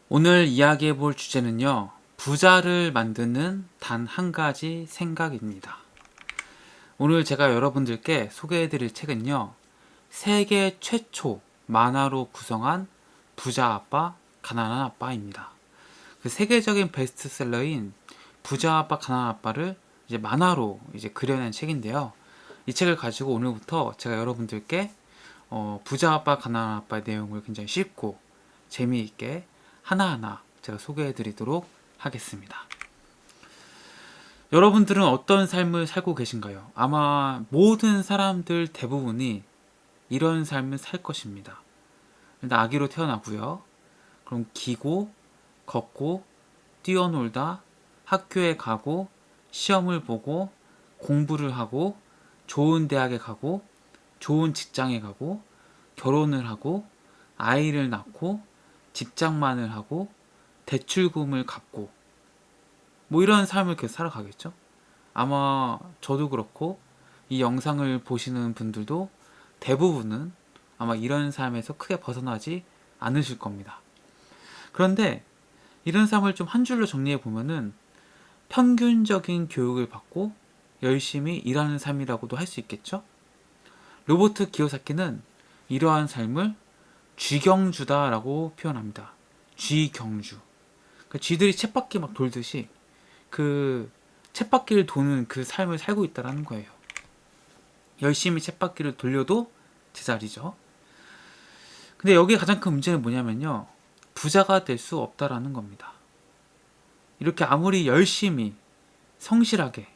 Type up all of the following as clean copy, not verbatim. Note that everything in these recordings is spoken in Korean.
오늘 이야기해 볼 주제는요, 부자를 만드는 단 한 가지 생각입니다. 오늘 제가 여러분들께 소개해 드릴 책은요, 세계 최초 만화로 구성한 부자 아빠, 가난한 아빠입니다. 그 세계적인 베스트셀러인 부자 아빠, 가난한 아빠를 이제 만화로 그려낸 책인데요. 이 책을 가지고 오늘부터 제가 여러분들께 부자 아빠, 가난한 아빠의 내용을 굉장히 쉽고 재미있게 하나하나 제가 소개해 드리도록 하겠습니다. 여러분들은 어떤 삶을 살고 계신가요? 아마 모든 사람들 대부분이 이런 삶을 살 것입니다. 일단 아기로 태어나고요. 그럼 기고, 걷고, 뛰어놀다, 학교에 가고, 시험을 보고, 공부를 하고, 좋은 대학에 가고, 좋은 직장에 가고, 결혼을 하고, 아이를 낳고, 집장만을 하고, 대출금을 갚고, 뭐 이런 삶을 계속 살아가겠죠. 아마 저도 그렇고 이 영상을 보시는 분들도 대부분은 아마 이런 삶에서 크게 벗어나지 않으실 겁니다. 그런데 이런 삶을 좀 한 줄로 정리해 보면은 평균적인 교육을 받고 열심히 일하는 삶이라고도 할 수 있겠죠. 로버트 기요사키는 이러한 삶을 쥐경주다라고 표현합니다. 쥐경주. 그러니까 쥐들이 쳇바퀴 막 돌듯이 그 쳇바퀴를 도는 그 삶을 살고 있다라는 거예요. 열심히 쳇바퀴를 돌려도 제자리죠. 근데 여기에 가장 큰 문제는 뭐냐면요, 부자가 될 수 없다라는 겁니다. 이렇게 아무리 열심히 성실하게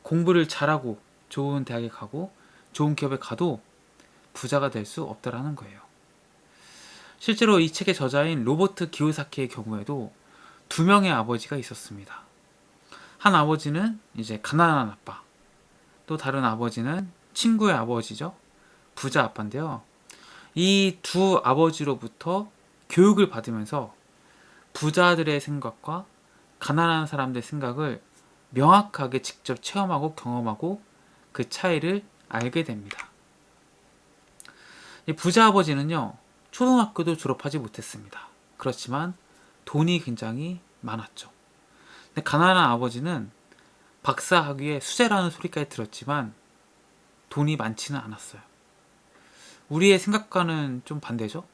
공부를 잘하고 좋은 대학에 가고 좋은 기업에 가도 부자가 될 수 없다라는 거예요. 실제로 이 책의 저자인 로버트 기요사키의 경우에도 두 명의 아버지가 있었습니다. 한 아버지는 이제 가난한 아빠, 또 다른 아버지는 친구의 아버지죠. 부자 아빠인데요. 이 두 아버지로부터 교육을 받으면서 부자들의 생각과 가난한 사람들의 생각을 명확하게 직접 체험하고 경험하고 그 차이를 알게 됩니다. 이 부자 아버지는요, 초등학교도 졸업하지 못했습니다. 그렇지만 돈이 굉장히 많았죠. 근데 가난한 아버지는 박사 학위에 수재라는 소리까지 들었지만 돈이 많지는 않았어요. 우리의 생각과는 좀 반대죠.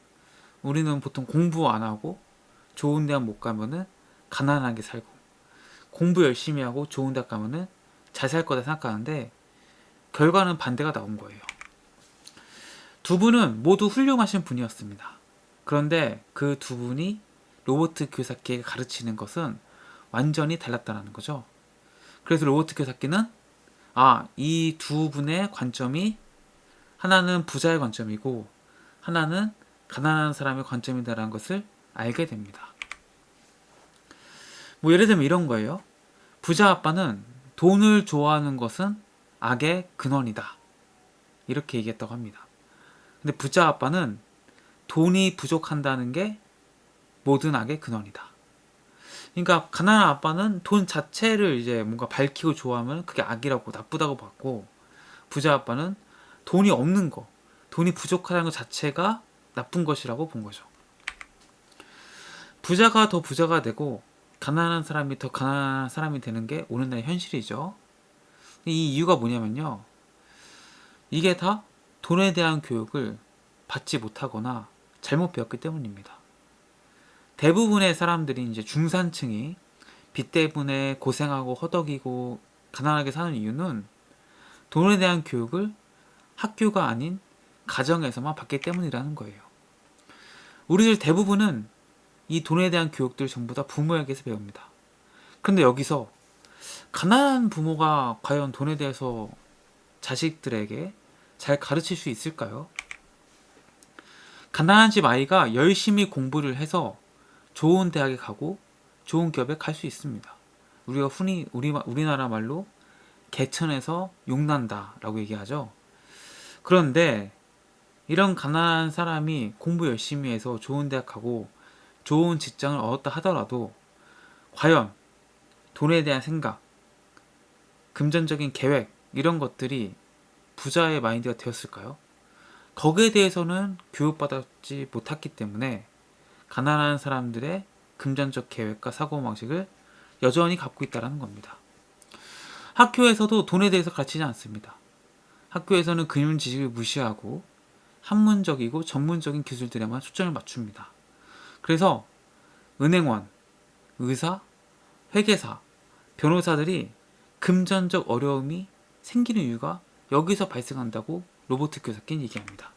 우리는 보통 공부 안 하고 좋은 대학 못 가면은 가난하게 살고, 공부 열심히 하고 좋은 대학 가면은 잘 살 거다 생각하는데 결과는 반대가 나온 거예요. 두 분은 모두 훌륭하신 분이었습니다. 그런데 그 두 분이 로버트 교사키에게 가르치는 것은 완전히 달랐다는 거죠. 그래서 로버트 교사키는 이 두 분의 관점이 하나는 부자의 관점이고 하나는 가난한 사람의 관점이다라는 것을 알게 됩니다. 뭐 예를 들면 이런 거예요. 부자 아빠는 돈을 좋아하는 것은 악의 근원이다, 이렇게 얘기했다고 합니다. 근데 부자 아빠는 돈이 부족한다는 게 모든 악의 근원이다. 그러니까 가난한 아빠는 돈 자체를 이제 뭔가 밝히고 좋아하면 그게 악이라고 나쁘다고 봤고, 부자 아빠는 돈이 없는 거, 돈이 부족하다는 것 자체가 나쁜 것이라고 본 거죠. 부자가 더 부자가 되고 가난한 사람이 더 가난한 사람이 되는 게 오늘날의 현실이죠. 이 이유가 뭐냐면요, 이게 다 돈에 대한 교육을 받지 못하거나 잘못 배웠기 때문입니다. 대부분의 사람들이 이제 중산층이 빚 때문에 고생하고 허덕이고 가난하게 사는 이유는 돈에 대한 교육을 학교가 아닌 가정에서만 받기 때문이라는 거예요. 우리들 대부분은 이 돈에 대한 교육들 전부 다 부모에게서 배웁니다. 그런데 여기서 가난한 부모가 과연 돈에 대해서 자식들에게 잘 가르칠 수 있을까요? 가난한 집 아이가 열심히 공부를 해서 좋은 대학에 가고 좋은 기업에 갈 수 있습니다. 우리가 흔히 우리나라 말로 개천에서 용난다 라고 얘기하죠. 그런데 이런 가난한 사람이 공부 열심히 해서 좋은 대학 가고 좋은 직장을 얻었다 하더라도 과연 돈에 대한 생각, 금전적인 계획, 이런 것들이 부자의 마인드가 되었을까요? 거기에 대해서는 교육받지 못했기 때문에 가난한 사람들의 금전적 계획과 사고방식을 여전히 갖고 있다는 겁니다. 학교에서도 돈에 대해서 가르치지 않습니다. 학교에서는 금융 지식을 무시하고 학문적이고 전문적인 기술들에만 초점을 맞춥니다. 그래서 은행원, 의사, 회계사, 변호사들이 금전적 어려움이 생기는 이유가 여기서 발생한다고 로버트 키요사키는 얘기합니다.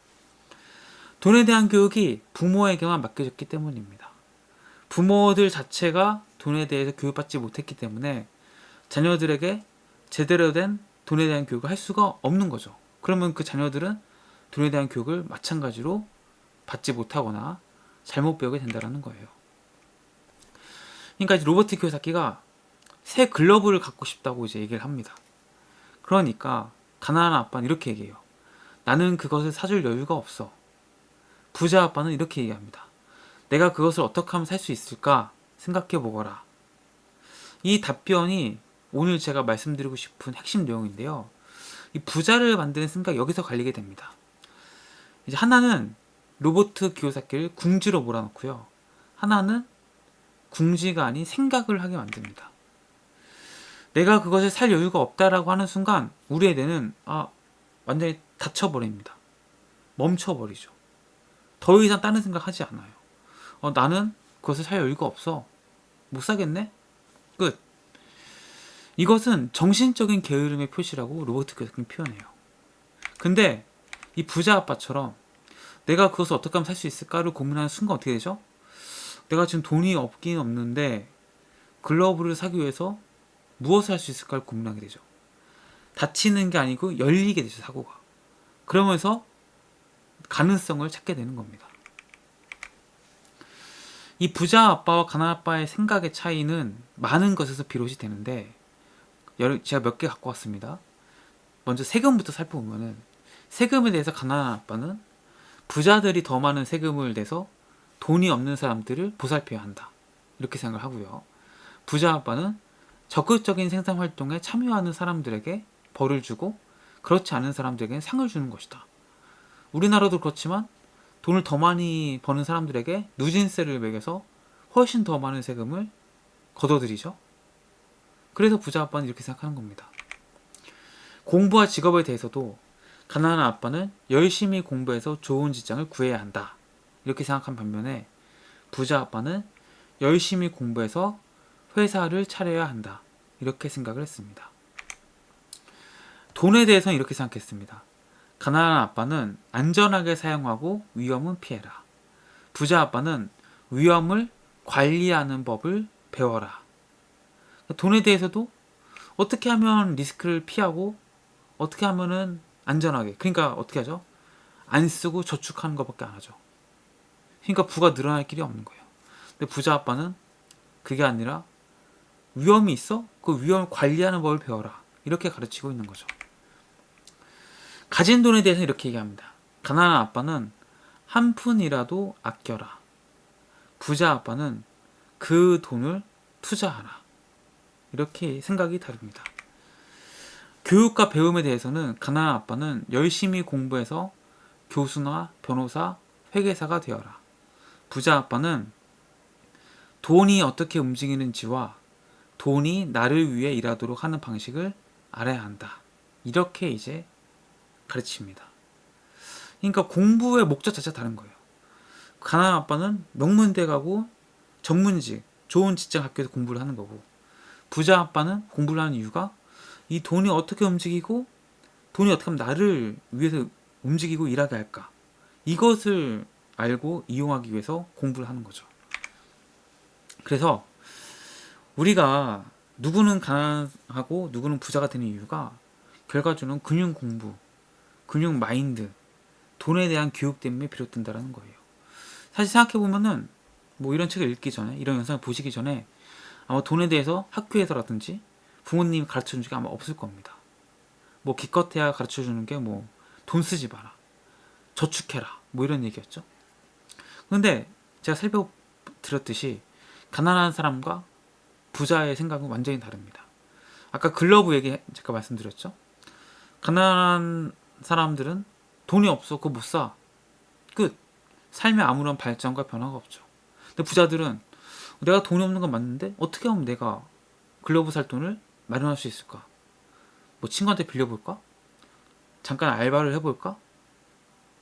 돈에 대한 교육이 부모에게만 맡겨졌기 때문입니다. 부모들 자체가 돈에 대해서 교육받지 못했기 때문에 자녀들에게 제대로 된 돈에 대한 교육을 할 수가 없는 거죠. 그러면 그 자녀들은 돈에 대한 교육을 마찬가지로 받지 못하거나 잘못 배우게 된다는 거예요. 그러니까 이제 로버트 키요사키가 새 글러브를 갖고 싶다고 이제 얘기를 합니다. 그러니까 가난한 아빠는 이렇게 얘기해요. 나는 그것을 사줄 여유가 없어. 부자 아빠는 이렇게 얘기합니다. 내가 그것을 어떻게 하면 살 수 있을까 생각해 보거라. 이 답변이 오늘 제가 말씀드리고 싶은 핵심 내용인데요. 이 부자를 만드는 생각이 여기서 갈리게 됩니다. 이제 하나는 로버트 키요사키를 궁지로 몰아넣고요. 하나는 궁지가 아닌 생각을 하게 만듭니다. 내가 그것을 살 여유가 없다라고 하는 순간 우리의 뇌는 완전히 닫혀버립니다. 멈춰버리죠. 더 이상 다른 생각하지 않아요. 나는 그것을 살 여유가 없어. 못 사겠네? 끝. 이것은 정신적인 게으름의 표시라고 로버트 키요사키는 표현해요. 근데 이 부자 아빠처럼 내가 그것을 어떻게 하면 살 수 있을까를 고민하는 순간 어떻게 되죠? 내가 지금 돈이 없긴 없는데 글러브를 사기 위해서 무엇을 할 수 있을까를 고민하게 되죠. 닫히는 게 아니고 열리게 되죠, 사고가. 그러면서 가능성을 찾게 되는 겁니다. 이 부자 아빠와 가난한 아빠의 생각의 차이는 많은 것에서 비롯이 되는데 제가 몇 개 갖고 왔습니다. 먼저 세금부터 살펴보면은 세금에 대해서 가난한 아빠는 부자들이 더 많은 세금을 내서 돈이 없는 사람들을 보살펴야 한다. 이렇게 생각을 하고요. 부자 아빠는 적극적인 생산 활동에 참여하는 사람들에게 벌을 주고 그렇지 않은 사람들에게는 상을 주는 것이다. 우리나라도 그렇지만 돈을 더 많이 버는 사람들에게 누진세를 매겨서 훨씬 더 많은 세금을 걷어들이죠. 그래서 부자 아빠는 이렇게 생각하는 겁니다. 공부와 직업에 대해서도 가난한 아빠는 열심히 공부해서 좋은 직장을 구해야 한다. 이렇게 생각한 반면에 부자 아빠는 열심히 공부해서 회사를 차려야 한다. 이렇게 생각을 했습니다. 돈에 대해서는 이렇게 생각했습니다. 가난한 아빠는 안전하게 사용하고 위험은 피해라. 부자 아빠는 위험을 관리하는 법을 배워라. 돈에 대해서도 어떻게 하면 리스크를 피하고 어떻게 하면은 안전하게, 그러니까 어떻게 하죠? 안 쓰고 저축하는 것밖에 안 하죠. 그러니까 부가 늘어날 길이 없는 거예요. 근데 부자 아빠는 그게 아니라 위험이 있어? 그 위험을 관리하는 법을 배워라. 이렇게 가르치고 있는 거죠. 가진 돈에 대해서 이렇게 얘기합니다. 가난한 아빠는 한 푼이라도 아껴라. 부자 아빠는 그 돈을 투자하라. 이렇게 생각이 다릅니다. 교육과 배움에 대해서는 가난한 아빠는 열심히 공부해서 교수나 변호사, 회계사가 되어라. 부자 아빠는 돈이 어떻게 움직이는지와 돈이 나를 위해 일하도록 하는 방식을 알아야 한다. 이렇게 이제 가르칩니다. 그러니까 공부의 목적 자체가 다른 거예요. 가난한 아빠는 명문대 가고 전문직, 좋은 직장 학교에서 공부를 하는 거고, 부자 아빠는 공부를 하는 이유가 이 돈이 어떻게 움직이고 돈이 어떻게 하면 나를 위해서 움직이고 일하게 할까, 이것을 알고 이용하기 위해서 공부를 하는 거죠. 그래서 우리가 누구는 가난하고 누구는 부자가 되는 이유가 결과적으로는 금융 공부, 금융 마인드, 돈에 대한 교육 때문에 비롯된다는 거예요. 사실 생각해보면은 뭐 이런 책을 읽기 전에, 이런 영상을 보시기 전에 아마 돈에 대해서 학교에서라든지 부모님이 가르쳐준 적이 아마 없을 겁니다. 뭐 기껏해야 가르쳐주는 게 뭐 돈 쓰지 마라, 저축해라, 뭐 이런 얘기였죠. 근데 제가 살펴드렸듯이 가난한 사람과 부자의 생각은 완전히 다릅니다. 아까 글러브 얘기 제가 말씀드렸죠. 가난한 사람들은 돈이 없어, 그거 못 사. 끝. 삶에 아무런 발전과 변화가 없죠. 근데 부자들은 내가 돈이 없는 건 맞는데 어떻게 하면 내가 글러브 살 돈을 마련할 수 있을까? 뭐 친구한테 빌려볼까? 잠깐 알바를 해볼까?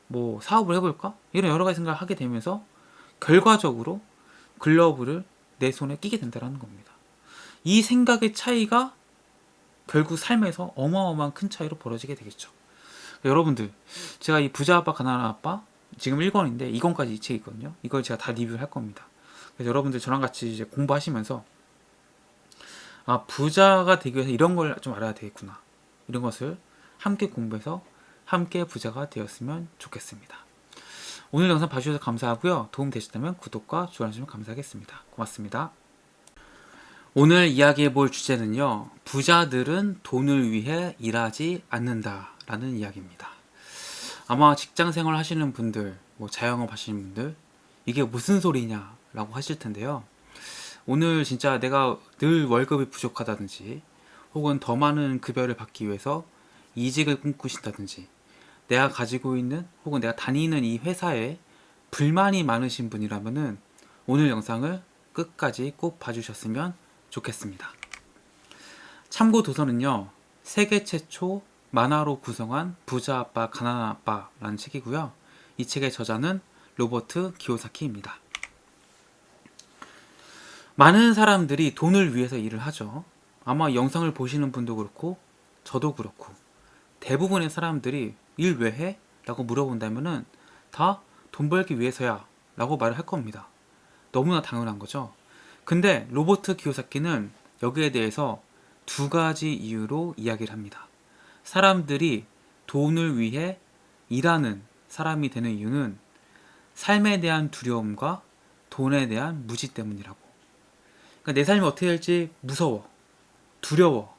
뭐 사업을 해볼까? 이런 여러 가지 생각을 하게 되면서 결과적으로 글러브를 내 손에 끼게 된다는 겁니다. 이 생각의 차이가 결국 삶에서 어마어마한 큰 차이로 벌어지게 되겠죠. 여러분들, 제가 이 부자 아빠 가난한 아빠 지금 1권인데 2권까지 이 책이 있거든요. 이걸 제가 다 리뷰를 할 겁니다. 그래서 여러분들 저랑 같이 이제 공부하시면서 부자가 되기 위해서 이런 걸 좀 알아야 되겠구나, 이런 것을 함께 공부해서 함께 부자가 되었으면 좋겠습니다. 오늘 영상 봐주셔서 감사하고요. 도움 되셨다면 구독과 좋아요 주시면 감사하겠습니다. 고맙습니다. 오늘 이야기해 볼 주제는요, 부자들은 돈을 위해 일하지 않는다 라는 이야기입니다. 아마 직장생활 하시는 분들, 뭐 자영업 하시는 분들, 이게 무슨 소리냐 라고 하실 텐데요. 오늘 진짜 내가 늘 월급이 부족하다든지 혹은 더 많은 급여를 받기 위해서 이직을 꿈꾸신다든지, 내가 가지고 있는 혹은 내가 다니는 이 회사에 불만이 많으신 분이라면은 오늘 영상을 끝까지 꼭 봐주셨으면 좋겠습니다. 참고 도서는요, 세계 최초 만화로 구성한 부자 아빠 가난한 아빠라는 책이고요. 이 책의 저자는 로버트 기요사키입니다. 많은 사람들이 돈을 위해서 일을 하죠. 아마 영상을 보시는 분도 그렇고 저도 그렇고 대부분의 사람들이 일 왜 해? 라고 물어본다면은 다 돈 벌기 위해서야 라고 말을 할 겁니다. 너무나 당연한 거죠. 근데 로버트 기요사키는 여기에 대해서 두 가지 이유로 이야기를 합니다. 사람들이 돈을 위해 일하는 사람이 되는 이유는 삶에 대한 두려움과 돈에 대한 무지 때문이라고. 그러니까 내 삶이 어떻게 될지 무서워, 두려워.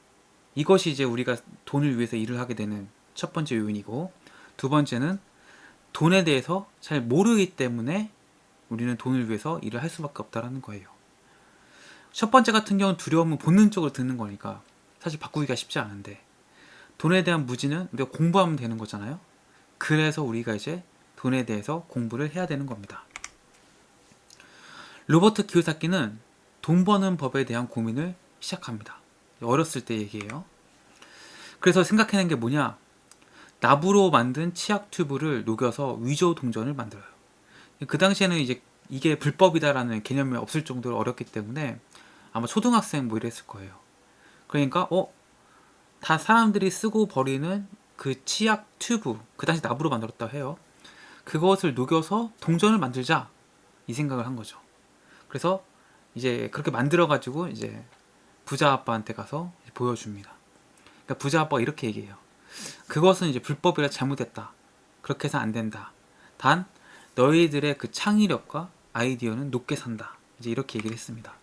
이것이 이제 우리가 돈을 위해서 일을 하게 되는 첫 번째 요인이고, 두 번째는 돈에 대해서 잘 모르기 때문에 우리는 돈을 위해서 일을 할 수밖에 없다는 거예요. 첫 번째 같은 경우는 두려움은 본능적으로 드는 거니까 사실 바꾸기가 쉽지 않은데, 돈에 대한 무지는 우리가 공부하면 되는 거잖아요. 그래서 우리가 이제 돈에 대해서 공부를 해야 되는 겁니다. 로버트 기요사키는 돈 버는 법에 대한 고민을 시작합니다. 어렸을 때 얘기예요. 그래서 생각해낸 게 뭐냐, 나무로 만든 치약 튜브를 녹여서 위조 동전을 만들어요. 그 당시에는 이제 이게 불법이다라는 개념이 없을 정도로 어렵기 때문에 아마 초등학생 뭐 이랬을 거예요. 그러니까 다 사람들이 쓰고 버리는 그 치약 튜브, 그 당시 나무로 만들었다고 해요. 그것을 녹여서 동전을 만들자, 이 생각을 한 거죠. 그래서 이제 그렇게 만들어 가지고 이제 부자 아빠한테 가서 보여줍니다. 그러니까 부자 아빠가 이렇게 얘기해요. 그것은 이제 불법이라 잘못했다. 그렇게 해서 안 된다. 단 너희들의 그 창의력과 아이디어는 높게 산다. 이제 이렇게 얘기를 했습니다.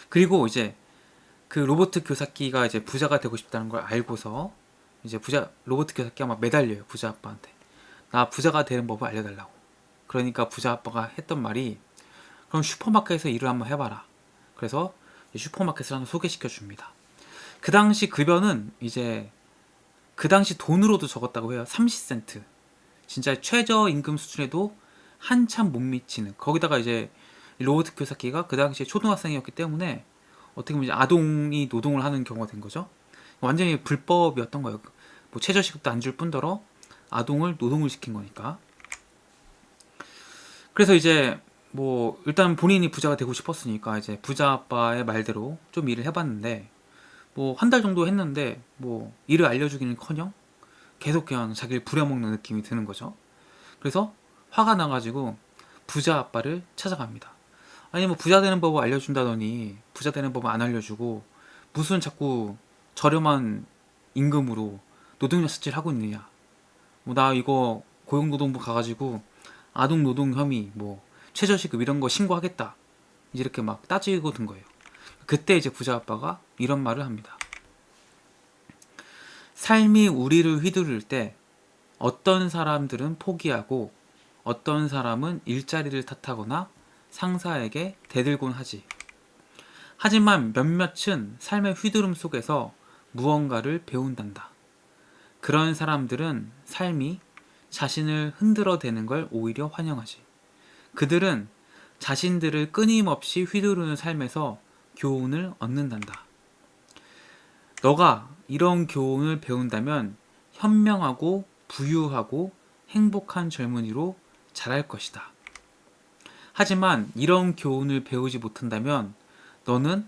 그리고 이제 그 로버트 기요사키가 이제 부자가 되고 싶다는 걸 알고서 이제 로버트 기요사키가 막 매달려요, 부자 아빠한테. 나 부자가 되는 법을 알려달라고. 그러니까 부자 아빠가 했던 말이, 그럼 슈퍼마켓에서 일을 한번 해봐라. 그래서 슈퍼마켓을 한번 소개시켜 줍니다. 그 당시 급여는 이제 그 당시 돈으로도 적었다고 해요. 30센트. 진짜 최저임금 수준에도 한참 못 미치는. 거기다가 이제 로버트 기요사키가 그 당시에 초등학생이었기 때문에 어떻게 보면 이제 아동이 노동을 하는 경우가 된 거죠. 완전히 불법이었던 거예요. 뭐 최저시급도 안 줄 뿐더러 아동을 노동을 시킨 거니까. 그래서 이제 뭐 일단 본인이 부자가 되고 싶었으니까 이제 부자 아빠의 말대로 좀 일을 해봤는데, 뭐 한 달 정도 했는데 뭐 일을 알려주기는커녕 계속 그냥 자기를 부려먹는 느낌이 드는 거죠. 그래서 화가 나가지고 부자 아빠를 찾아갑니다. 아니 뭐 부자 되는 법을 알려준다더니 부자 되는 법을 안 알려주고 무슨 자꾸 저렴한 임금으로 노동력 수치를 하고 있느냐. 뭐 나 이거 고용노동부 가가지고 아동노동 혐의, 뭐 최저시급 이런 거 신고하겠다. 이제 이렇게 막 따지고 든 거예요. 그때 이제 부자 아빠가 이런 말을 합니다. 삶이 우리를 휘두를 때 어떤 사람들은 포기하고 어떤 사람은 일자리를 탓하거나 상사에게 대들곤 하지. 하지만 몇몇은 삶의 휘두름 속에서 무언가를 배운단다. 그런 사람들은 삶이 자신을 흔들어대는 걸 오히려 환영하지. 그들은 자신들을 끊임없이 휘두르는 삶에서 교훈을 얻는단다. 너가 이런 교훈을 배운다면 현명하고 부유하고 행복한 젊은이로 자랄 것이다. 하지만 이런 교훈을 배우지 못한다면 너는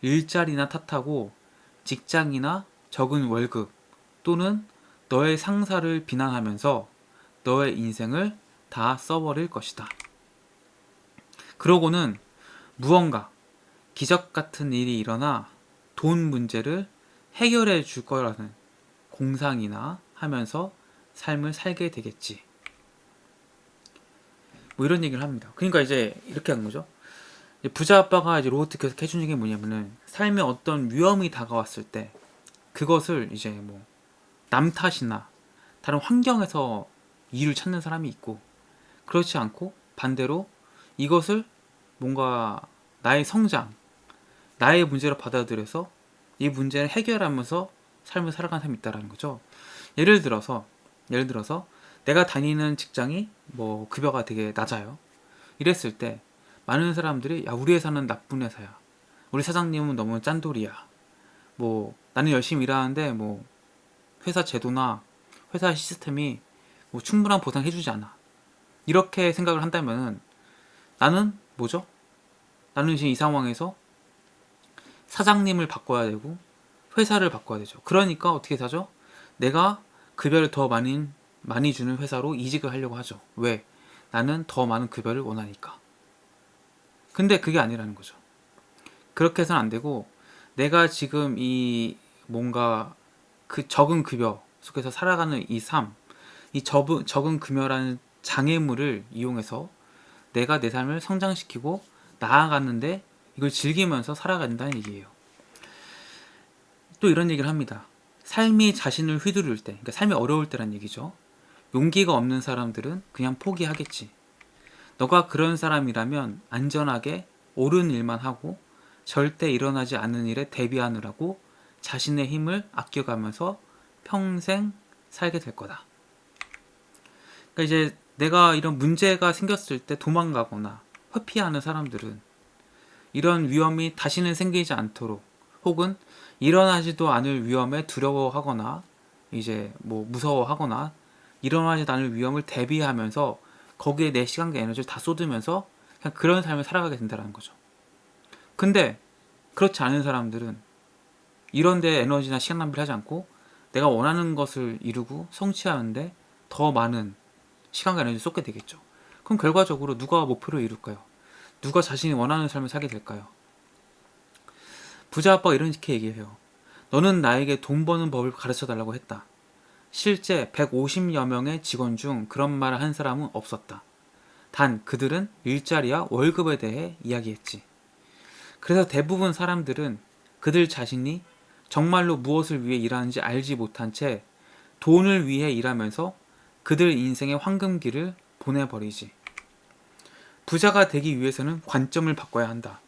일자리나 탓하고 직장이나 적은 월급 또는 너의 상사를 비난하면서 너의 인생을 다 써버릴 것이다. 그러고는 무언가 기적 같은 일이 일어나 돈 문제를 해결해 줄 거라는 공상이나 하면서 삶을 살게 되겠지. 뭐 이런 얘기를 합니다. 그러니까 이제 이렇게 하는 거죠. 부자 아빠가 이제 로버트 교사가 해준 얘기 뭐냐면은 삶에 어떤 위험이 다가왔을 때 그것을 이제 뭐 남 탓이나 다른 환경에서 이유를 찾는 사람이 있고, 그렇지 않고 반대로 이것을 뭔가 나의 성장, 나의 문제로 받아들여서 이 문제를 해결하면서 삶을 살아가는 사람이 있다라는 거죠. 예를 들어서 내가 다니는 직장이 뭐 급여가 되게 낮아요. 이랬을 때 많은 사람들이 야, 우리 회사는 나쁜 회사야, 우리 사장님은 너무 짠돌이야, 뭐 나는 열심히 일하는데 뭐 회사 제도나 회사 시스템이 뭐 충분한 보상 해주지 않아, 이렇게 생각을 한다면은 나는 뭐죠? 나는 지금 이 상황에서 사장님을 바꿔야 되고 회사를 바꿔야 되죠. 그러니까 어떻게 사죠? 내가 급여를 더 많이 주는 회사로 이직을 하려고 하죠. 왜? 나는 더 많은 급여를 원하니까. 근데 그게 아니라는 거죠. 그렇게 해서는 안 되고, 내가 지금 이 뭔가 그 적은 급여 속에서 살아가는 이 삶, 이 적은 급여라는 장애물을 이용해서 내가 내 삶을 성장시키고 나아갔는데 이걸 즐기면서 살아간다는 얘기예요. 또 이런 얘기를 합니다. 삶이 자신을 휘두를 때, 그러니까 삶이 어려울 때란 얘기죠. 용기가 없는 사람들은 그냥 포기하겠지. 너가 그런 사람이라면 안전하게 옳은 일만 하고 절대 일어나지 않는 일에 대비하느라고 자신의 힘을 아껴가면서 평생 살게 될 거다. 그러니까 이제 내가 이런 문제가 생겼을 때 도망가거나 회피하는 사람들은 이런 위험이 다시는 생기지 않도록, 혹은 일어나지도 않을 위험에 두려워하거나 이제 뭐 무서워하거나 일어나지 않을 위험을 대비하면서 거기에 내 시간과 에너지를 다 쏟으면서 그냥 그런 삶을 살아가게 된다는 거죠. 근데 그렇지 않은 사람들은 이런 데 에너지나 시간 낭비를 하지 않고 내가 원하는 것을 이루고 성취하는데 더 많은 시간과 에너지를 쏟게 되겠죠. 그럼 결과적으로 누가 목표를 이룰까요? 누가 자신이 원하는 삶을 살게 될까요? 부자 아빠가 이렇게 얘기해요. 너는 나에게 돈 버는 법을 가르쳐 달라고 했다. 실제 150여 명의 직원 중 그런 말을 한 사람은 없었다. 단 그들은 일자리와 월급에 대해 이야기했지. 그래서 대부분 사람들은 그들 자신이 정말로 무엇을 위해 일하는지 알지 못한 채 돈을 위해 일하면서 그들 인생의 황금기를 보내버리지. 부자가 되기 위해서는 관점을 바꿔야 한다.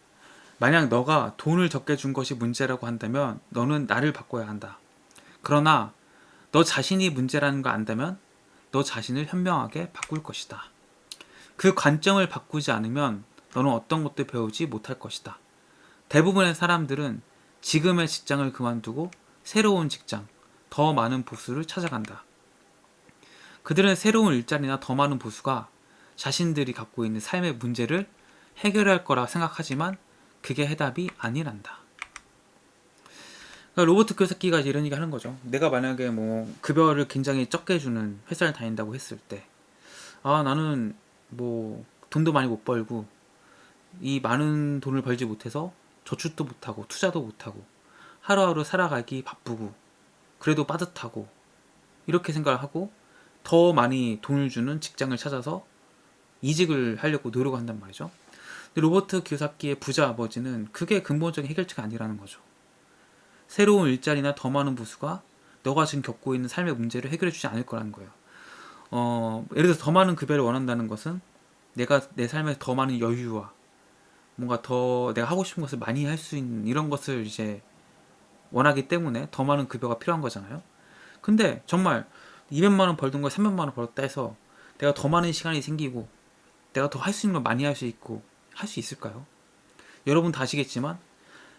만약 너가 돈을 적게 준 것이 문제라고 한다면 너는 나를 바꿔야 한다. 그러나 너 자신이 문제라는 걸 안다면 너 자신을 현명하게 바꿀 것이다. 그 관점을 바꾸지 않으면 너는 어떤 것도 배우지 못할 것이다. 대부분의 사람들은 지금의 직장을 그만두고 새로운 직장, 더 많은 보수를 찾아간다. 그들은 새로운 일자리나 더 많은 보수가 자신들이 갖고 있는 삶의 문제를 해결할 거라 생각하지만 그게 해답이 아니란다. 그러니까 로버트 키요사키가 이런 얘기 하는 거죠. 내가 만약에 뭐 급여를 굉장히 적게 주는 회사를 다닌다고 했을 때, 아, 나는 뭐 돈도 많이 못 벌고 이 많은 돈을 벌지 못해서 저축도 못하고 투자도 못하고 하루하루 살아가기 바쁘고 그래도 빠듯하고 이렇게 생각을 하고 더 많이 돈을 주는 직장을 찾아서 이직을 하려고 노력한단 말이죠. 근데 로버트 키요사키의 부자 아버지는 그게 근본적인 해결책이 아니라는 거죠. 새로운 일자리나 더 많은 부수가 너가 지금 겪고 있는 삶의 문제를 해결해 주지 않을 거라는 거예요. 예를 들어서 더 많은 급여를 원한다는 것은 내가 내 삶에 더 많은 여유와 뭔가 더 내가 하고 싶은 것을 많이 할 수 있는 이런 것을 이제 원하기 때문에 더 많은 급여가 필요한 거잖아요. 근데 정말 200만 원 벌던 걸 300만 원 벌었다 해서 내가 더 많은 시간이 생기고 내가 더 할 수 있는 걸 많이 할 수 있고 할 수 있을까요? 여러분 다 아시겠지만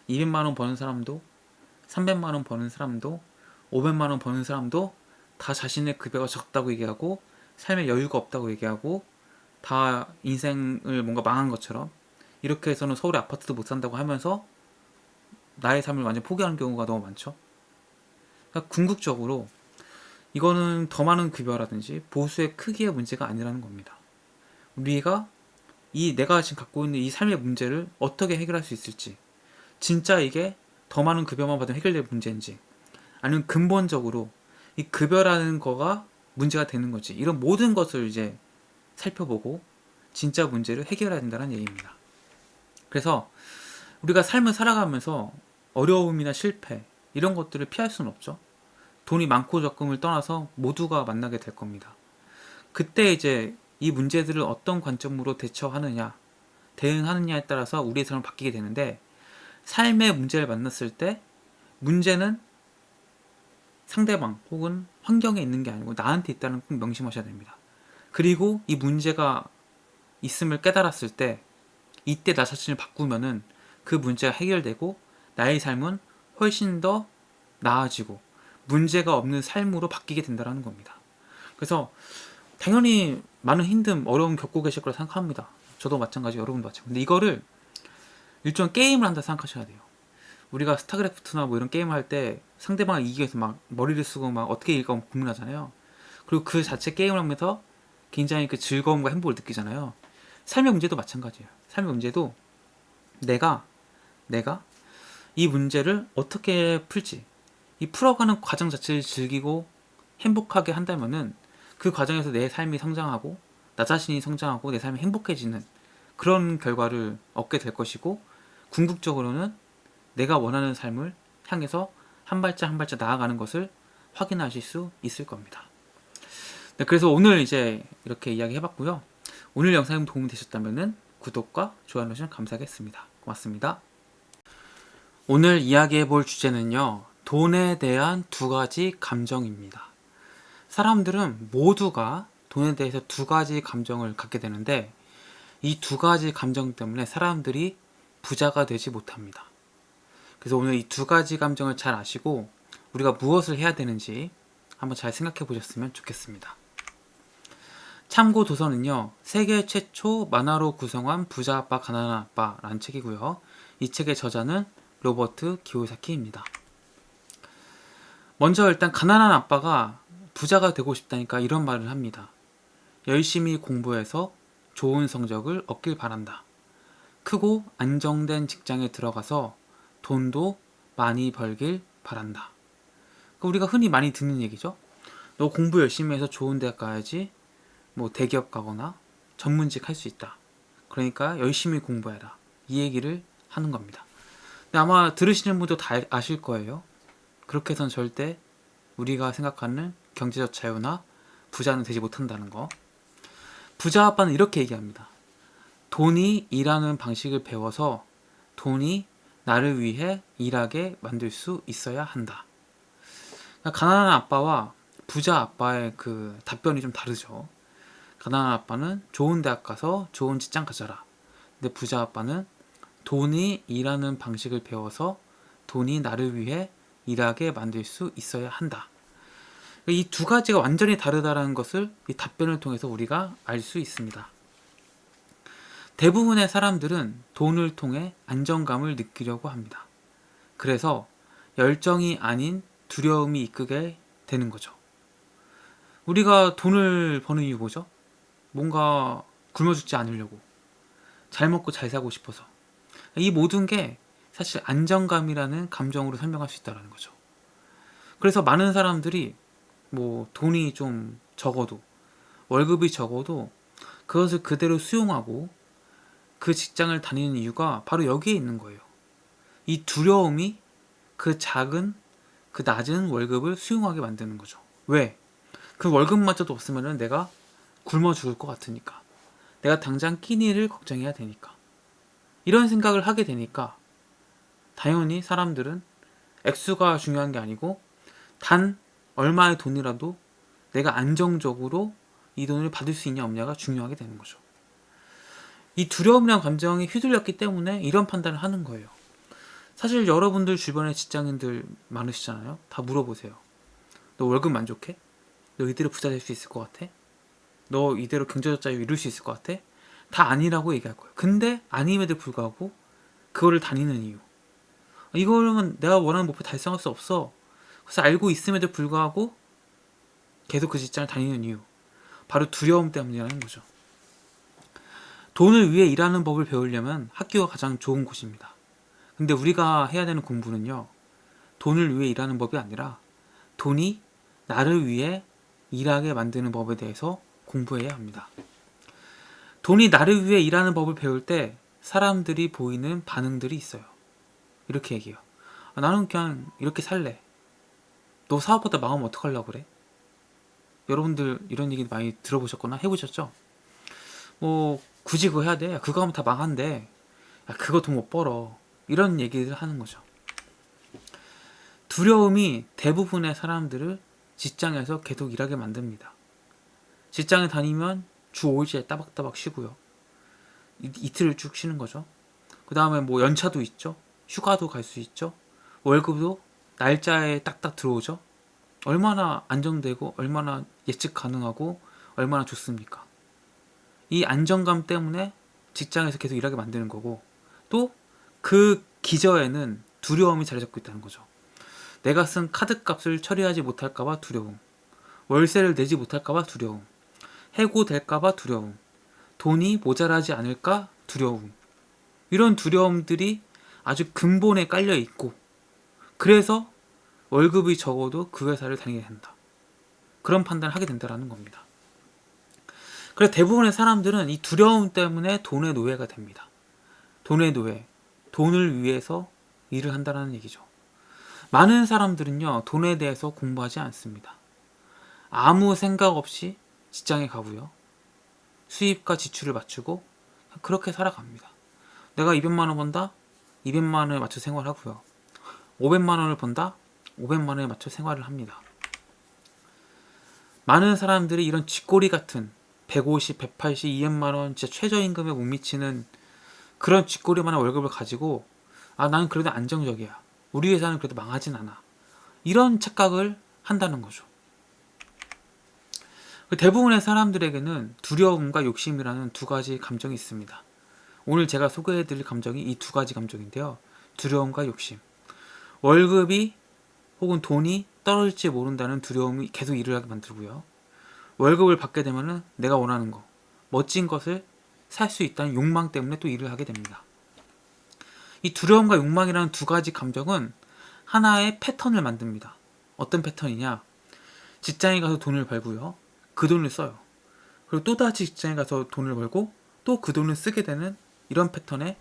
200만 원 버는 사람도 300만 원 버는 사람도 500만 원 버는 사람도 다 자신의 급여가 적다고 얘기하고 삶의 여유가 없다고 얘기하고 다 인생을 뭔가 망한 것처럼 이렇게 해서는 서울에 아파트도 못 산다고 하면서 나의 삶을 완전 포기하는 경우가 너무 많죠. 그러니까 궁극적으로 이거는 더 많은 급여라든지 보수의 크기의 문제가 아니라는 겁니다. 우리가 내가 지금 갖고 있는 이 삶의 문제를 어떻게 해결할 수 있을지, 진짜 이게 더 많은 급여만 받으면 해결될 문제인지, 아니면 근본적으로 이 급여라는 거가 문제가 되는 거지, 이런 모든 것을 이제 살펴보고 진짜 문제를 해결해야 된다는 얘기입니다. 그래서 우리가 삶을 살아가면서 어려움이나 실패 이런 것들을 피할 수는 없죠. 돈이 많고 적음을 떠나서 모두가 만나게 될 겁니다. 그때 이제 이 문제들을 어떤 관점으로 대처하느냐, 대응하느냐에 따라서 우리의 삶을 바뀌게 되는데, 삶의 문제를 만났을 때 문제는 상대방 혹은 환경에 있는 게 아니고 나한테 있다는 꼭 명심하셔야 됩니다. 그리고 이 문제가 있음을 깨달았을 때 이때 나 자신을 바꾸면은 그 문제가 해결되고 나의 삶은 훨씬 더 나아지고 문제가 없는 삶으로 바뀌게 된다는 겁니다. 그래서 당연히 많은 힘듦, 어려움 겪고 계실 거라 생각합니다. 저도 마찬가지, 여러분도 마찬가지. 근데 이거를 일종의 게임을 한다 생각하셔야 돼요. 우리가 스타크래프트나 뭐 이런 게임을 할 때 상대방을 이기기 위해서 막 머리를 쓰고 막 어떻게 이길까 고민하잖아요. 그리고 그 자체 게임을 하면서 굉장히 그 즐거움과 행복을 느끼잖아요. 삶의 문제도 마찬가지예요. 삶의 문제도 내가 이 문제를 어떻게 풀지, 이 풀어가는 과정 자체를 즐기고 행복하게 한다면은 그 과정에서 내 삶이 성장하고 나 자신이 성장하고 내 삶이 행복해지는 그런 결과를 얻게 될 것이고, 궁극적으로는 내가 원하는 삶을 향해서 한 발짝 한 발짝 나아가는 것을 확인하실 수 있을 겁니다. 네, 그래서 오늘 이제 이렇게 이야기 해봤고요. 오늘 영상이 도움이 되셨다면 구독과 좋아요 눌러주시면 감사하겠습니다. 고맙습니다. 오늘 이야기해볼 주제는요, 돈에 대한 두 가지 감정입니다. 사람들은 모두가 돈에 대해서 두 가지 감정을 갖게 되는데, 이 두 가지 감정 때문에 사람들이 부자가 되지 못합니다. 그래서 오늘 이 두 가지 감정을 잘 아시고 우리가 무엇을 해야 되는지 한번 잘 생각해 보셨으면 좋겠습니다. 참고 도서는요, 세계 최초 만화로 구성한 부자 아빠 가난한 아빠라는 책이고요. 이 책의 저자는 로버트 기요사키입니다. 먼저 일단 가난한 아빠가 부자가 되고 싶다니까 이런 말을 합니다. 열심히 공부해서 좋은 성적을 얻길 바란다. 크고 안정된 직장에 들어가서 돈도 많이 벌길 바란다. 우리가 흔히 많이 듣는 얘기죠. 너 공부 열심히 해서 좋은 대학 가야지 뭐 대기업 가거나 전문직 할 수 있다. 그러니까 열심히 공부해라. 이 얘기를 하는 겁니다. 근데 아마 들으시는 분도 다 아실 거예요. 그렇게 해서는 절대 우리가 생각하는 경제적 자유나 부자는 되지 못한다는 거. 부자 아빠는 이렇게 얘기합니다. 돈이 일하는 방식을 배워서 돈이 나를 위해 일하게 만들 수 있어야 한다. 그러니까 가난한 아빠와 부자 아빠의 그 답변이 좀 다르죠. 가난한 아빠는 좋은 대학 가서 좋은 직장 가져라. 근데 부자 아빠는 돈이 일하는 방식을 배워서 돈이 나를 위해 일하게 만들 수 있어야 한다. 이 두 가지가 완전히 다르다는 것을 이 답변을 통해서 우리가 알 수 있습니다. 대부분의 사람들은 돈을 통해 안정감을 느끼려고 합니다. 그래서 열정이 아닌 두려움이 이끌게 되는 거죠. 우리가 돈을 버는 이유 뭐죠? 뭔가 굶어 죽지 않으려고, 잘 먹고 잘 살고 싶어서. 이 모든 게 사실 안정감이라는 감정으로 설명할 수 있다는 거죠. 그래서 많은 사람들이 뭐 돈이 좀 적어도, 월급이 적어도 그것을 그대로 수용하고 그 직장을 다니는 이유가 바로 여기에 있는 거예요. 이 두려움이 그 낮은 월급을 수용하게 만드는 거죠. 왜? 그 월급마저도 없으면 내가 굶어 죽을 것 같으니까. 내가 당장 끼니를 걱정해야 되니까. 이런 생각을 하게 되니까 당연히 사람들은 액수가 중요한 게 아니고 단 얼마의 돈이라도 내가 안정적으로 이 돈을 받을 수 있냐 없냐가 중요하게 되는 거죠. 이 두려움이라는 감정이 휘둘렸기 때문에 이런 판단을 하는 거예요. 사실 여러분들 주변에 직장인들 많으시잖아요. 다 물어보세요. 너 월급 만족해? 너 이대로 부자 될 수 있을 것 같아? 너 이대로 경제적 자유 이룰 수 있을 것 같아? 다 아니라고 얘기할 거예요. 근데 아님에도 불구하고 그거를 다니는 이유. 이거는 내가 원하는 목표 달성할 수 없어. 그래서 알고 있음에도 불구하고 계속 그 직장을 다니는 이유. 바로 두려움 때문이라는 거죠. 돈을 위해 일하는 법을 배우려면 학교가 가장 좋은 곳입니다. 근데 우리가 해야 되는 공부는요, 돈을 위해 일하는 법이 아니라 돈이 나를 위해 일하게 만드는 법에 대해서 공부해야 합니다. 돈이 나를 위해 일하는 법을 배울 때 사람들이 보이는 반응들이 있어요. 이렇게 얘기해요. 나는 그냥 이렇게 살래. 너 사업하다 망하면 어떡하려고 그래? 여러분들 이런 얘기 많이 들어보셨거나 해보셨죠? 뭐 굳이 그거 해야 돼? 그거 하면 다 망한대. 그거 돈 못 벌어. 이런 얘기를 하는 거죠. 두려움이 대부분의 사람들을 직장에서 계속 일하게 만듭니다. 직장에 다니면 주 5일째 따박따박 쉬고요. 이틀을 쭉 쉬는 거죠. 그 다음에 뭐 연차도 있죠. 휴가도 갈 수 있죠. 월급도 날짜에 딱딱 들어오죠. 얼마나 안정되고 얼마나 예측 가능하고 얼마나 좋습니까? 이 안정감 때문에 직장에서 계속 일하게 만드는 거고, 또 그 기저에는 두려움이 자리 잡고 있다는 거죠. 내가 쓴 카드 값을 처리하지 못할까봐 두려움, 월세를 내지 못할까봐 두려움, 해고될까봐 두려움, 돈이 모자라지 않을까 두려움. 이런 두려움들이 아주 근본에 깔려 있고, 그래서 월급이 적어도 그 회사를 다니게 된다. 그런 판단을 하게 된다는 겁니다. 그래서 대부분의 사람들은 이 두려움 때문에 돈의 노예가 됩니다. 돈의 노예, 돈을 위해서 일을 한다는 얘기죠. 많은 사람들은요, 돈에 대해서 공부하지 않습니다. 아무 생각 없이 직장에 가고요. 수입과 지출을 맞추고 그렇게 살아갑니다. 내가 200만 원 번다? 200만 원에 맞춰 생활하고요. 500만 원을 번다? 500만 원에 맞춰 생활을 합니다. 많은 사람들이 이런 쥐꼬리 같은 150, 180, 200만 원 진짜 최저임금에 못 미치는 그런 쥐꼬리만한 월급을 가지고 나는 그래도 안정적이야. 우리 회사는 그래도 망하진 않아. 이런 착각을 한다는 거죠. 대부분의 사람들에게는 두려움과 욕심이라는 두 가지 감정이 있습니다. 오늘 제가 소개해드릴 감정이 이 두 가지 감정인데요. 두려움과 욕심. 월급이 혹은 돈이 떨어질지 모른다는 두려움이 계속 일을 하게 만들고요. 월급을 받게 되면은 내가 원하는 거, 멋진 것을 살 수 있다는 욕망 때문에 또 일을 하게 됩니다. 이 두려움과 욕망이라는 두 가지 감정은 하나의 패턴을 만듭니다. 어떤 패턴이냐? 직장에 가서 돈을 벌고요. 그 돈을 써요. 그리고 또다시 직장에 가서 돈을 벌고 또 그 돈을 쓰게 되는 이런 패턴에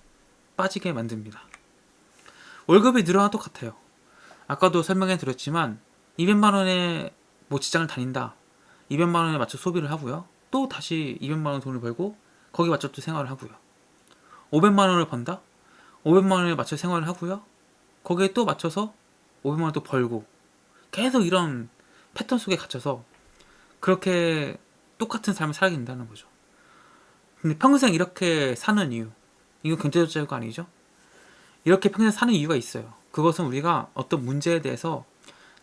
빠지게 만듭니다. 월급이 늘어나 똑같아요. 아까도 설명해 드렸지만 200만 원에 뭐 직장을 다닌다. 200만 원에 맞춰 소비를 하고요. 또 다시 200만 원 돈을 벌고 거기에 맞춰 또 생활을 하고요. 500만 원을 번다. 500만 원에 맞춰 생활을 하고요. 거기에 또 맞춰서 500만 원 또 벌고 계속 이런 패턴 속에 갇혀서 그렇게 똑같은 삶을 살게 된다는 거죠. 근데 평생 이렇게 사는 이유, 이거 경제적 자유가 아니죠? 이렇게 평생 사는 이유가 있어요. 그것은 우리가 어떤 문제에 대해서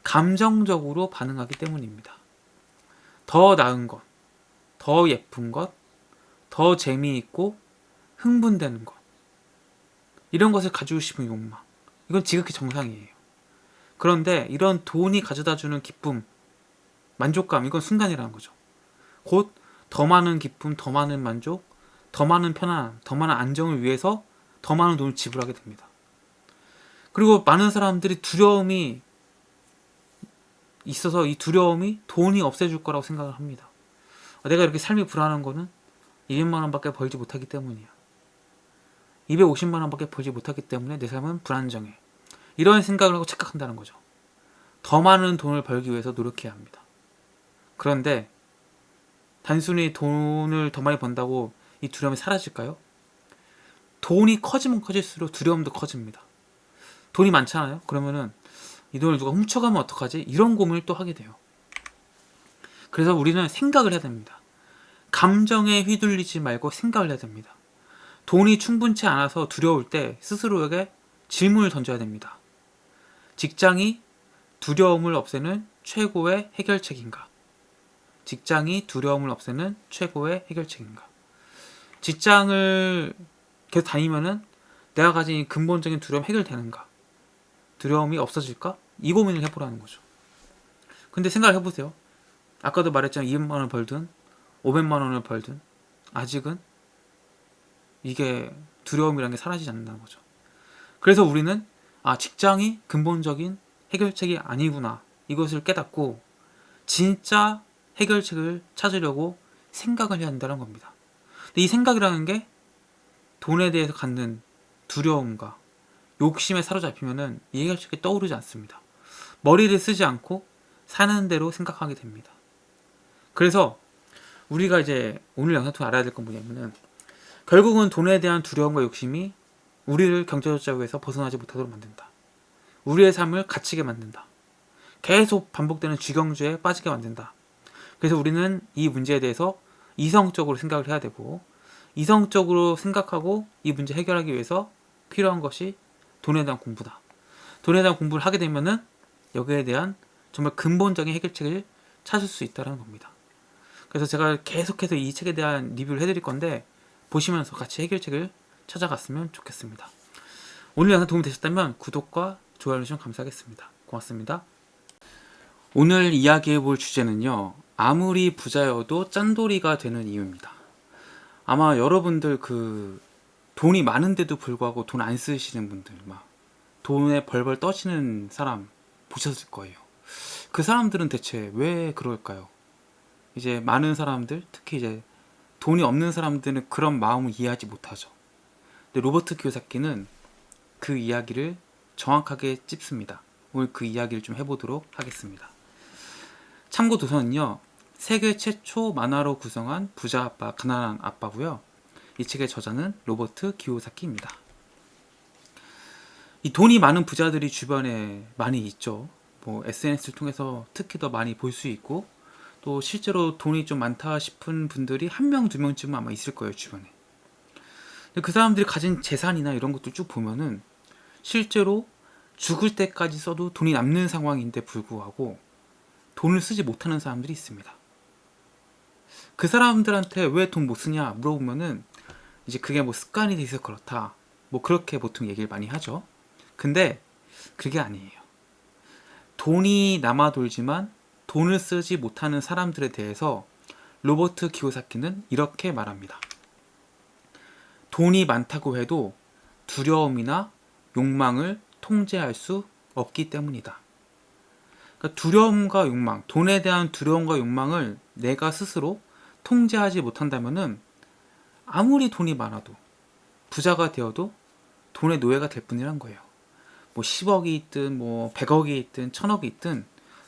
감정적으로 반응하기 때문입니다. 더 나은 것, 더 예쁜 것, 더 재미있고 흥분되는 것, 이런 것을 가지고 싶은 욕망, 이건 지극히 정상이에요. 그런데 이런 돈이 가져다주는 기쁨, 만족감, 이건 순간이라는 거죠. 곧 더 많은 기쁨, 더 많은 만족, 더 많은 편안함, 더 많은 안정을 위해서 더 많은 돈을 지불하게 됩니다. 그리고 많은 사람들이 두려움이 있어서 이 두려움이 돈이 없애줄 거라고 생각을 합니다. 내가 이렇게 삶이 불안한 거는 200만 원밖에 벌지 못하기 때문이야. 250만 원밖에 벌지 못하기 때문에 내 삶은 불안정해. 이런 생각을 하고 착각한다는 거죠. 더 많은 돈을 벌기 위해서 노력해야 합니다. 그런데 단순히 돈을 더 많이 번다고 이 두려움이 사라질까요? 돈이 커지면 커질수록 두려움도 커집니다. 돈이 많잖아요. 그러면은 이 돈을 누가 훔쳐가면 어떡하지? 이런 고민을 또 하게 돼요. 그래서 우리는 생각을 해야 됩니다. 감정에 휘둘리지 말고 생각을 해야 됩니다. 돈이 충분치 않아서 두려울 때 스스로에게 질문을 던져야 됩니다. 직장이 두려움을 없애는 최고의 해결책인가? 직장이 두려움을 없애는 최고의 해결책인가? 직장을 계속 다니면은 내가 가진 근본적인 두려움 해결되는가? 두려움이 없어질까? 이 고민을 해보라는 거죠. 근데 생각을 해보세요. 아까도 말했지만 200만 원을 벌든 500만 원을 벌든 아직은 이게 두려움이라는 게 사라지지 않는다는 거죠. 그래서 우리는 직장이 근본적인 해결책이 아니구나, 이것을 깨닫고 진짜 해결책을 찾으려고 생각을 해야 한다는 겁니다. 근데 이 생각이라는 게 돈에 대해서 갖는 두려움과 욕심에 사로잡히면은 이 해결책이 떠오르지 않습니다. 머리를 쓰지 않고 사는 대로 생각하게 됩니다. 그래서 우리가 이제 오늘 영상 통해 알아야 될 건 뭐냐면은, 결국은 돈에 대한 두려움과 욕심이 우리를 경제적 자유에서 벗어나지 못하도록 만든다. 우리의 삶을 갇히게 만든다. 계속 반복되는 쥐경주에 빠지게 만든다. 그래서 우리는 이 문제에 대해서 이성적으로 생각을 해야 되고, 이성적으로 생각하고 이 문제 해결하기 위해서 필요한 것이 돈에 대한 공부다. 돈에 대한 공부를 하게 되면은 여기에 대한 정말 근본적인 해결책을 찾을 수 있다는 겁니다. 그래서 제가 계속해서 이 책에 대한 리뷰를 해드릴 건데, 보시면서 같이 해결책을 찾아갔으면 좋겠습니다. 오늘 영상 도움이 되셨다면 구독과 좋아요 해주시면 감사하겠습니다. 고맙습니다. 오늘 이야기해볼 주제는요, 아무리 부자여도 짠돌이가 되는 이유입니다. 아마 여러분들 돈이 많은데도 불구하고 돈 안 쓰시는 분들, 막 돈에 벌벌 떠시는 사람 보셨을 거예요. 그 사람들은 대체 왜 그럴까요? 이제 많은 사람들, 특히 이제 돈이 없는 사람들은 그런 마음을 이해하지 못하죠. 근데 로버트 키요사키는 그 이야기를 정확하게 찝습니다. 오늘 그 이야기를 좀 해보도록 하겠습니다. 참고 도서는요, 세계 최초 만화로 구성한 부자 아빠, 가난한 아빠고요. 이 책의 저자는 로버트 키요사키입니다. 이 돈이 많은 부자들이 주변에 많이 있죠. 뭐 SNS를 통해서 특히 더 많이 볼 수 있고, 또 실제로 돈이 좀 많다 싶은 분들이 한 명, 두 명쯤은 아마 있을 거예요, 주변에. 그 사람들이 가진 재산이나 이런 것들 쭉 보면은 실제로 죽을 때까지 써도 돈이 남는 상황인데 불구하고 돈을 쓰지 못하는 사람들이 있습니다. 그 사람들한테 왜 돈 못 쓰냐 물어보면은 이제 그게 뭐 습관이 돼 있어서 그렇다, 뭐 그렇게 보통 얘기를 많이 하죠. 근데 그게 아니에요. 돈이 남아 돌지만 돈을 쓰지 못하는 사람들에 대해서 로버트 키요사키는 이렇게 말합니다. 돈이 많다고 해도 두려움이나 욕망을 통제할 수 없기 때문이다. 그러니까 두려움과 욕망, 돈에 대한 두려움과 욕망을 내가 스스로 통제하지 못한다면은 아무리 돈이 많아도, 부자가 되어도 돈의 노예가 될 뿐이란 거예요. 뭐 10억이 있든 뭐 100억이 있든 1000억이 있든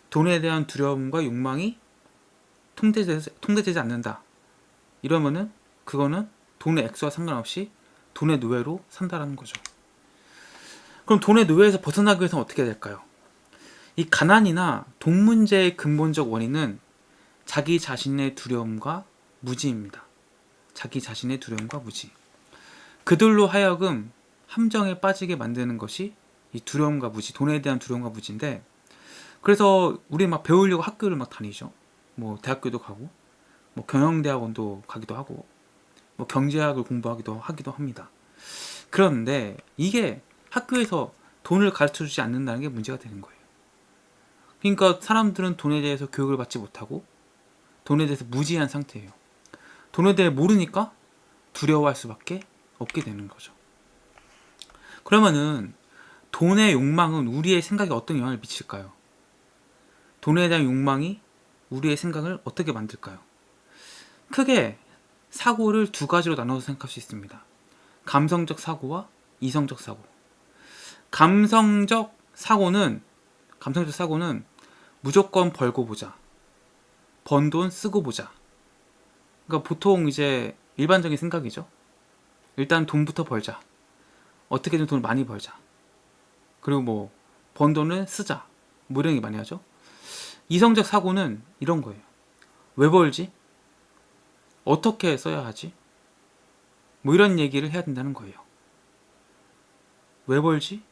돈에 대한 두려움과 욕망이 통제되지 않는다. 이러면은 그거는 돈의 액수와 상관없이 돈의 노예로 산다라는 거죠. 그럼 돈의 노예에서 벗어나기 위해서는 어떻게 해야 될까요? 이 가난이나 돈 문제의 근본적 원인은 자기 자신의 두려움과 무지입니다. 자기 자신의 두려움과 무지. 그들로 하여금 함정에 빠지게 만드는 것이 이 두려움과 무지, 돈에 대한 두려움과 무지인데, 그래서 우리 막 배우려고 학교를 막 다니죠. 뭐 대학교도 가고, 뭐 경영대학원도 가기도 하고, 뭐 경제학을 공부하기도 합니다. 그런데 이게 학교에서 돈을 가르쳐주지 않는다는 게 문제가 되는 거예요. 그러니까 사람들은 돈에 대해서 교육을 받지 못하고 돈에 대해서 무지한 상태예요. 돈에 대해 모르니까 두려워할 수밖에 없게 되는 거죠. 그러면은 돈의 욕망은 우리의 생각에 어떤 영향을 미칠까요? 돈에 대한 욕망이 우리의 생각을 어떻게 만들까요? 크게 사고를 두 가지로 나눠서 생각할 수 있습니다. 감성적 사고와 이성적 사고. 감성적 사고는 무조건 벌고 보자. 번 돈 쓰고 보자. 그러니까 보통 이제 일반적인 생각이죠. 일단 돈부터 벌자. 어떻게든 돈을 많이 벌자. 그리고 뭐 번 돈을 쓰자. 뭐 이런 얘기 많이 하죠. 이성적 사고는 이런 거예요. 왜 벌지? 어떻게 써야 하지? 뭐 이런 얘기를 해야 된다는 거예요. 왜 벌지?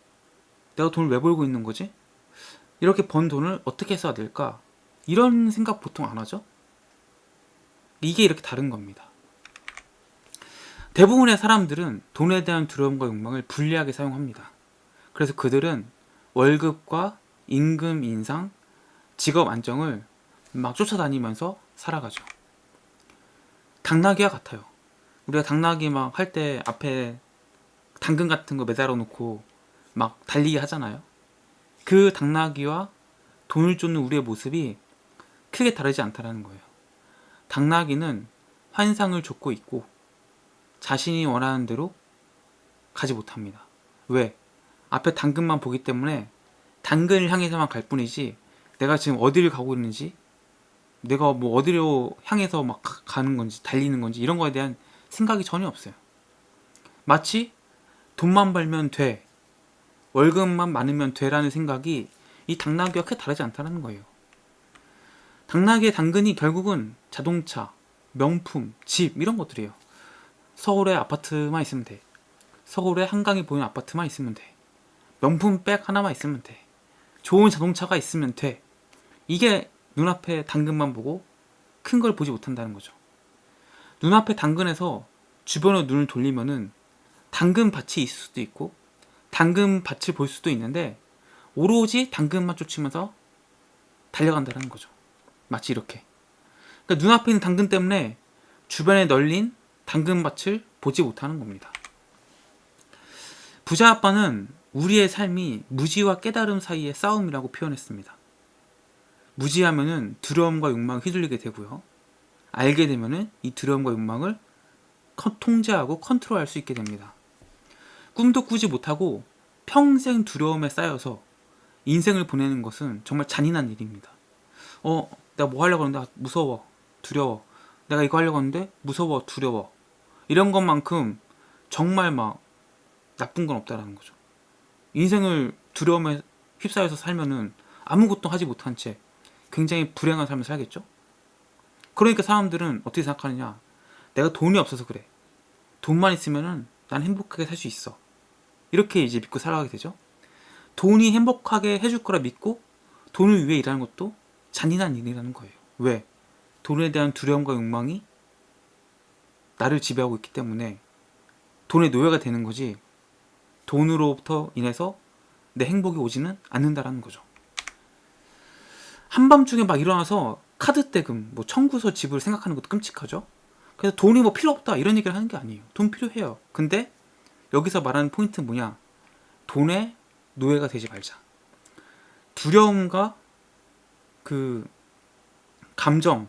내가 돈을 왜 벌고 있는 거지? 이렇게 번 돈을 어떻게 써야 될까? 이런 생각 보통 안 하죠? 이게 이렇게 다른 겁니다. 대부분의 사람들은 돈에 대한 두려움과 욕망을 불리하게 사용합니다. 그래서 그들은 월급과 임금 인상, 직업 안정을 막 쫓아다니면서 살아가죠. 당나귀와 같아요. 우리가 당나귀 막 할 때 앞에 당근 같은 거 매달아 놓고 막 달리기 하잖아요. 그 당나귀와 돈을 쫓는 우리의 모습이 크게 다르지 않다라는 거예요. 당나귀는 환상을 쫓고 있고 자신이 원하는 대로 가지 못합니다. 왜? 앞에 당근만 보기 때문에 당근을 향해서만 갈 뿐이지 내가 지금 어디를 가고 있는지, 내가 뭐 어디로 향해서 막 가는 건지 달리는 건지 이런 거에 대한 생각이 전혀 없어요. 마치 돈만 벌면 돼, 월급만 많으면 돼라는 생각이 이 당나귀와 크게 다르지 않다는 거예요. 당나귀의 당근이 결국은 자동차, 명품, 집 이런 것들이에요. 서울에 아파트만 있으면 돼. 서울에 한강이 보이는 아파트만 있으면 돼. 명품 백 하나만 있으면 돼. 좋은 자동차가 있으면 돼. 이게 눈앞에 당근만 보고 큰 걸 보지 못한다는 거죠. 눈앞에 당근에서 주변으로 눈을 돌리면은 당근밭이 있을 수도 있고 당근밭을 볼 수도 있는데 오로지 당근만 쫓으면서 달려간다는 거죠. 마치 이렇게. 그러니까 눈앞에 있는 당근 때문에 주변에 널린 당근밭을 보지 못하는 겁니다. 부자 아빠는 우리의 삶이 무지와 깨달음 사이의 싸움이라고 표현했습니다. 무지하면은 두려움과 욕망을 휘둘리게 되고요. 알게 되면은 이 두려움과 욕망을 통제하고 컨트롤할 수 있게 됩니다. 꿈도 꾸지 못하고 평생 두려움에 쌓여서 인생을 보내는 것은 정말 잔인한 일입니다. 내가 뭐 하려고 하는데 무서워, 두려워. 내가 이거 하려고 하는데 무서워, 두려워. 이런 것만큼 정말 막 나쁜 건 없다라는 거죠. 인생을 두려움에 휩싸여서 살면은 아무것도 하지 못한 채 굉장히 불행한 삶을 살겠죠? 그러니까 사람들은 어떻게 생각하느냐? 내가 돈이 없어서 그래. 돈만 있으면은 난 행복하게 살 수 있어. 이렇게 이제 믿고 살아가게 되죠. 돈이 행복하게 해줄 거라 믿고 돈을 위해 일하는 것도 잔인한 일이라는 거예요. 왜? 돈에 대한 두려움과 욕망이 나를 지배하고 있기 때문에 돈의 노예가 되는 거지, 돈으로부터 인해서 내 행복이 오지는 않는다라는 거죠. 한밤중에 막 일어나서 카드 대금, 뭐 청구서 지불 생각하는 것도 끔찍하죠. 그래서 돈이 뭐 필요 없다 이런 얘기를 하는 게 아니에요. 돈 필요해요. 근데 여기서 말하는 포인트는 뭐냐? 돈의 노예가 되지 말자. 두려움과 그 감정,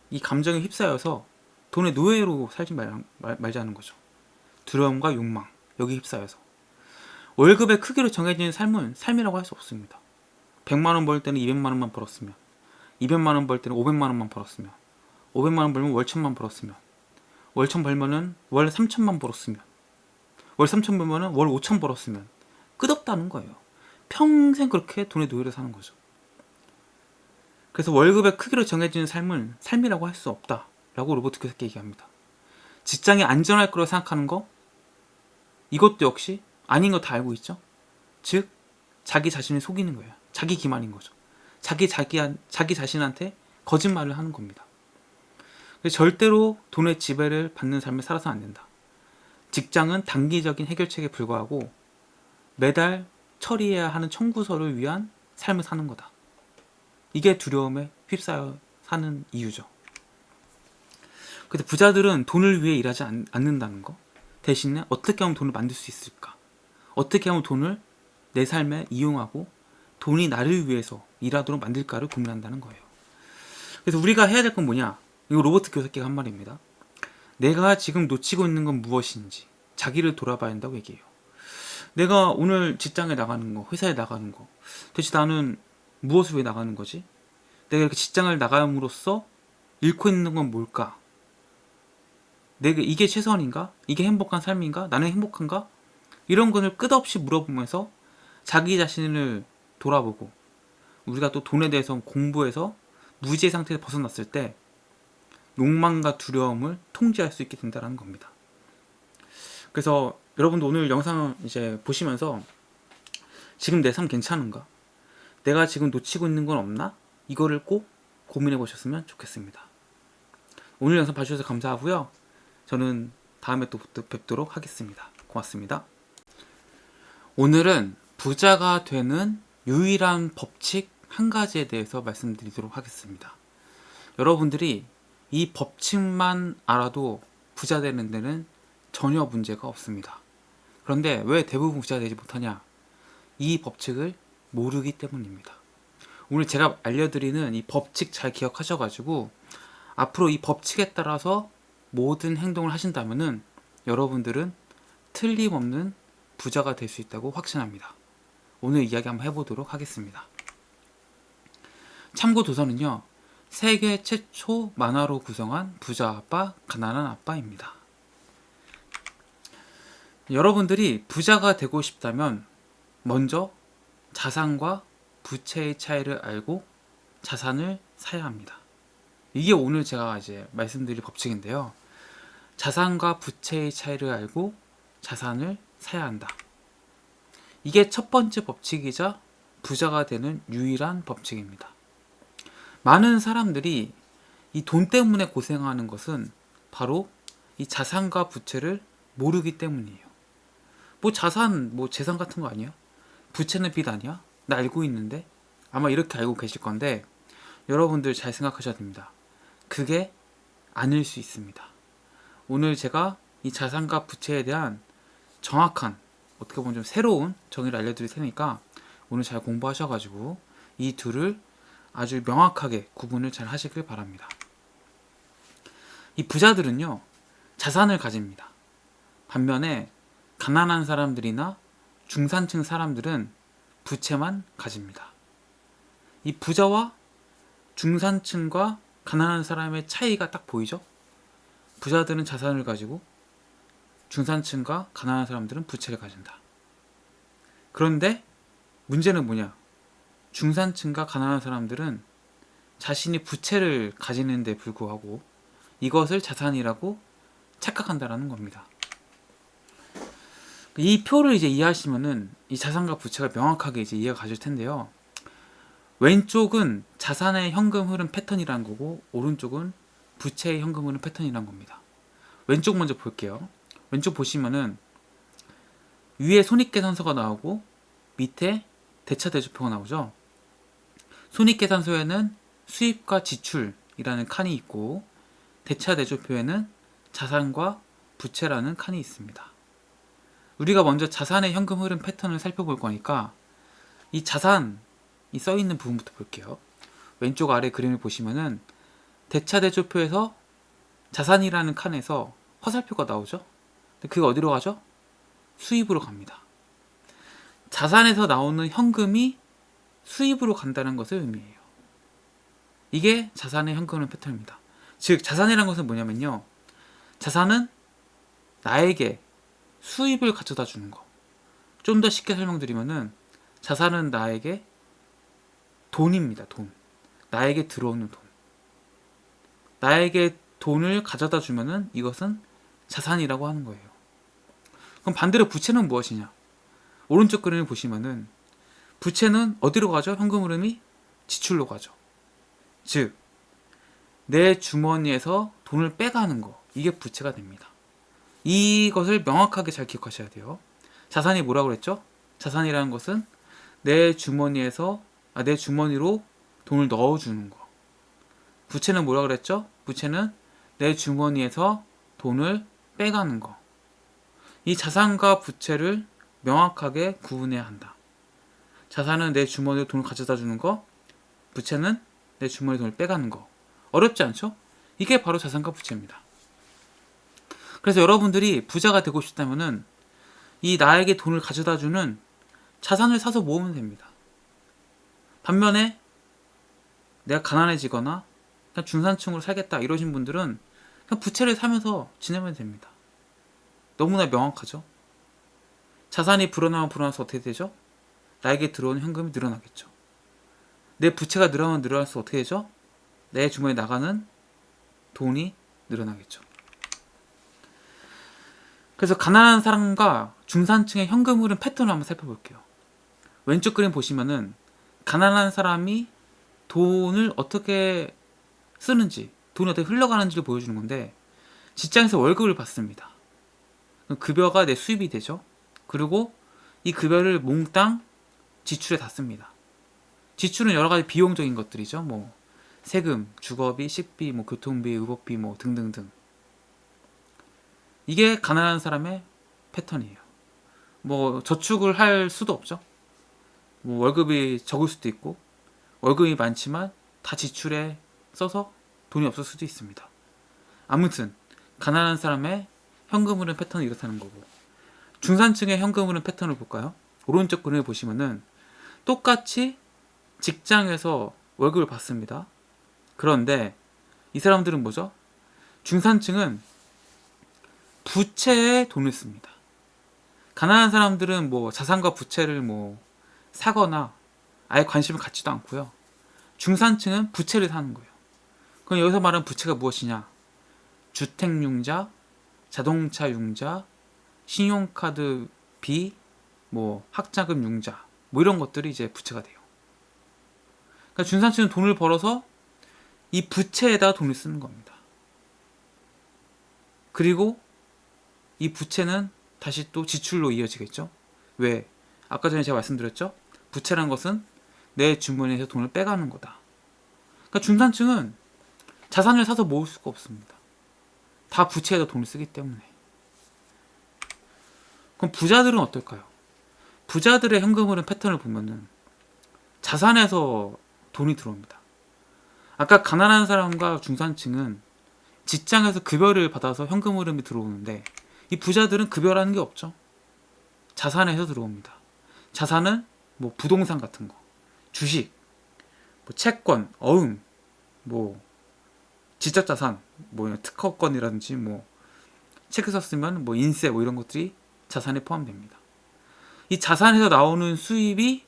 이 감정에 휩싸여서 돈의 노예로 살지 말자는 거죠. 두려움과 욕망, 여기 휩싸여서. 월급의 크기로 정해지는 삶은 삶이라고 할 수 없습니다. 100만 원 벌 때는 200만 원만 벌었으면, 200만 원 벌 때는 500만 원만 벌었으면, 500만 원 벌면 월 1000만 벌었으면, 월 1000 벌면은 월 3000만 벌었으면, 월 3000 벌면은 월 5000 벌었으면 끝없다는 거예요. 평생 그렇게 돈의 노예로 사는 거죠. 그래서 월급의 크기로 정해지는 삶은 삶이라고 할 수 없다라고 로버트 교사께 얘기합니다. 직장이 안전할 거라고 생각하는 거, 이것도 역시 아닌 거 다 알고 있죠. 즉 자기 자신을 속이는 거예요. 자기 기만인 거죠. 자기 자신한테 거짓말을 하는 겁니다. 그래서 절대로 돈의 지배를 받는 삶을 살아서는 안 된다. 직장은 단기적인 해결책에 불과하고 매달 처리해야 하는 청구서를 위한 삶을 사는 거다. 이게 두려움에 휩싸여 사는 이유죠. 그래서 부자들은 돈을 위해 일하지 않는다는 거, 대신에 어떻게 하면 돈을 만들 수 있을까? 어떻게 하면 돈을 내 삶에 이용하고 돈이 나를 위해서 일하도록 만들까를 고민한다는 거예요. 그래서 우리가 해야 될 건 뭐냐? 이거 로버트 교사께가 한 말입니다. 내가 지금 놓치고 있는 건 무엇인지 자기를 돌아봐야 한다고 얘기해요. 내가 오늘 직장에 나가는 거, 회사에 나가는 거, 도대체 나는 무엇을 위해 나가는 거지? 내가 이렇게 직장을 나감으로써 잃고 있는 건 뭘까? 내가 이게 최선인가? 이게 행복한 삶인가? 나는 행복한가? 이런 것을 끝없이 물어보면서 자기 자신을 돌아보고, 우리가 또 돈에 대해서 공부해서 무지의 상태에서 벗어났을 때 욕망과 두려움을 통제할 수 있게 된다는 겁니다. 그래서 여러분도 오늘 영상 이제 보시면서 지금 내 삶 괜찮은가? 내가 지금 놓치고 있는 건 없나? 이거를 꼭 고민해 보셨으면 좋겠습니다. 오늘 영상 봐주셔서 감사하고요. 저는 다음에 또 뵙도록 하겠습니다. 고맙습니다. 오늘은 부자가 되는 유일한 법칙 한 가지에 대해서 말씀드리도록 하겠습니다. 여러분들이 이 법칙만 알아도 부자 되는 데는 전혀 문제가 없습니다. 그런데 왜 대부분 부자 되지 못하냐? 이 법칙을 모르기 때문입니다. 오늘 제가 알려드리는 이 법칙 잘 기억하셔가지고 앞으로 이 법칙에 따라서 모든 행동을 하신다면은 여러분들은 틀림없는 부자가 될 수 있다고 확신합니다. 오늘 이야기 한번 해보도록 하겠습니다. 참고 도서는요, 세계 최초 만화로 구성한 부자 아빠, 가난한 아빠입니다. 여러분들이 부자가 되고 싶다면 먼저 자산과 부채의 차이를 알고 자산을 사야 합니다. 이게 오늘 제가 이제 말씀드릴 법칙인데요. 자산과 부채의 차이를 알고 자산을 사야 한다. 이게 첫 번째 법칙이자 부자가 되는 유일한 법칙입니다. 많은 사람들이 이 돈 때문에 고생하는 것은 바로 이 자산과 부채를 모르기 때문이에요. 뭐 자산, 뭐 재산 같은 거 아니야? 부채는 빚 아니야? 나 알고 있는데? 아마 이렇게 알고 계실 건데 여러분들 잘 생각하셔야 됩니다. 그게 아닐 수 있습니다. 오늘 제가 이 자산과 부채에 대한 정확한, 어떻게 보면 좀 새로운 정의를 알려드릴 테니까 오늘 잘 공부하셔가지고 이 둘을 아주 명확하게 구분을 잘 하시길 바랍니다. 이 부자들은요, 자산을 가집니다. 반면에 가난한 사람들이나 중산층 사람들은 부채만 가집니다. 이 부자와 중산층과 가난한 사람의 차이가 딱 보이죠? 부자들은 자산을 가지고 중산층과 가난한 사람들은 부채를 가진다. 그런데 문제는 뭐냐? 중산층과 가난한 사람들은 자신이 부채를 가지는데 불구하고 이것을 자산이라고 착각한다라는 겁니다. 이 표를 이제 이해하시면은 이 자산과 부채가 명확하게 이제 이해가 가실 텐데요. 왼쪽은 자산의 현금 흐름 패턴이라는 거고 오른쪽은 부채의 현금 흐름 패턴이라는 겁니다. 왼쪽 먼저 볼게요. 왼쪽 보시면은 위에 손익계산서가 나오고 밑에 대차대조표가 나오죠. 손익계산서에는 수입과 지출이라는 칸이 있고 대차대조표에는 자산과 부채라는 칸이 있습니다. 우리가 먼저 자산의 현금 흐름 패턴을 살펴볼 거니까 이 자산이 써있는 부분부터 볼게요. 왼쪽 아래 그림을 보시면은 대차대조표에서 자산이라는 칸에서 화살표가 나오죠. 그게 어디로 가죠? 수입으로 갑니다. 자산에서 나오는 현금이 수입으로 간다는 것을 의미해요. 이게 자산의 현금 흐름 패턴입니다. 즉 자산이라는 것은 뭐냐면요, 자산은 나에게 수입을 가져다 주는 거. 좀 더 쉽게 설명드리면은 자산은 나에게 돈입니다. 돈. 나에게 들어오는 돈. 나에게 돈을 가져다 주면은 이것은 자산이라고 하는 거예요. 그럼 반대로 부채는 무엇이냐? 오른쪽 그림을 보시면은 부채는 어디로 가죠? 현금 흐름이 지출로 가죠. 즉 내 주머니에서 돈을 빼가는 거. 이게 부채가 됩니다. 이것을 명확하게 잘 기억하셔야 돼요. 자산이 뭐라고 그랬죠? 자산이라는 것은 내 주머니로 돈을 넣어주는 거. 부채는 뭐라고 그랬죠? 부채는 내 주머니에서 돈을 빼가는 거. 이 자산과 부채를 명확하게 구분해야 한다. 자산은 내 주머니로 돈을 가져다 주는 거, 부채는 내 주머니에 돈을 빼가는 거. 어렵지 않죠? 이게 바로 자산과 부채입니다. 그래서 여러분들이 부자가 되고 싶다면은 이 나에게 돈을 가져다 주는 자산을 사서 모으면 됩니다. 반면에 내가 가난해지거나 그냥 중산층으로 살겠다 이러신 분들은 그냥 부채를 사면서 지내면 됩니다. 너무나 명확하죠? 자산이 불어나면 불어나서 어떻게 되죠? 나에게 들어오는 현금이 늘어나겠죠. 내 부채가 늘어나면 늘어날수록 어떻게 되죠? 내 주머니에 나가는 돈이 늘어나겠죠. 그래서 가난한 사람과 중산층의 현금 흐름 패턴을 한번 살펴볼게요. 왼쪽 그림 보시면은 가난한 사람이 돈을 어떻게 쓰는지, 돈이 어떻게 흘러가는지를 보여주는 건데, 직장에서 월급을 받습니다. 급여가 내 수입이 되죠. 그리고 이 급여를 몽땅 지출에 다 씁니다. 지출은 여러 가지 비용적인 것들이죠. 뭐 세금, 주거비, 식비, 뭐 교통비, 의복비, 뭐 등등등. 이게 가난한 사람의 패턴이에요. 뭐 저축을 할 수도 없죠. 뭐 월급이 적을 수도 있고, 월급이 많지만 다 지출에 써서 돈이 없을 수도 있습니다. 아무튼 가난한 사람의 현금 흐름 패턴이 이렇다는 거고, 중산층의 현금 흐름 패턴을 볼까요? 오른쪽 그림을 보시면은 똑같이 직장에서 월급을 받습니다. 그런데 이 사람들은 뭐죠? 중산층은 부채에 돈을 씁니다. 가난한 사람들은 뭐 자산과 부채를 뭐 사거나 아예 관심을 갖지도 않고요. 중산층은 부채를 사는 거예요. 그럼 여기서 말하는 부채가 무엇이냐? 주택융자, 자동차융자, 신용카드비, 뭐 학자금융자, 뭐 이런 것들이 이제 부채가 돼요. 그러니까 중산층은 돈을 벌어서 이 부채에다 돈을 쓰는 겁니다. 그리고 이 부채는 다시 또 지출로 이어지겠죠. 왜? 아까 전에 제가 말씀드렸죠. 부채란 것은 내 주머니에서 돈을 빼가는 거다. 그러니까 중산층은 자산을 사서 모을 수가 없습니다. 다 부채에다 돈을 쓰기 때문에. 그럼 부자들은 어떨까요? 부자들의 현금 흐름 패턴을 보면은 자산에서 돈이 들어옵니다. 아까 가난한 사람과 중산층은 직장에서 급여를 받아서 현금 흐름이 들어오는데, 이 부자들은 급여라는 게 없죠. 자산에서 들어옵니다. 자산은 뭐 부동산 같은 거, 주식, 뭐 채권, 어음, 뭐 지적자산, 뭐 특허권이라든지 뭐 책에서 쓰면 뭐 인세 뭐 이런 것들이 자산에 포함됩니다. 이 자산에서 나오는 수입이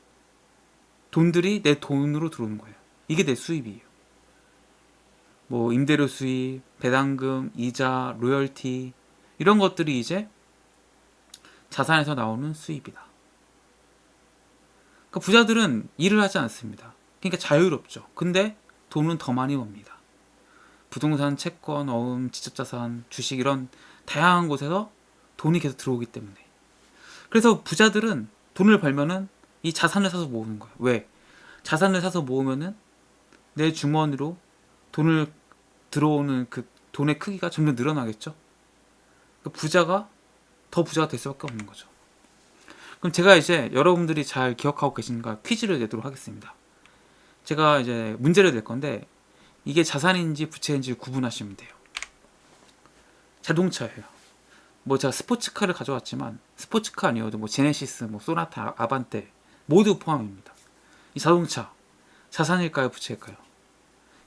돈들이 내 돈으로 들어오는 거예요. 이게 내 수입이에요. 뭐 임대료 수입, 배당금, 이자, 로열티 이런 것들이 이제 자산에서 나오는 수입이다. 그러니까 부자들은 일을 하지 않습니다. 그러니까 자유롭죠. 근데 돈은 더 많이 법니다. 부동산, 채권, 어음, 지적자산, 주식 이런 다양한 곳에서 돈이 계속 들어오기 때문에. 그래서 부자들은 돈을 벌면은 이 자산을 사서 모으는 거예요. 왜? 자산을 사서 모으면은 내 주머니로 돈을 들어오는 그 돈의 크기가 점점 늘어나겠죠. 그러니까 부자가 더 부자가 될 수밖에 없는 거죠. 그럼 제가 이제 여러분들이 잘 기억하고 계신가 퀴즈를 내도록 하겠습니다. 제가 이제 문제를 낼 건데 이게 자산인지 부채인지 구분하시면 돼요. 자동차예요. 뭐 제가 스포츠카를 가져왔지만 스포츠카 아니어도 뭐 제네시스, 뭐 소나타, 아반떼 모두 포함입니다. 이 자동차 자산일까요, 부채일까요?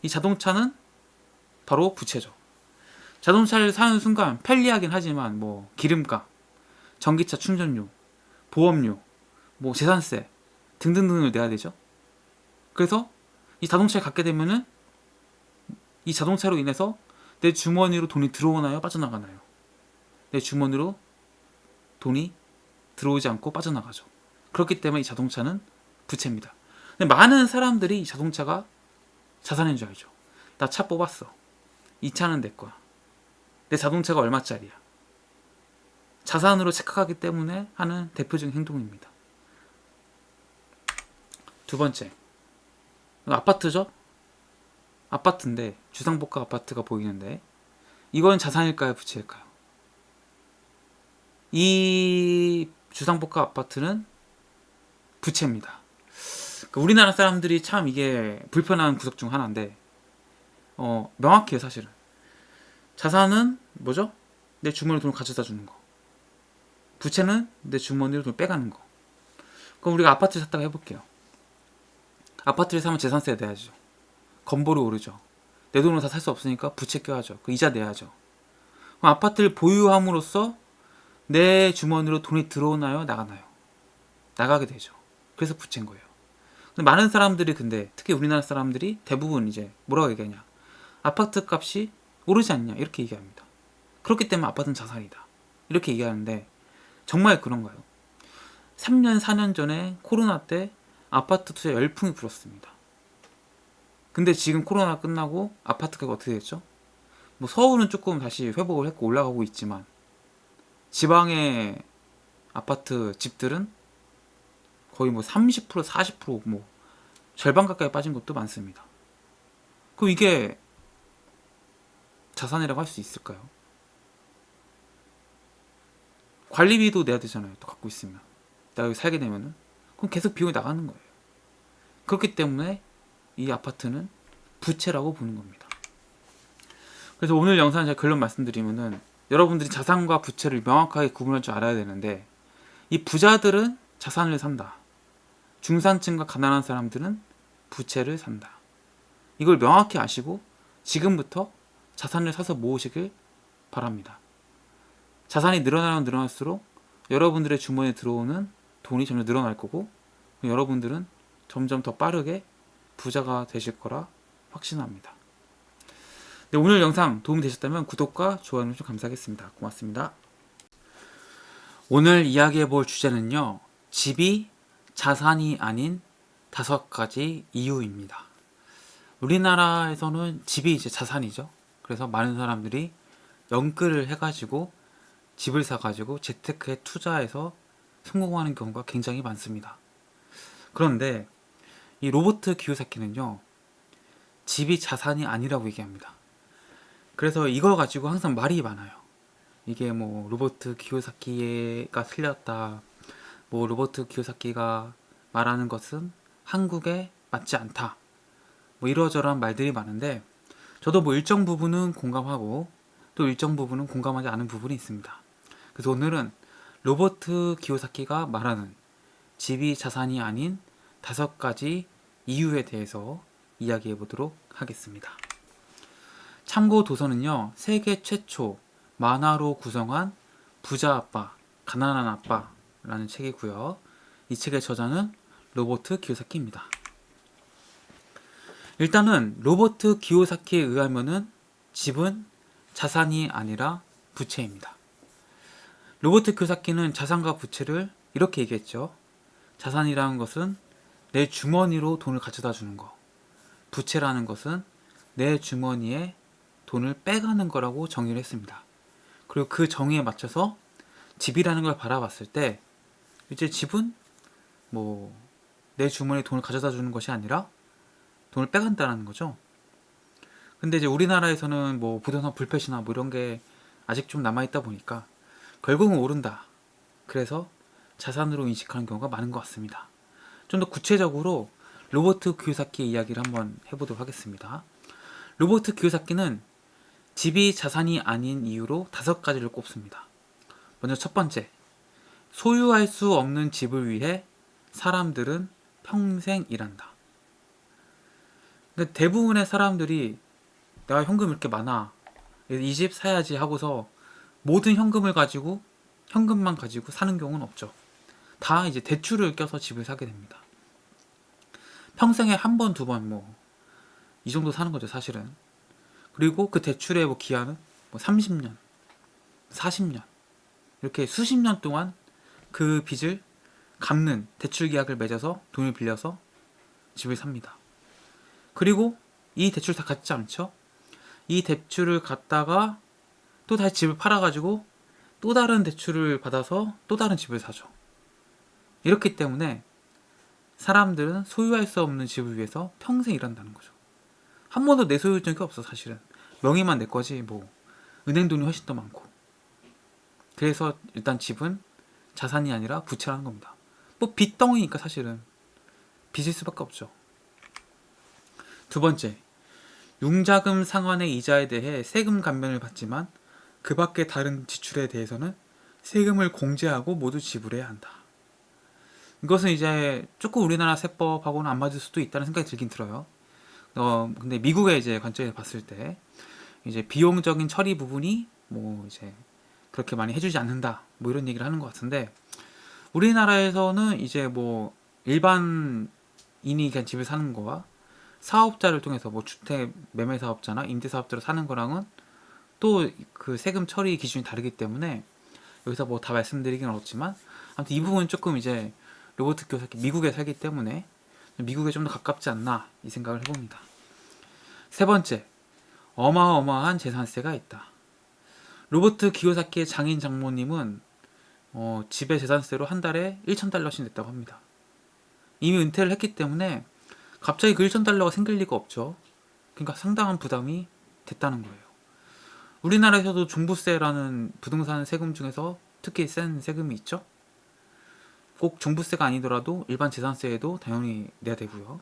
이 자동차는 바로 부채죠. 자동차를 사는 순간 편리하긴 하지만 뭐 기름값, 전기차 충전료, 보험료, 뭐 재산세 등등등을 내야 되죠. 그래서 이 자동차를 갖게 되면은 이 자동차로 인해서 내 주머니로 돈이 들어오나요, 빠져나가나요? 내 주머니로 돈이 들어오지 않고 빠져나가죠. 그렇기 때문에 이 자동차는 부채입니다. 근데 많은 사람들이 이 자동차가 자산인 줄 알죠. 나 차 뽑았어. 이 차는 내 거야. 내 자동차가 얼마짜리야. 자산으로 착각하기 때문에 하는 대표적인 행동입니다. 두 번째, 아파트죠? 아파트인데 주상복합 아파트가 보이는데 이건 자산일까요, 부채일까요? 이 주상복합 아파트는 부채입니다. 그러니까 우리나라 사람들이 참 이게 불편한 구석 중 하나인데 명확해요. 사실은 자산은 뭐죠? 내 주머니로 돈을 가져다 주는 거. 부채는 내 주머니로 돈을 빼가는 거. 그럼 우리가 아파트를 샀다고 해볼게요. 아파트를 사면 재산세 내야죠. 건보료 오르죠. 내 돈으로 다 살 수 없으니까 부채 껴야죠. 그 이자 내야죠. 그럼 아파트를 보유함으로써 내 주머니로 돈이 들어오나요, 나가나요? 나가게 되죠. 그래서 부채인 거예요. 근데 많은 사람들이 근데 특히 우리나라 사람들이 대부분 이제 뭐라고 얘기하냐? 아파트 값이 오르지 않냐 이렇게 얘기합니다. 그렇기 때문에 아파트는 자산이다. 이렇게 얘기하는데 정말 그런가요? 3년 4년 전에 코로나 때 아파트 투자 열풍이 불었습니다. 근데 지금 코로나 끝나고 아파트 가격 어떻게 됐죠? 뭐 서울은 조금 다시 회복을 했고 올라가고 있지만 지방의 아파트 집들은 거의 뭐 30%, 40%뭐 절반 가까이 빠진 것도 많습니다. 그럼 이게 자산이라고 할 수 있을까요? 관리비도 내야 되잖아요. 또 갖고 있으면. 내가 여기 살게 되면은. 그럼 계속 비용이 나가는 거예요. 그렇기 때문에 이 아파트는 부채라고 보는 겁니다. 그래서 오늘 영상 제가 결론 말씀드리면은 여러분들이 자산과 부채를 명확하게 구분할 줄 알아야 되는데 이 부자들은 자산을 산다. 중산층과 가난한 사람들은 부채를 산다. 이걸 명확히 아시고 지금부터 자산을 사서 모으시길 바랍니다. 자산이 늘어나면 늘어날수록 여러분들의 주머니에 들어오는 돈이 점점 늘어날 거고 여러분들은 점점 더 빠르게 부자가 되실 거라 확신합니다. 네, 오늘 영상 도움이 되셨다면 구독과 좋아요 좀 감사하겠습니다. 고맙습니다. 오늘 이야기해 볼 주제는요. 집이 자산이 아닌 5가지 이유입니다. 우리나라에서는 집이 이제 자산이죠. 그래서 많은 사람들이 연끌을 해가지고 집을 사가지고 재테크에 투자해서 성공하는 경우가 굉장히 많습니다. 그런데 이 로버트 키요사키는요. 집이 자산이 아니라고 얘기합니다. 그래서 이거 가지고 항상 말이 많아요. 이게 뭐 로버트 키요사키가 틀렸다. 뭐 로버트 키요사키가 말하는 것은 한국에 맞지 않다. 뭐 이러저러한 말들이 많은데 저도 뭐 일정 부분은 공감하고 또 일정 부분은 공감하지 않은 부분이 있습니다. 그래서 오늘은 로버트 키요사키가 말하는 집이 자산이 아닌 5가지 이유에 대해서 이야기해 보도록 하겠습니다. 참고 도서는요. 세계 최초 만화로 구성한 부자 아빠, 가난한 아빠라는 책이고요. 이 책의 저자는 로버트 키요사키입니다. 일단은 로버트 키요사키에 의하면은 집은 자산이 아니라 부채입니다. 로버트 키요사키는 자산과 부채를 이렇게 얘기했죠. 자산이라는 것은 내 주머니로 돈을 가져다 주는 거. 부채라는 것은 내 주머니에 돈을 빼가는 거라고 정의를 했습니다. 그리고 그 정의에 맞춰서 집이라는 걸 바라봤을 때 이제 집은 뭐 내 주머니에 돈을 가져다 주는 것이 아니라 돈을 빼간다는 거죠. 근데 이제 우리나라에서는 뭐 부동산 불패시나 뭐 이런 게 아직 좀 남아있다 보니까 결국은 오른다. 그래서 자산으로 인식하는 경우가 많은 것 같습니다. 좀 더 구체적으로 로버트 키요사키의 이야기를 한번 해보도록 하겠습니다. 로버트 키요사키는 집이 자산이 아닌 이유로 5가지를 꼽습니다. 먼저 첫 번째, 소유할 수 없는 집을 위해 사람들은 평생 일한다. 근데 대부분의 사람들이 내가 현금 이렇게 많아, 이 집 사야지 하고서 모든 현금만 가지고 사는 경우는 없죠. 다 이제 대출을 껴서 집을 사게 됩니다. 평생에 한 번, 두 번 뭐 이 정도 사는 거죠, 사실은. 그리고 그 대출의 뭐 기한은 뭐 30년, 40년 이렇게 수십 년 동안 그 빚을 갚는 대출 계약을 맺어서 돈을 빌려서 집을 삽니다. 그리고 이 대출 다 갚지 않죠? 이 대출을 갚다가 또 다시 집을 팔아가지고 또 다른 대출을 받아서 또 다른 집을 사죠. 이렇기 때문에 사람들은 소유할 수 없는 집을 위해서 평생 일한다는 거죠. 한 번도 내 소유인 적이 없어, 사실은. 명의만 내 거지 뭐 은행 돈이 훨씬 더 많고. 그래서 일단 집은 자산이 아니라 부채라는 겁니다. 뭐 빚덩이니까 사실은 빚일 수밖에 없죠. 두 번째, 융자금 상환의 이자에 대해 세금 감면을 받지만 그 밖의 다른 지출에 대해서는 세금을 공제하고 모두 지불해야 한다. 이것은 이제 조금 우리나라 세법하고는 안 맞을 수도 있다는 생각이 들긴 들어요. 근데 미국의 이제 관점에서 봤을 때 이제 비용적인 처리 부분이 뭐 이제 그렇게 많이 해주지 않는다, 뭐 이런 얘기를 하는 것 같은데 우리나라에서는 이제 뭐 일반인이 그냥 집을 사는 거와 사업자를 통해서 뭐 주택 매매 사업자나 임대 사업자로 사는 거랑은 또 그 세금 처리 기준이 다르기 때문에 여기서 뭐 다 말씀드리긴 어렵지만 아무튼 이 부분은 조금 이제 로버트 키요사키 미국에 살기 때문에 미국에 좀 더 가깝지 않나 이 생각을 해봅니다. 세 번째, 어마어마한 재산세가 있다. 로버트 키요사키의 장인 장모님은 집의 재산세로 한 달에 1,000달러씩 냈다고 합니다. 이미 은퇴를 했기 때문에 갑자기 그 1,000달러가 생길 리가 없죠. 그러니까 상당한 부담이 됐다는 거예요. 우리나라에서도 종부세라는 부동산 세금 중에서 특히 센 세금이 있죠. 꼭 종부세가 아니더라도 일반 재산세에도 당연히 내야 되고요.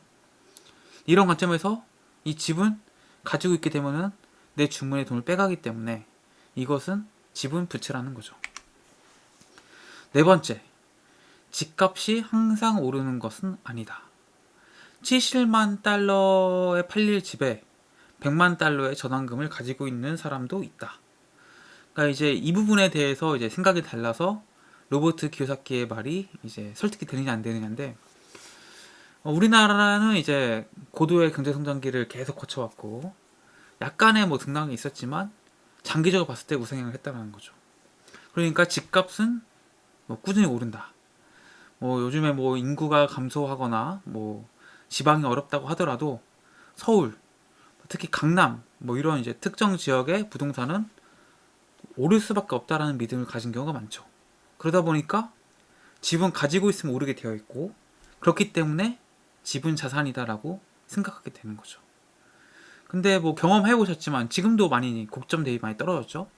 이런 관점에서 이 집은 가지고 있게 되면은 내 주머니에 돈을 빼가기 때문에 이것은 지분 부채라는 거죠. 네 번째, 집값이 항상 오르는 것은 아니다. 70만 달러에 팔릴 집에 100만 달러의 전환금을 가지고 있는 사람도 있다. 그러니까 이제 이 부분에 대해서 이제 생각이 달라서 로버트 키요사키의 말이 이제 설득이 되느냐 안 되느냐인데, 우리나라는 이제 고도의 경제 성장기를 계속 거쳐왔고 약간의 뭐 등락이 있었지만 장기적으로 봤을 때 우상향을 했다는 거죠. 그러니까 집값은 뭐 꾸준히 오른다. 뭐 요즘에 뭐 인구가 감소하거나 뭐 지방이 어렵다고 하더라도 서울, 특히 강남 뭐 이런 이제 특정 지역의 부동산은 오를 수밖에 없다라는 믿음을 가진 경우가 많죠. 그러다 보니까 집은 가지고 있으면 오르게 되어 있고 그렇기 때문에 집은 자산이다라고 생각하게 되는 거죠. 근데 뭐 경험해 보셨지만 지금도 많이 고점 대비 많이 떨어졌죠.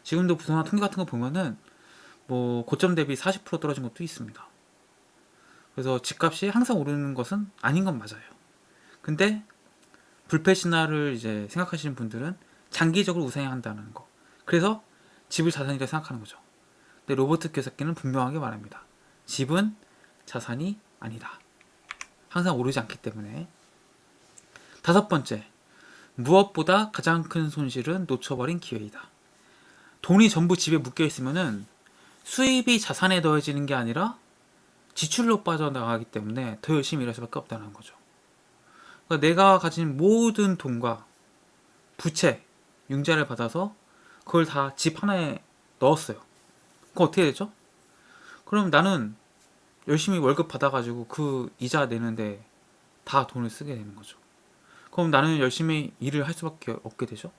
지금도 부동산 통계 같은 거 보면은 뭐 고점 대비 40% 떨어진 것도 있습니다. 그래서 집값이 항상 오르는 것은 아닌 건 맞아요. 근데 불패 신화를 이제 생각하시는 분들은 장기적으로 우상향한다는 거. 그래서 집을 자산이라고 생각하는 거죠. 근데 로버트 키요사키는 분명하게 말합니다. 집은 자산이 아니다. 항상 오르지 않기 때문에. 다섯 번째, 무엇보다 가장 큰 손실은 놓쳐버린 기회이다. 돈이 전부 집에 묶여 있으면은 수입이 자산에 더해지는 게 아니라 지출로 빠져나가기 때문에 더 열심히 일할 수밖에 없다는 거죠. 그러니까 내가 가진 모든 돈과 부채, 융자를 받아서 그걸 다 집 하나에 넣었어요. 그럼 어떻게 되죠? 그럼 나는 열심히 월급 받아가지고 그 이자 내는데 다 돈을 쓰게 되는 거죠. 그럼 나는 열심히 일을 할 수밖에 없게 되죠.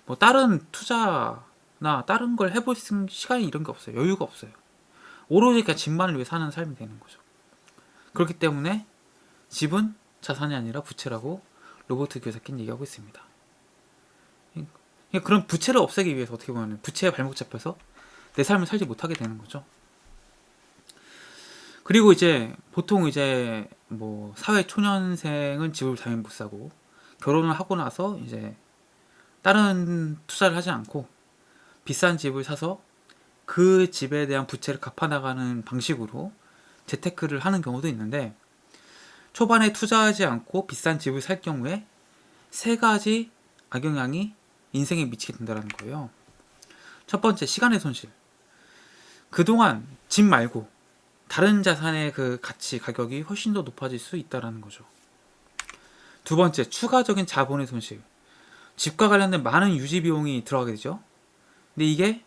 뭐 다른 투자나 다른 걸 해볼 시간이 이런 게 없어요. 여유가 없어요. 오로지 그냥 집만을 위해 사는 삶이 되는 거죠. 그렇기 때문에 집은 자산이 아니라 부채라고 로버트 키요사키는 얘기하고 있습니다. 그러니까 그런 부채를 없애기 위해서 어떻게 보면 부채에 발목 잡혀서 내 삶을 살지 못하게 되는 거죠. 그리고 이제 보통 이제 뭐 사회 초년생은 집을 당연히 못 사고 결혼을 하고 나서 이제 다른 투자를 하지 않고 비싼 집을 사서 그 집에 대한 부채를 갚아나가는 방식으로 재테크를 하는 경우도 있는데, 초반에 투자하지 않고 비싼 집을 살 경우에 세 가지 악영향이 인생에 미치게 된다는 거예요. 첫 번째, 시간의 손실. 그동안 집 말고 다른 자산의 그 가치, 가격이 훨씬 더 높아질 수 있다는 거죠. 두 번째, 추가적인 자본의 손실. 집과 관련된 많은 유지 비용이 들어가게 되죠. 근데 이게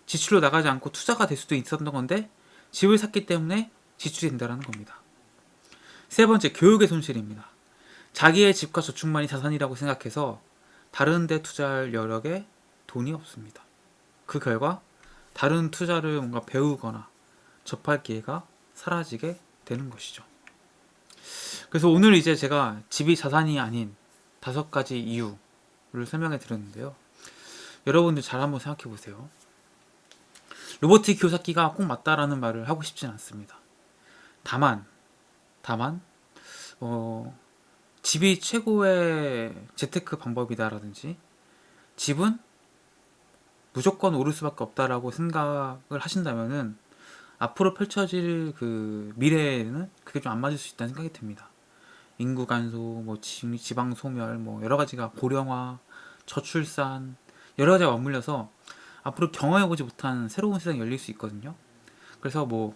지출로 나가지 않고 투자가 될 수도 있었던 건데 집을 샀기 때문에 지출이 된다는 겁니다. 세 번째, 교육의 손실입니다. 자기의 집과 저축만이 자산이라고 생각해서 다른 데 투자할 여력에 돈이 없습니다. 그 결과 다른 투자를 뭔가 배우거나 접할 기회가 사라지게 되는 것이죠. 그래서 오늘 이제 제가 집이 자산이 아닌 5가지 이유를 설명해 드렸는데요. 여러분들 잘 한번 생각해 보세요. 로버트 키요사키가 꼭 맞다라는 말을 하고 싶진 않습니다. 다만 집이 최고의 재테크 방법이다라든지 집은 무조건 오를 수밖에 없다라고 생각을 하신다면은 앞으로 펼쳐질 그 미래에는 그게 좀 안 맞을 수 있다는 생각이 듭니다. 인구 감소, 뭐 지방 소멸, 뭐 여러 가지가 고령화, 저출산 여러 가지가 맞물려서 앞으로 경험해보지 못한 새로운 세상이 열릴 수 있거든요. 그래서 뭐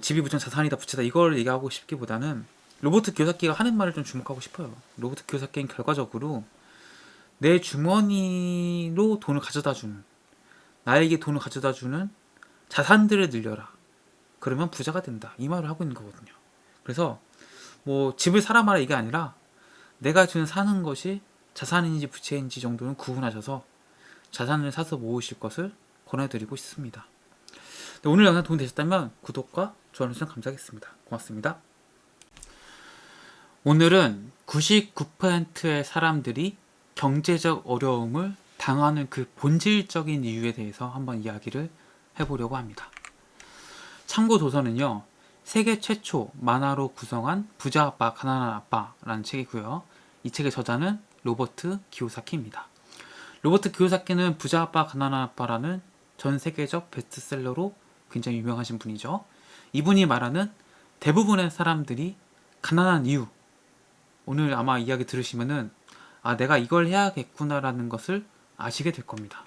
집이 무조건 자산이다 부채다 이걸 얘기하고 싶기보다는 로버트 키요사키가 하는 말을 좀 주목하고 싶어요. 로버트 키요사키는 결과적으로 내 주머니로 돈을 가져다 주는, 나에게 돈을 가져다 주는 자산들을 늘려라. 그러면 부자가 된다. 이 말을 하고 있는 거거든요. 그래서 뭐 집을 사라 마라 이게 아니라 내가 지금 사는 것이 자산인지 부채인지 정도는 구분하셔서 자산을 사서 모으실 것을 권해드리고 있습니다. 오늘 영상 도움이 되셨다면 구독과 좋아요 눌러주시면 감사하겠습니다. 고맙습니다. 오늘은 99%의 사람들이 경제적 어려움을 당하는 그 본질적인 이유에 대해서 한번 이야기를 해보려고 합니다. 참고 도서는요, 세계 최초 만화로 구성한 부자 아빠 가난한 아빠라는 책이고요. 이 책의 저자는 로버트 기요사키입니다. 로버트 기요사키는 부자 아빠 가난한 아빠라는 전 세계적 베스트셀러로 굉장히 유명하신 분이죠. 이분이 말하는 대부분의 사람들이 가난한 이유, 오늘 아마 이야기 들으시면은 내가 이걸 해야겠구나라는 것을 아시게 될 겁니다.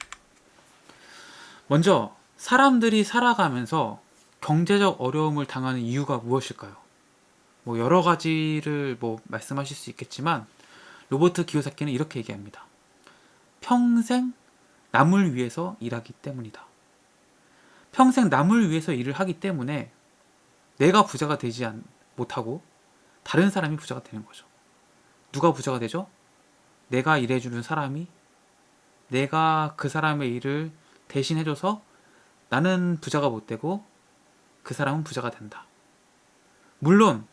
먼저 사람들이 살아가면서 경제적 어려움을 당하는 이유가 무엇일까요? 뭐 여러 가지를 말씀하실 수 있겠지만 로버트 기요사키는 이렇게 얘기합니다. 평생 남을 위해서 일하기 때문이다. 평생 남을 위해서 일을 하기 때문에 내가 부자가 되지 못하고 다른 사람이 부자가 되는 거죠. 누가 부자가 되죠? 내가 일해주는 사람이, 내가 그 사람의 일을 대신 해줘서 나는 부자가 못 되고 그 사람은 부자가 된다. 물론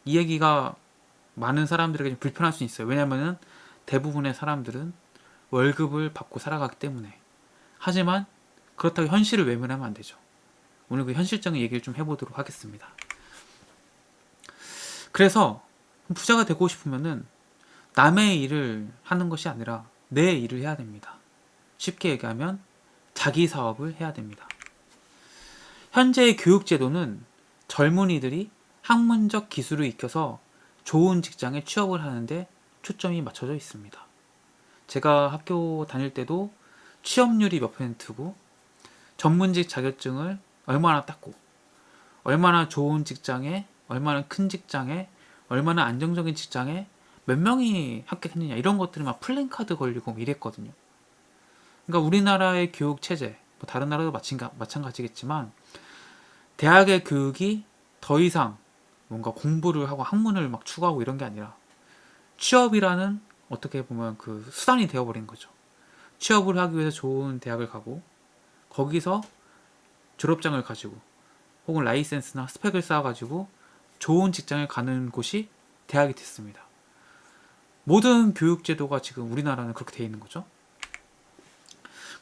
이 얘기가 많은 사람들에게 좀 불편할 수 있어요. 왜냐하면 대부분의 사람들은 월급을 받고 살아가기 때문에. 하지만 그렇다고 현실을 외면하면 안 되죠. 오늘 그 현실적인 얘기를 좀 해보도록 하겠습니다. 그래서 부자가 되고 싶으면은 남의 일을 하는 것이 아니라 내 일을 해야 됩니다. 쉽게 얘기하면 자기 사업을 해야 됩니다. 현재의 교육제도는 젊은이들이 학문적 기술을 익혀서 좋은 직장에 취업을 하는데 초점이 맞춰져 있습니다. 제가 학교 다닐 때도 취업률이 몇 %고 전문직 자격증을 얼마나 땄고 얼마나 좋은 직장에, 얼마나 큰 직장에, 얼마나 안정적인 직장에 몇 명이 합격했느냐 이런 것들이 막 플랜카드 걸리고 이랬거든요. 그러니까 우리나라의 교육 체제, 다른 나라도 마찬가지겠지만 대학의 교육이 더 이상 뭔가 공부를 하고 학문을 막 추구하고 이런 게 아니라 취업이라는 어떻게 보면 그 수단이 되어버린 거죠. 취업을 하기 위해서 좋은 대학을 가고 거기서 졸업장을 가지고 혹은 라이센스나 스펙을 쌓아가지고 좋은 직장을 가는 곳이 대학이 됐습니다. 모든 교육제도가 지금 우리나라는 그렇게 되어 있는 거죠.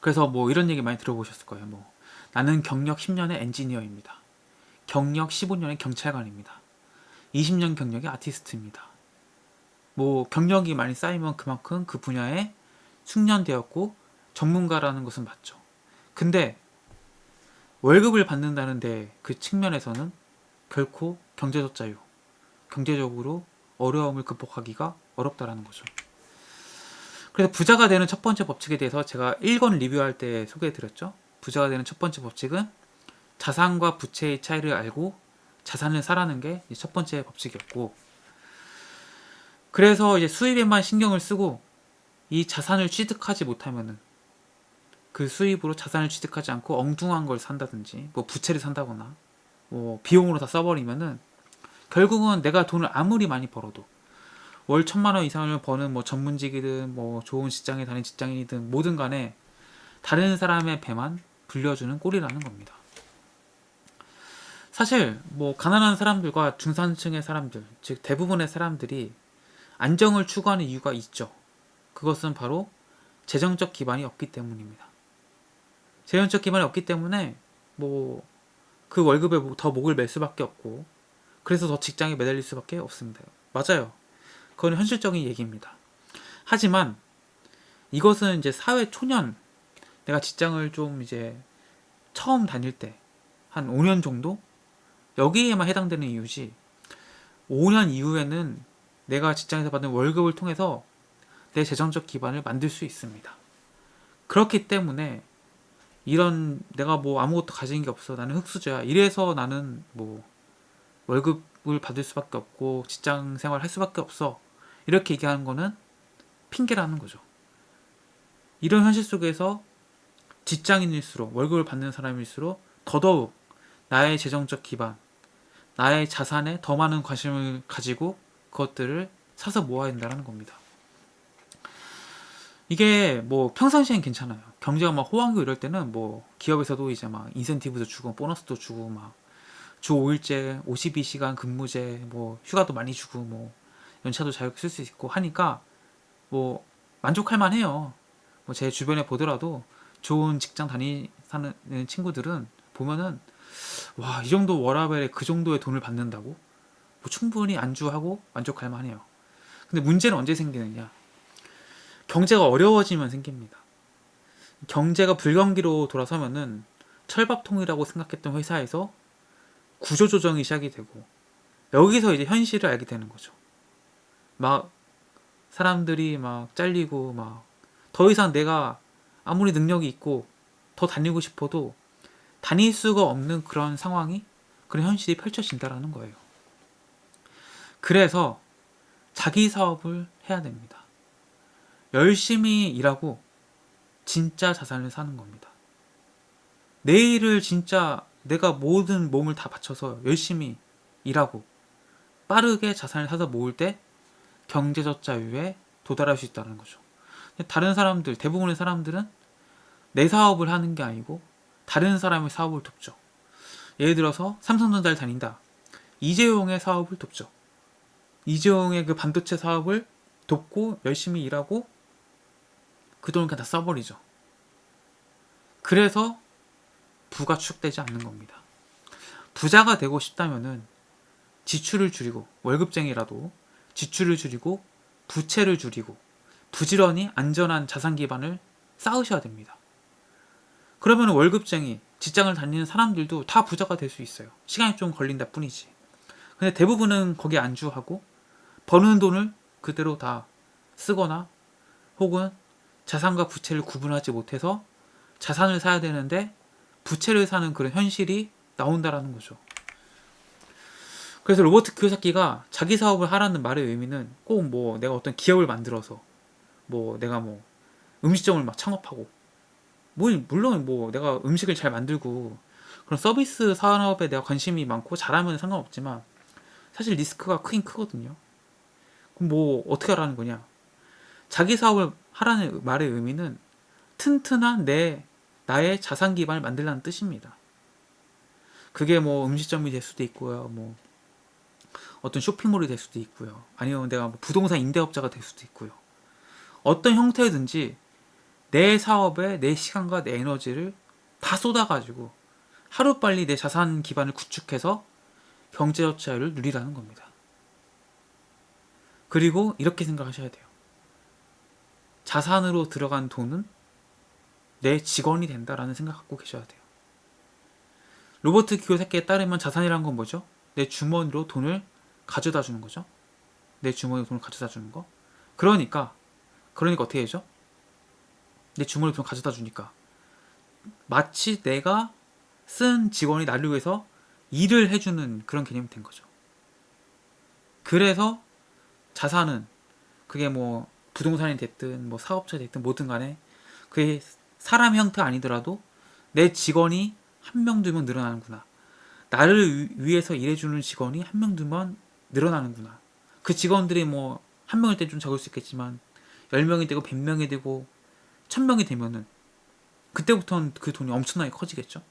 그래서 이런 얘기 많이 들어보셨을 거예요. 나는 경력 10년의 엔지니어입니다. 경력 15년의 경찰관입니다. 20년 경력의 아티스트입니다. 경력이 많이 쌓이면 그만큼 그 분야에 숙련되었고 전문가라는 것은 맞죠. 근데 월급을 받는다는데 그 측면에서는 결코 경제적 자유, 경제적으로 어려움을 극복하기가 어렵다라는 거죠. 그래서 부자가 되는 첫 번째 법칙에 대해서 제가 1권 리뷰할 때 소개해드렸죠. 부자가 되는 첫 번째 법칙은 자산과 부채의 차이를 알고 자산을 사라는 게 첫 번째 법칙이었고, 그래서 이제 수입에만 신경을 쓰고 이 자산을 취득하지 못하면은 그 수입으로 자산을 취득하지 않고 엉뚱한 걸 산다든지 부채를 산다거나 비용으로 다 써버리면은 결국은 내가 돈을 아무리 많이 벌어도 월 1,000만 원 이상을 버는 전문직이든 좋은 직장에 다니는 직장인이든 뭐든 간에 다른 사람의 배만 불려주는 꼴이라는 겁니다. 사실 가난한 사람들과 중산층의 사람들, 즉 대부분의 사람들이 안정을 추구하는 이유가 있죠. 그것은 바로 재정적 기반이 없기 때문입니다. 재정적 기반이 없기 때문에 그 월급에 더 목을 맬 수밖에 없고 그래서 더 직장에 매달릴 수밖에 없습니다. 맞아요. 그건 현실적인 얘기입니다. 하지만 이것은 이제 사회 초년, 내가 직장을 좀 이제 처음 다닐 때 한 5년 정도 여기에만 해당되는 이유지, 5년 이후에는 내가 직장에서 받는 월급을 통해서 내 재정적 기반을 만들 수 있습니다. 그렇기 때문에 이런 내가 아무것도 가진 게 없어, 나는 흙수저야, 이래서 나는 월급을 받을 수밖에 없고 직장 생활을 할 수밖에 없어, 이렇게 얘기하는 거는 핑계라는 거죠. 이런 현실 속에서 직장인일수록, 월급을 받는 사람일수록 더더욱 나의 재정적 기반, 나의 자산에 더 많은 관심을 가지고 그것들을 사서 모아야 된다는 겁니다. 이게 뭐 평상시엔 괜찮아요. 경제가 막 호황이고 이럴 때는 뭐 기업에서도 이제 막 인센티브도 주고 보너스도 주고 막 주 5일제 52시간 근무제 뭐 휴가도 많이 주고 뭐 연차도 자유롭게 쓸 수 있고 하니까 뭐 만족할 만해요. 뭐 제 주변에 보더라도 좋은 직장 다니는 친구들은 보면은 와, 이 정도 워라밸에 그 정도의 돈을 받는다고? 뭐 충분히 안주하고 만족할 만해요. 근데 문제는 언제 생기느냐? 경제가 어려워지면 생깁니다. 경제가 불경기로 돌아서면은 철밥통이라고 생각했던 회사에서 구조조정이 시작이 되고 여기서 이제 현실을 알게 되는 거죠. 막 사람들이 막 잘리고 막 더 이상 내가 아무리 능력이 있고 더 다니고 싶어도 다닐 수가 없는 그런 상황이, 그런 현실이 펼쳐진다라는 거예요. 그래서 자기 사업을 해야 됩니다. 열심히 일하고 진짜 자산을 사는 겁니다. 내일을 진짜 내가 모든 몸을 다 바쳐서 열심히 일하고 빠르게 자산을 사서 모을 때 경제적 자유에 도달할 수 있다는 거죠. 다른 사람들, 대부분의 사람들은 내 사업을 하는 게 아니고 다른 사람의 사업을 돕죠. 예를 들어서 삼성전자를 다닌다. 이재용의 사업을 돕죠. 이재용의 그 반도체 사업을 돕고 열심히 일하고 그 돈을 그냥 다 써버리죠. 그래서 부가 축되지 않는 겁니다. 부자가 되고 싶다면은 지출을 줄이고, 월급쟁이라도 지출을 줄이고 부채를 줄이고 부지런히 안전한 자산 기반을 쌓으셔야 됩니다. 그러면 월급쟁이, 직장을 다니는 사람들도 다 부자가 될 수 있어요. 시간이 좀 걸린다 뿐이지. 근데 대부분은 거기에 안주하고 버는 돈을 그대로 다 쓰거나 혹은 자산과 부채를 구분하지 못해서 자산을 사야 되는데 부채를 사는 그런 현실이 나온다라는 거죠. 그래서 로버트 키요사키가 자기 사업을 하라는 말의 의미는 꼭 뭐 내가 어떤 기업을 만들어서 뭐 내가 뭐 음식점을 막 창업하고 뭐 물론 뭐 내가 음식을 잘 만들고 그런 서비스 산업에 내가 관심이 많고 잘하면 상관없지만 사실 리스크가 크긴 크거든요. 그럼 뭐 어떻게 하라는 거냐? 자기 사업을 하라는 말의 의미는 튼튼한 나의 자산 기반을 만들라는 뜻입니다. 그게 뭐 음식점이 될 수도 있고요. 뭐 어떤 쇼핑몰이 될 수도 있고요. 아니면 내가 뭐 부동산 임대업자가 될 수도 있고요. 어떤 형태든지 내 사업에 내 시간과 내 에너지를 다 쏟아가지고 하루빨리 내 자산 기반을 구축해서 경제적 자유를 누리라는 겁니다. 그리고 이렇게 생각하셔야 돼요. 자산으로 들어간 돈은 내 직원이 된다라는 생각 갖고 계셔야 돼요. 로버트 키요사키에 따르면 자산이란 건 뭐죠? 내 주머니로 돈을 가져다 주는 거죠. 내 주머니로 돈을 가져다 주는 거. 그러니까 어떻게 되죠? 내 주머니로 돈을 가져다 주니까 마치 내가 쓴 직원이 나를 위해서 일을 해주는 그런 개념이 된 거죠. 그래서 자산은 그게 뭐 부동산이 됐든 뭐 사업체 됐든 뭐든 간에 그게 사람 형태 아니더라도 내 직원이 한 명, 두 명 늘어나는구나. 나를 위해서 일해주는 직원이 한 명, 두 명 늘어나는구나. 그 직원들이 뭐 한 명일 때 좀 적을 수 있겠지만 10명이 되고 100명이 되고 1000명이 되면은 그때부터는 그 돈이 엄청나게 커지겠죠.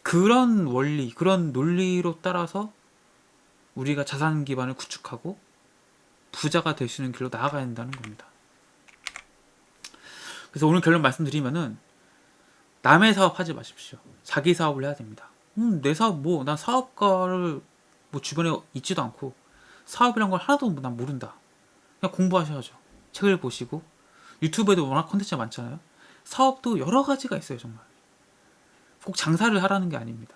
그런 원리, 그런 논리로 따라서 우리가 자산 기반을 구축하고 부자가 될 수 있는 길로 나아가야 한다는 겁니다. 그래서 오늘 결론 말씀드리면은 남의 사업 하지 마십시오. 자기 사업을 해야 됩니다. 내 사업 뭐 난 사업가를 뭐 주변에 있지도 않고 사업이란 걸 하나도 난 모른다. 그냥 공부하셔야죠. 책을 보시고 유튜브에도 워낙 컨텐츠가 많잖아요. 사업도 여러 가지가 있어요. 정말 꼭 장사를 하라는 게 아닙니다.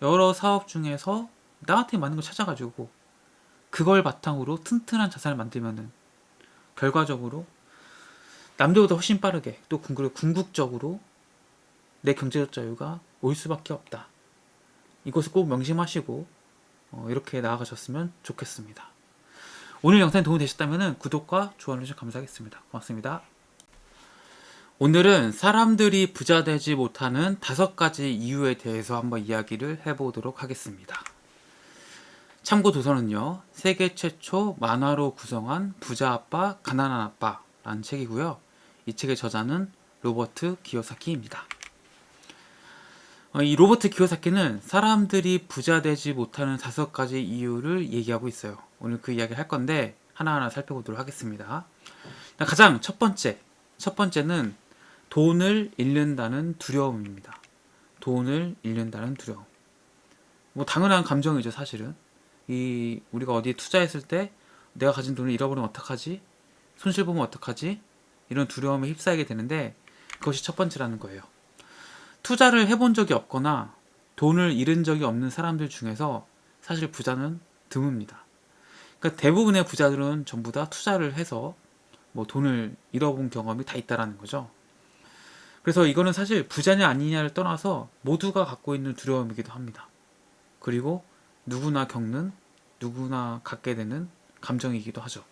여러 사업 중에서 나한테 맞는 걸 찾아가지고 그걸 바탕으로 튼튼한 자산을 만들면은 결과적으로 남들보다 훨씬 빠르게 또 궁극적으로 내 경제적 자유가 올 수밖에 없다. 이것을 꼭 명심하시고 이렇게 나아가셨으면 좋겠습니다. 오늘 영상이 도움이 되셨다면 구독과 좋아요 해주셔서 감사하겠습니다. 고맙습니다. 오늘은 사람들이 부자 되지 못하는 5가지 이유에 대해서 한번 이야기를 해보도록 하겠습니다. 참고 도서는요, 세계 최초 만화로 구성한 부자 아빠, 가난한 아빠라는 책이고요. 이 책의 저자는 로버트 기요사키입니다. 이 로버트 기요사키는 사람들이 부자 되지 못하는 5가지 이유를 얘기하고 있어요. 오늘 그 이야기를 할 건데 하나하나 살펴보도록 하겠습니다. 가장 첫 번째는 돈을 잃는다는 두려움입니다. 돈을 잃는다는 두려움. 뭐 당연한 감정이죠, 사실은. 우리가 어디에 투자했을 때 내가 가진 돈을 잃어버리면 어떡하지? 손실보면 어떡하지? 이런 두려움에 휩싸이게 되는데 그것이 첫 번째라는 거예요. 투자를 해본 적이 없거나 돈을 잃은 적이 없는 사람들 중에서 사실 부자는 드뭅니다. 그러니까 대부분의 부자들은 전부 다 투자를 해서 뭐 돈을 잃어본 경험이 다 있다라는 거죠. 그래서 이거는 사실 부자냐 아니냐를 떠나서 모두가 갖고 있는 두려움이기도 합니다. 그리고 누구나 갖게 되는 감정이기도 하죠.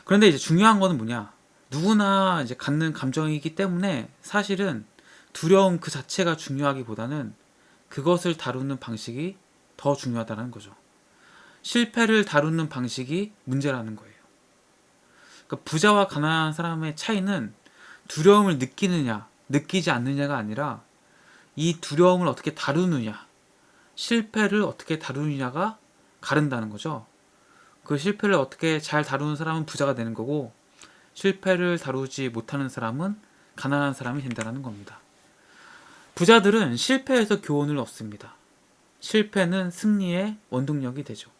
그런데 이제 중요한 거는 뭐냐? 누구나 이제 갖는 감정이기 때문에 사실은 두려움 그 자체가 중요하기보다는 그것을 다루는 방식이 더 중요하다는 거죠. 실패를 다루는 방식이 문제라는 거예요. 그러니까 부자와 가난한 사람의 차이는 두려움을 느끼느냐, 느끼지 않느냐가 아니라 이 두려움을 어떻게 다루느냐, 실패를 어떻게 다루느냐가 가른다는 거죠. 그 실패를 어떻게 잘 다루는 사람은 부자가 되는 거고, 실패를 다루지 못하는 사람은 가난한 사람이 된다는 겁니다. 부자들은 실패에서 교훈을 얻습니다. 실패는 승리의 원동력이 되죠.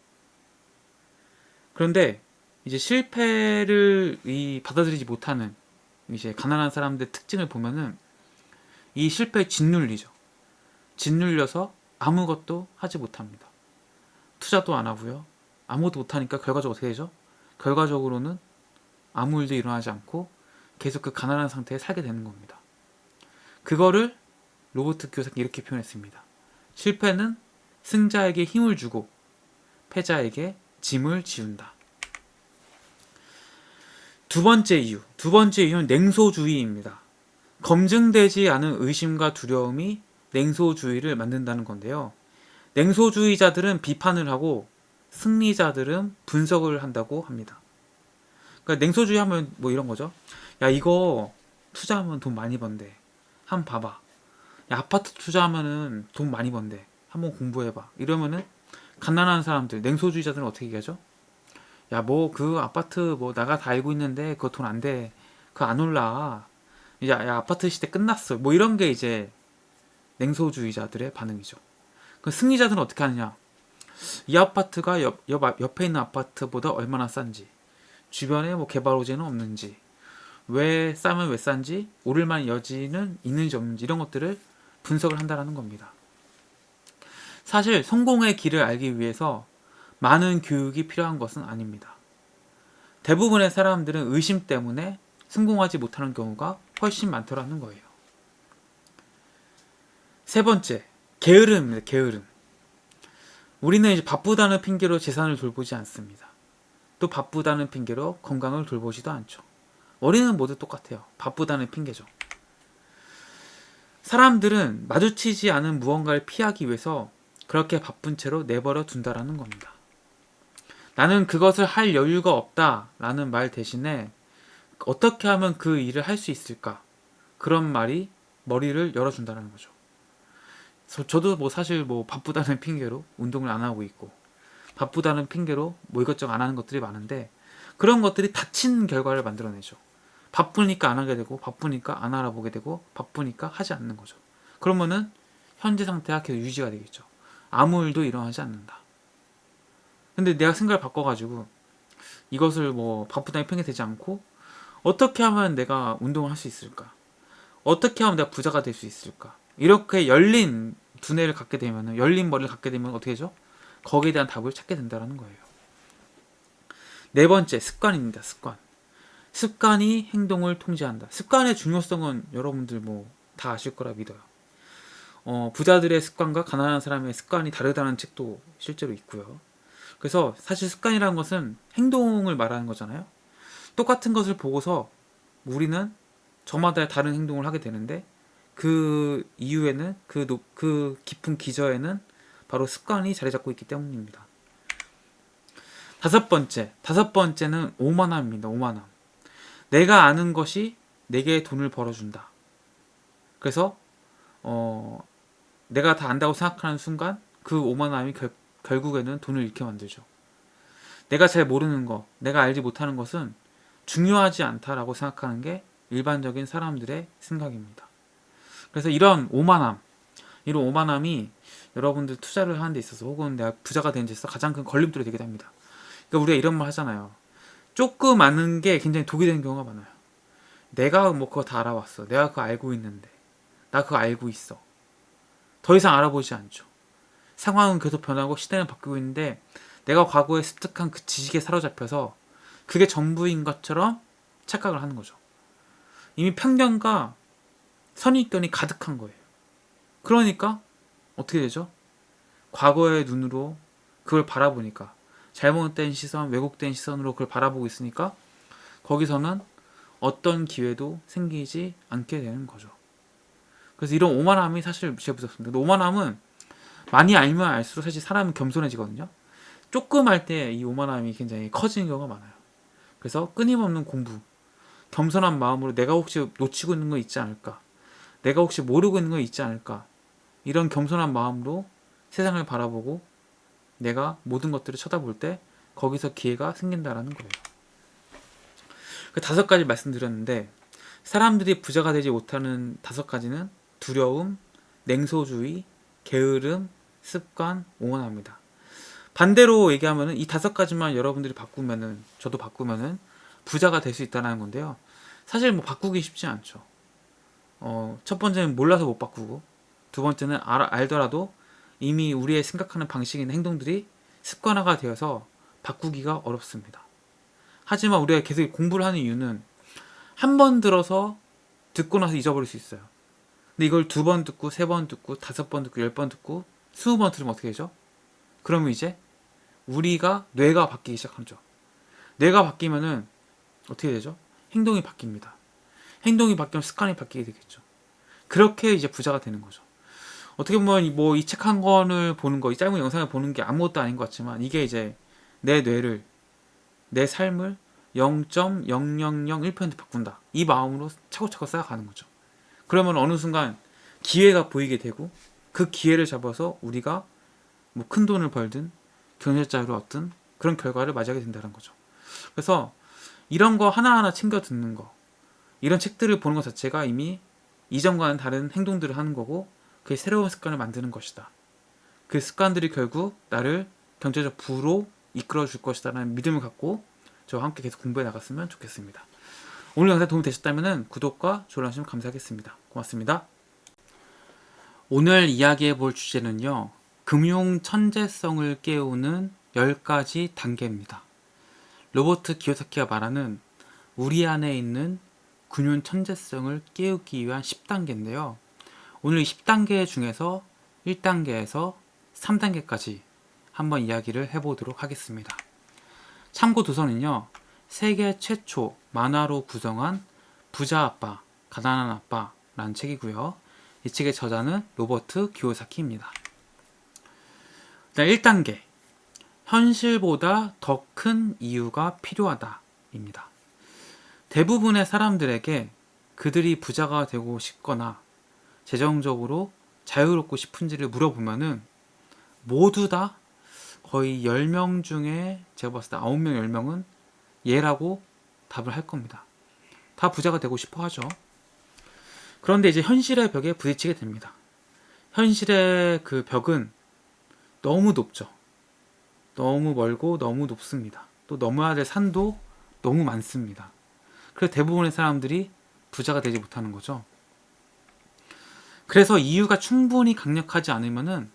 그런데 이제 실패를 받아들이지 못하는 이제 가난한 사람들의 특징을 보면은 이 실패에 짓눌리죠. 짓눌려서 아무것도 하지 못합니다. 투자도 안 하고요. 아무것도 못하니까 결과적으로 어떻게 되죠? 결과적으로는 아무 일도 일어나지 않고 계속 그 가난한 상태에 살게 되는 겁니다. 그거를 로버트 기요사키 이렇게 표현했습니다. 실패는 승자에게 힘을 주고 패자에게 짐을 지운다. 두 번째 이유는 냉소주의입니다. 검증되지 않은 의심과 두려움이 냉소주의를 만든다는 건데요. 냉소주의자들은 비판을 하고 승리자들은 분석을 한다고 합니다. 그러니까 냉소주의 하면 뭐 이런 거죠. 야, 이거 투자하면 돈 많이 번대. 한번 봐봐. 야, 아파트 투자하면은 돈 많이 번대. 한번 공부해봐. 이러면은 가난한 사람들, 냉소주의자들은 어떻게 얘기하죠? 야, 뭐 그 아파트 뭐 나가 다 알고 있는데 그거 돈 안 돼. 그거 안 올라. 야, 아파트 시대 끝났어. 뭐 이런 게 이제 냉소주의자들의 반응이죠. 그 승리자들은 어떻게 하느냐? 이 아파트가 옆에 있는 아파트보다 얼마나 싼지, 주변에 뭐 개발 호재는 없는지, 왜 싸면 왜 싼지, 오를 만한 여지는 있는지 없는지 이런 것들을 분석을 한다는 겁니다. 사실 성공의 길을 알기 위해서 많은 교육이 필요한 것은 아닙니다. 대부분의 사람들은 의심 때문에 성공하지 못하는 경우가 훨씬 많더라는 거예요. 세 번째, 게으름입니다. 게으름. 우리는 이제 바쁘다는 핑계로 재산을 돌보지 않습니다. 또 바쁘다는 핑계로 건강을 돌보지도 않죠. 원인은 모두 똑같아요. 바쁘다는 핑계죠. 사람들은 마주치지 않은 무언가를 피하기 위해서 그렇게 바쁜 채로 내버려 둔다라는 겁니다. 나는 그것을 할 여유가 없다라는 말 대신에 어떻게 하면 그 일을 할 수 있을까? 그런 말이 머리를 열어준다는 거죠. 저도 뭐 사실 뭐 바쁘다는 핑계로 운동을 안 하고 있고, 바쁘다는 핑계로 뭐 이것저것 안 하는 것들이 많은데, 그런 것들이 다친 결과를 만들어내죠. 바쁘니까 안 하게 되고, 바쁘니까 안 알아보게 되고, 바쁘니까 하지 않는 거죠. 그러면은 현재 상태가 계속 유지가 되겠죠. 아무 일도 일어나지 않는다. 근데 내가 생각을 바꿔가지고 이것을 뭐 바쁘다는 핑계 대지 않고 어떻게 하면 내가 운동을 할 수 있을까? 어떻게 하면 내가 부자가 될 수 있을까? 이렇게 열린 두뇌를 갖게 되면, 열린 머리를 갖게 되면 어떻게 되죠? 거기에 대한 답을 찾게 된다는 거예요. 네 번째, 습관입니다. 습관이 행동을 통제한다. 습관의 중요성은 여러분들 뭐 다 아실 거라 믿어요. 부자들의 습관과 가난한 사람의 습관이 다르다는 책도 실제로 있고요. 그래서 사실 습관이라는 것은 행동을 말하는 거잖아요. 똑같은 것을 보고서 우리는 저마다 다른 행동을 하게 되는데 그 이유에는 그 깊은 기저에는 바로 습관이 자리 잡고 있기 때문입니다. 다섯 번째는 오만함입니다. 오만함. 내가 아는 것이 내게 돈을 벌어준다. 그래서 내가 다 안다고 생각하는 순간 그 오만함이 결국에는 돈을 잃게 만들죠. 내가 잘 모르는 것, 내가 알지 못하는 것은 중요하지 않다라고 생각하는 게 일반적인 사람들의 생각입니다. 그래서 이런 오만함이 여러분들 투자를 하는 데 있어서 혹은 내가 부자가 되는 데 있어서 가장 큰 걸림돌이 되게 됩니다. 그러니까 우리가 이런 말 하잖아요. 조금 아는 게 굉장히 독이 되는 경우가 많아요. 내가 뭐 그거 다 알아왔어. 내가 그거 알고 있는데. 나 그거 알고 있어. 더 이상 알아보지 않죠. 상황은 계속 변하고 시대는 바뀌고 있는데 내가 과거에 습득한 그 지식에 사로잡혀서 그게 전부인 것처럼 착각을 하는 거죠. 이미 편견과 선입견이 가득한 거예요. 그러니까 어떻게 되죠? 과거의 눈으로 그걸 바라보니까 잘못된 시선, 왜곡된 시선으로 그걸 바라보고 있으니까 거기서는 어떤 기회도 생기지 않게 되는 거죠. 그래서 이런 오만함이 사실 제일 무섭습니다. 근데 오만함은 많이 알면 알수록 사실 사람은 겸손해지거든요. 조금 할 때 이 오만함이 굉장히 커지는 경우가 많아요. 그래서 끊임없는 공부, 겸손한 마음으로 내가 혹시 놓치고 있는 거 있지 않을까? 내가 혹시 모르고 있는 거 있지 않을까? 이런 겸손한 마음으로 세상을 바라보고 내가 모든 것들을 쳐다볼 때 거기서 기회가 생긴다라는 거예요. 그 5가지 말씀드렸는데 사람들이 부자가 되지 못하는 5가지는 두려움, 냉소주의, 게으름, 습관, 오만합니다. 반대로 얘기하면은 이 5가지만 여러분들이 바꾸면은 저도 바꾸면은 부자가 될 수 있다는 건데요. 사실 뭐 바꾸기 쉽지 않죠. 첫 번째는 몰라서 못 바꾸고 두 번째는 알더라도 이미 우리의 생각하는 방식이나 행동들이 습관화가 되어서 바꾸기가 어렵습니다. 하지만 우리가 계속 공부를 하는 이유는 한 번 들어서 듣고 나서 잊어버릴 수 있어요. 근데 이걸 2번 듣고 3번 듣고 5번 듣고 10번 듣고 20번 들으면 어떻게 되죠? 그러면 이제 우리가 뇌가 바뀌기 시작하죠. 뇌가 바뀌면은 어떻게 되죠? 행동이 바뀝니다. 행동이 바뀌면 습관이 바뀌게 되겠죠. 그렇게 이제 부자가 되는 거죠. 어떻게 보면 뭐 이 책 한 권을 보는 거, 이 짧은 영상을 보는 게 아무것도 아닌 것 같지만 이게 이제 내 뇌를, 내 삶을 0.0001% 바꾼다. 이 마음으로 차곡차곡 쌓아가는 거죠. 그러면 어느 순간 기회가 보이게 되고 그 기회를 잡아서 우리가 뭐 큰 돈을 벌든 경제자유를 얻든 그런 결과를 맞이하게 된다는 거죠. 그래서 이런 거 하나하나 챙겨 듣는 거, 이런 책들을 보는 것 자체가 이미 이전과는 다른 행동들을 하는 거고 그게 새로운 습관을 만드는 것이다. 그 습관들이 결국 나를 경제적 부로 이끌어 줄 것이다라는 믿음을 갖고 저와 함께 계속 공부해 나갔으면 좋겠습니다. 오늘 영상 도움이 되셨다면 구독과 좋아요 주시면 감사하겠습니다. 고맙습니다. 오늘 이야기해 볼 주제는요. 금융 천재성을 깨우는 10가지 단계입니다. 로버트 기요사키가 말하는 우리 안에 있는 금융 천재성을 깨우기 위한 10단계인데요. 오늘 이 10단계 중에서 1단계에서 3단계까지 한번 이야기를 해보도록 하겠습니다. 참고 도서는요. 세계 최초 만화로 구성한 부자 아빠, 가난한 아빠라는 책이고요. 이 책의 저자는 로버트 기요사키입니다. 일단 1단계 현실보다 더 큰 이유가 필요하다 입니다. 대부분의 사람들에게 그들이 부자가 되고 싶거나 재정적으로 자유롭고 싶은지를 물어보면은 모두 다 거의 10명 중에 제가 봤을 때 9명, 10명은 예라고 답을 할 겁니다. 다 부자가 되고 싶어 하죠. 그런데 이제 현실의 벽에 부딪히게 됩니다. 현실의 그 벽은 너무 높죠. 너무 멀고 너무 높습니다. 또 넘어야 될 산도 너무 많습니다. 그래서 대부분의 사람들이 부자가 되지 못하는 거죠. 그래서 이유가 충분히 강력하지 않으면은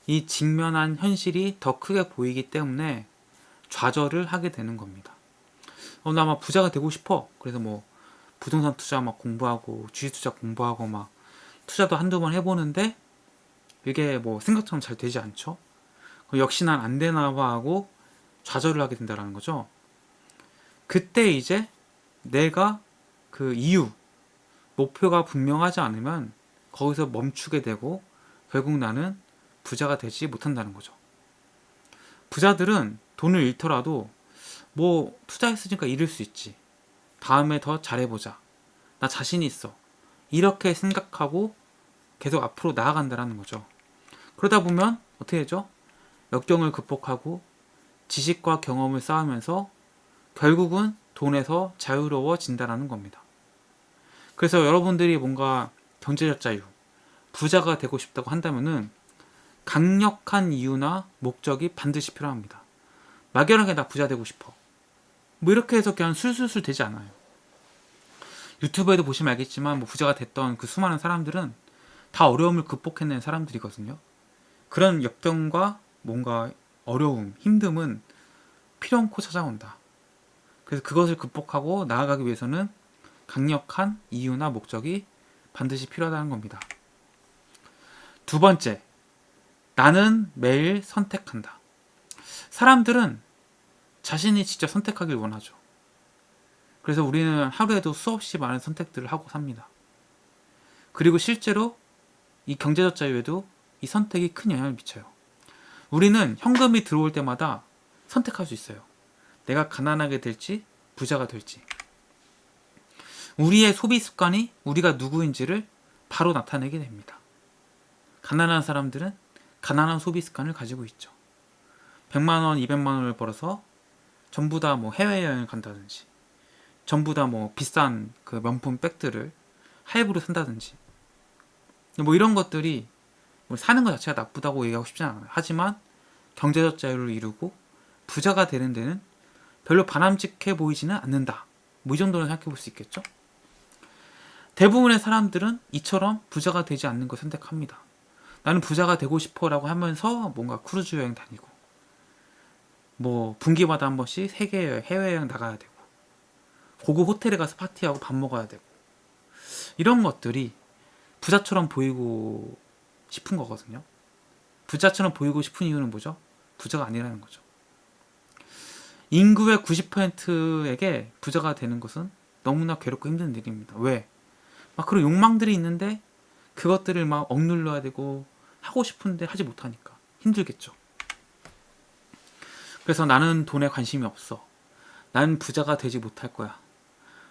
이 직면한 현실이 더 크게 보이기 때문에 좌절을 하게 되는 겁니다. 나 막 부자가 되고 싶어. 그래서 뭐 부동산 투자 막 공부하고 주식 투자 공부하고 막 투자도 한두 번 해보는데 이게 뭐 생각처럼 잘 되지 않죠. 역시 난 안 되나 봐 하고 좌절을 하게 된다는 거죠. 그때 이제 내가 그 이유, 목표가 분명하지 않으면 거기서 멈추게 되고 결국 나는 부자가 되지 못한다는 거죠. 부자들은 돈을 잃더라도 뭐 투자했으니까 잃을 수 있지. 다음에 더 잘해보자. 나 자신 있어. 이렇게 생각하고 계속 앞으로 나아간다는 거죠. 그러다 보면 어떻게 되죠? 역경을 극복하고 지식과 경험을 쌓으면서 결국은 돈에서 자유로워진다는 겁니다. 그래서 여러분들이 뭔가 경제적 자유, 부자가 되고 싶다고 한다면은 강력한 이유나 목적이 반드시 필요합니다. 막연하게 나 부자 되고 싶어. 뭐 이렇게 해서 그냥 술술술 되지 않아요. 유튜브에도 보시면 알겠지만 뭐 부자가 됐던 그 수많은 사람들은 다 어려움을 극복해낸 사람들이거든요. 그런 역경과 뭔가 어려움, 힘듦은 필요 않고 찾아온다. 그래서 그것을 극복하고 나아가기 위해서는 강력한 이유나 목적이 반드시 필요하다는 겁니다. 두 번째, 나는 매일 선택한다. 사람들은 자신이 직접 선택하길 원하죠. 그래서 우리는 하루에도 수없이 많은 선택들을 하고 삽니다. 그리고 실제로 이 경제적 자유에도 이 선택이 큰 영향을 미쳐요. 우리는 현금이 들어올 때마다 선택할 수 있어요. 내가 가난하게 될지 부자가 될지. 우리의 소비 습관이 우리가 누구인지를 바로 나타내게 됩니다. 가난한 사람들은 가난한 소비 습관을 가지고 있죠. 100만 원, 200만 원을 벌어서 전부 다 뭐 해외여행을 간다든지, 전부 다 뭐 비싼 그 명품 백들을 할부로 산다든지, 뭐 이런 것들이 뭐 사는 것 자체가 나쁘다고 얘기하고 싶지 않아요. 하지만 경제적 자유를 이루고 부자가 되는 데는 별로 바람직해 보이지는 않는다. 뭐 이 정도는 생각해 볼 수 있겠죠? 대부분의 사람들은 이처럼 부자가 되지 않는 걸 선택합니다. 나는 부자가 되고 싶어 라고 하면서 뭔가 크루즈 여행 다니고, 뭐 분기마다 한 번씩 세계 해외여행 나가야 되고, 고급 호텔에 가서 파티하고 밥 먹어야 되고, 이런 것들이 부자처럼 보이고 싶은 거거든요. 부자처럼 보이고 싶은 이유는 뭐죠? 부자가 아니라는 거죠. 인구의 90%에게 부자가 되는 것은 너무나 괴롭고 힘든 일입니다. 왜? 막 그런 욕망들이 있는데 그것들을 막 억눌러야 되고 하고 싶은데 하지 못하니까 힘들겠죠. 그래서 나는 돈에 관심이 없어. 난 부자가 되지 못할 거야.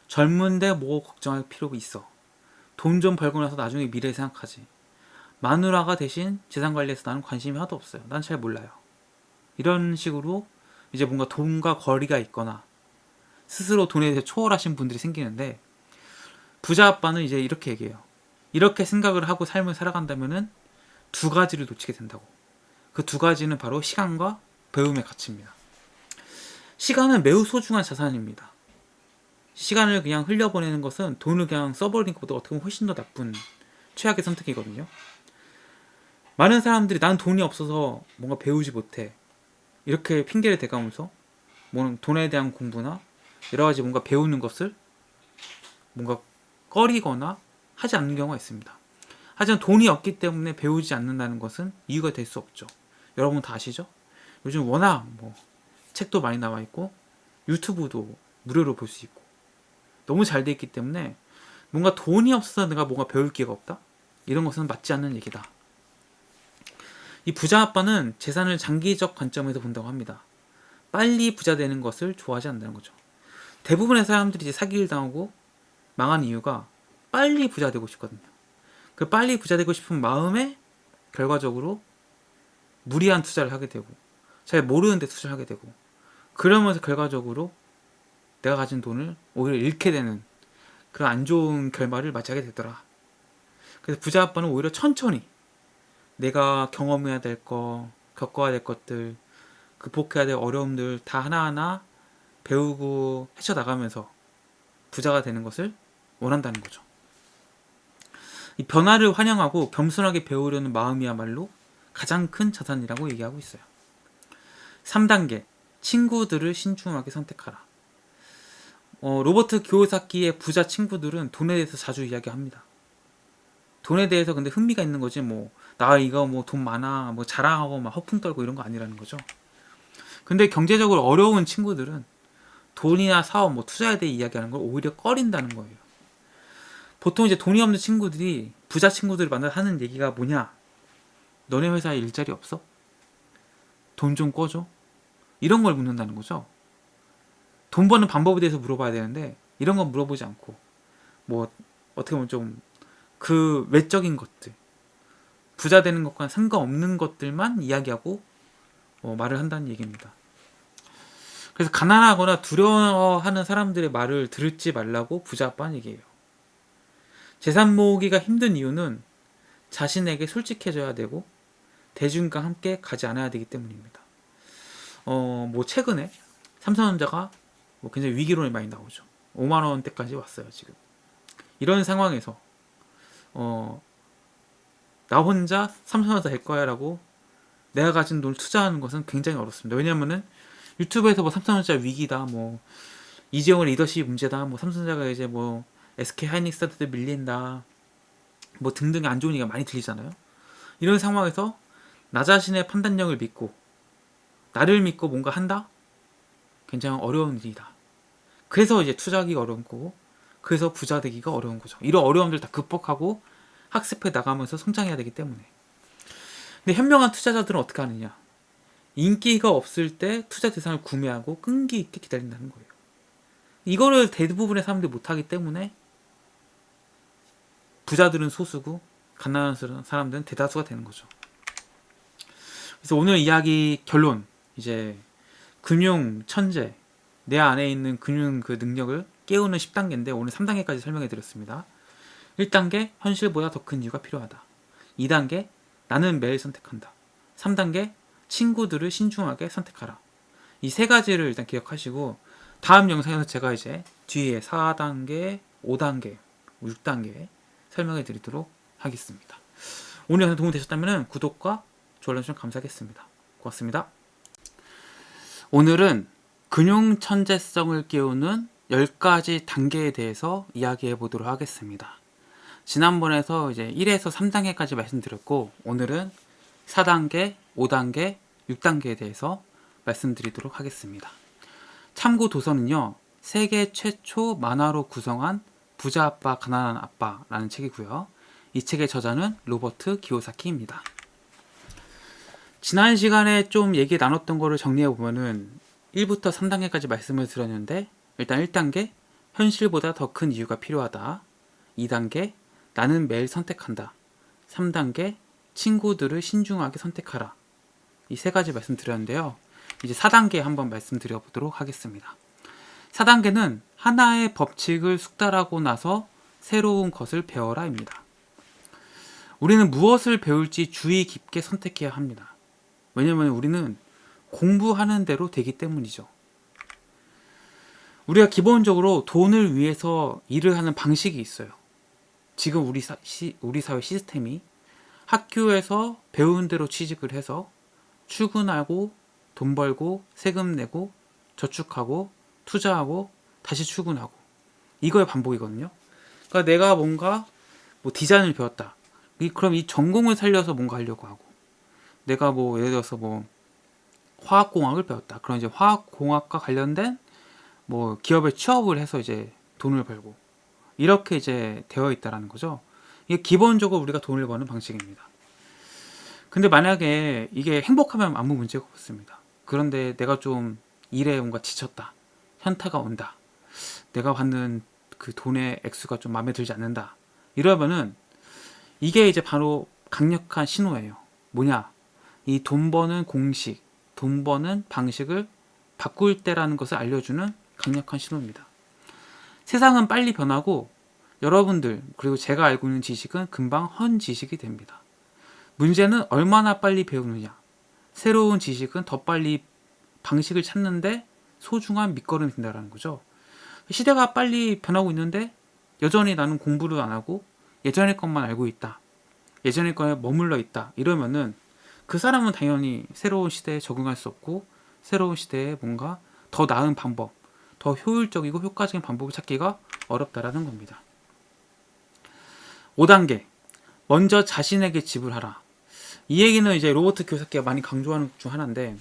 젊은데 뭐 걱정할 필요가 있어. 돈 좀 벌고 나서 나중에 미래 생각하지. 마누라가 대신 재산 관리해서 나는 관심이 하나도 없어요. 난 잘 몰라요. 이런 식으로 이제 뭔가 돈과 거리가 있거나 스스로 돈에 대해 초월하신 분들이 생기는데, 부자 아빠는 이제 이렇게 얘기해요. 이렇게 생각을 하고 삶을 살아간다면은 두 가지를 놓치게 된다고. 그 두 가지는 바로 시간과 배움의 가치입니다. 시간은 매우 소중한 자산입니다. 시간을 그냥 흘려보내는 것은 돈을 그냥 써버리는 것보다 어떻게 보면 훨씬 더 나쁜 최악의 선택이거든요. 많은 사람들이 난 돈이 없어서 뭔가 배우지 못해, 이렇게 핑계를 대가면서 뭐 돈에 대한 공부나 여러 가지 뭔가 배우는 것을 뭔가 꺼리거나 하지 않는 경우가 있습니다. 하지만 돈이 없기 때문에 배우지 않는다는 것은 이유가 될 수 없죠. 여러분 다 아시죠? 요즘 워낙 뭐 책도 많이 나와 있고 유튜브도 무료로 볼 수 있고 너무 잘 돼 있기 때문에 뭔가 돈이 없어서 내가 뭔가 배울 기회가 없다? 이런 것은 맞지 않는 얘기다. 이 부자 아빠는 재산을 장기적 관점에서 본다고 합니다. 빨리 부자 되는 것을 좋아하지 않는다는 거죠. 대부분의 사람들이 이제 사기를 당하고 망한 이유가 빨리 부자 되고 싶거든요. 그 빨리 부자 되고 싶은 마음에 결과적으로 무리한 투자를 하게 되고 잘 모르는데 투자를 하게 되고, 그러면서 결과적으로 내가 가진 돈을 오히려 잃게 되는 그런 안 좋은 결말을 맞이하게 되더라. 그래서 부자 아빠는 오히려 천천히 내가 경험해야 될 거, 겪어야 될 것들, 극복해야 될 어려움들 다 하나하나 배우고 헤쳐나가면서 부자가 되는 것을 원한다는 거죠. 이 변화를 환영하고 겸손하게 배우려는 마음이야말로 가장 큰 자산이라고 얘기하고 있어요. 3단계, 친구들을 신중하게 선택하라. 로버트 키요사키의 부자 친구들은 돈에 대해서 자주 이야기합니다. 돈에 대해서 근데 흥미가 있는 거지, 뭐 나 이거 뭐 돈 많아 뭐 자랑하고 막 허풍 떨고 이런 거 아니라는 거죠. 근데 경제적으로 어려운 친구들은 돈이나 사업, 뭐 투자에 대해 이야기하는 걸 오히려 꺼린다는 거예요. 보통 이제 돈이 없는 친구들이 부자 친구들을 만나 하는 얘기가 뭐냐? 너네 회사에 일자리 없어? 돈 좀 꿔줘? 이런 걸 묻는다는 거죠. 돈 버는 방법에 대해서 물어봐야 되는데 이런 건 물어보지 않고 뭐 어떻게 보면 좀 그 외적인 것들, 부자 되는 것과 상관없는 것들만 이야기하고 말을 한다는 얘기입니다. 그래서 가난하거나 두려워하는 사람들의 말을 들을지 말라고 부자 아빠는 얘기해요. 재산 모으기가 힘든 이유는 자신에게 솔직해져야 되고 대중과 함께 가지 않아야 되기 때문입니다. 뭐 최근에 삼성전자가 뭐 굉장히 위기론이 많이 나오죠. 5만 원대까지 왔어요 지금. 이런 상황에서 나 혼자 삼성전자 될 거야라고 내가 가진 돈을 투자하는 것은 굉장히 어렵습니다. 왜냐면은 유튜브에서 뭐 삼성전자 위기다, 뭐 이재용 리더십 문제다, 뭐 삼성전자가 이제 뭐 SK 하이닉스한테 밀린다, 뭐 등등의 안 좋은 얘기가 많이 들리잖아요. 이런 상황에서 나 자신의 판단력을 믿고 나를 믿고 뭔가 한다? 굉장히 어려운 일이다. 그래서 이제 투자하기가 어려운 거고, 그래서 부자 되기가 어려운 거죠. 이런 어려움들 다 극복하고 학습해 나가면서 성장해야 되기 때문에. 근데 현명한 투자자들은 어떻게 하느냐? 인기가 없을 때 투자 대상을 구매하고 끈기 있게 기다린다는 거예요. 이거를 대부분의 사람들이 못하기 때문에 부자들은 소수고 가난한 사람들은 대다수가 되는 거죠. 그래서 오늘 이야기 결론, 이제 금융 천재, 내 안에 있는 금융 그 능력을 깨우는 10단계인데 오늘 3단계까지 설명해 드렸습니다. 1단계, 현실보다 더 큰 이유가 필요하다. 2단계, 나는 매일 선택한다. 3단계, 친구들을 신중하게 선택하라. 이 세 가지를 일단 기억하시고 다음 영상에서 제가 이제 뒤에 4단계, 5단계, 6단계 설명해 드리도록 하겠습니다. 오늘 영상 도움이 되셨다면 구독과 좋아요 좀 감사하겠습니다. 고맙습니다. 오늘은 금융 천재성을 깨우는 10가지 단계에 대해서 이야기해 보도록 하겠습니다. 지난번에서 이제 1에서 3단계까지 말씀드렸고 오늘은 4단계, 5단계, 6단계에 대해서 말씀드리도록 하겠습니다. 참고 도서는요, 세계 최초 만화로 구성한 부자 아빠 가난한 아빠라는 책이고요. 이 책의 저자는 로버트 기요사키입니다. 지난 시간에 좀 얘기 나눴던 거를 정리해 보면은 1부터 3단계까지 말씀을 드렸는데, 일단 1단계 현실보다 더 큰 이유가 필요하다. 2단계 나는 매일 선택한다. 3단계 친구들을 신중하게 선택하라. 이 세 가지 말씀드렸는데요. 이제 4단계 한번 말씀드려보도록 하겠습니다. 4단계는 하나의 법칙을 숙달하고 나서 새로운 것을 배워라입니다. 우리는 무엇을 배울지 주의 깊게 선택해야 합니다. 왜냐하면 우리는 공부하는 대로 되기 때문이죠. 우리가 기본적으로 돈을 위해서 일을 하는 방식이 있어요. 지금 우리 사회 시스템이 학교에서 배운 대로 취직을 해서 출근하고 돈 벌고 세금 내고 저축하고 투자하고 다시 출근하고 이거의 반복이거든요. 그러니까 내가 뭔가 뭐 디자인을 배웠다. 그럼 이 전공을 살려서 뭔가 하려고 하고, 내가 뭐 예를 들어서 뭐 화학공학을 배웠다. 그럼 이제 화학공학과 관련된 뭐 기업에 취업을 해서 이제 돈을 벌고 이렇게 이제 되어 있다라는 거죠. 이게 기본적으로 우리가 돈을 버는 방식입니다. 근데 만약에 이게 행복하면 아무 문제가 없습니다. 그런데 내가 좀 일에 뭔가 지쳤다. 현타가 온다. 내가 받는 그 돈의 액수가 좀 마음에 들지 않는다. 이러면은 이게 이제 바로 강력한 신호예요. 뭐냐? 이 돈 버는 공식, 돈 버는 방식을 바꿀 때라는 것을 알려주는 강력한 신호입니다. 세상은 빨리 변하고 여러분들 그리고 제가 알고 있는 지식은 금방 헌 지식이 됩니다. 문제는 얼마나 빨리 배우느냐. 새로운 지식은 더 빨리 방식을 찾는데 소중한 밑거름이 된다는 거죠. 시대가 빨리 변하고 있는데 여전히 나는 공부를 안 하고 예전의 것만 알고 있다. 예전의 거에 머물러 있다. 이러면은 그 사람은 당연히 새로운 시대에 적응할 수 없고 새로운 시대에 뭔가 더 나은 방법, 더 효율적이고 효과적인 방법을 찾기가 어렵다라는 겁니다. 5단계. 먼저 자신에게 지불하라. 이 얘기는 이제 로버트 기요사키가 많이 강조하는 것 중 하나인데,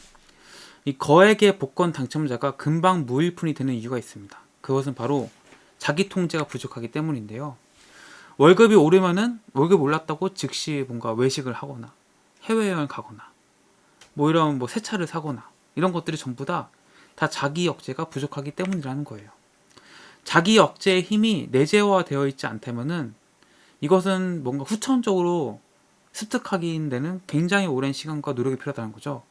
이 거액의 복권 당첨자가 금방 무일푼이 되는 이유가 있습니다. 그것은 바로 자기 통제가 부족하기 때문인데요. 월급이 오르면은 월급 올랐다고 즉시 뭔가 외식을 하거나 해외여행을 가거나 뭐 이런 뭐 새 차를 사거나 이런 것들이 전부 다 자기 억제가 부족하기 때문이라는 거예요. 자기 억제의 힘이 내재화되어 있지 않다면은 이것은 뭔가 후천적으로 습득하기 데는 굉장히 오랜 시간과 노력이 필요하다는 거죠.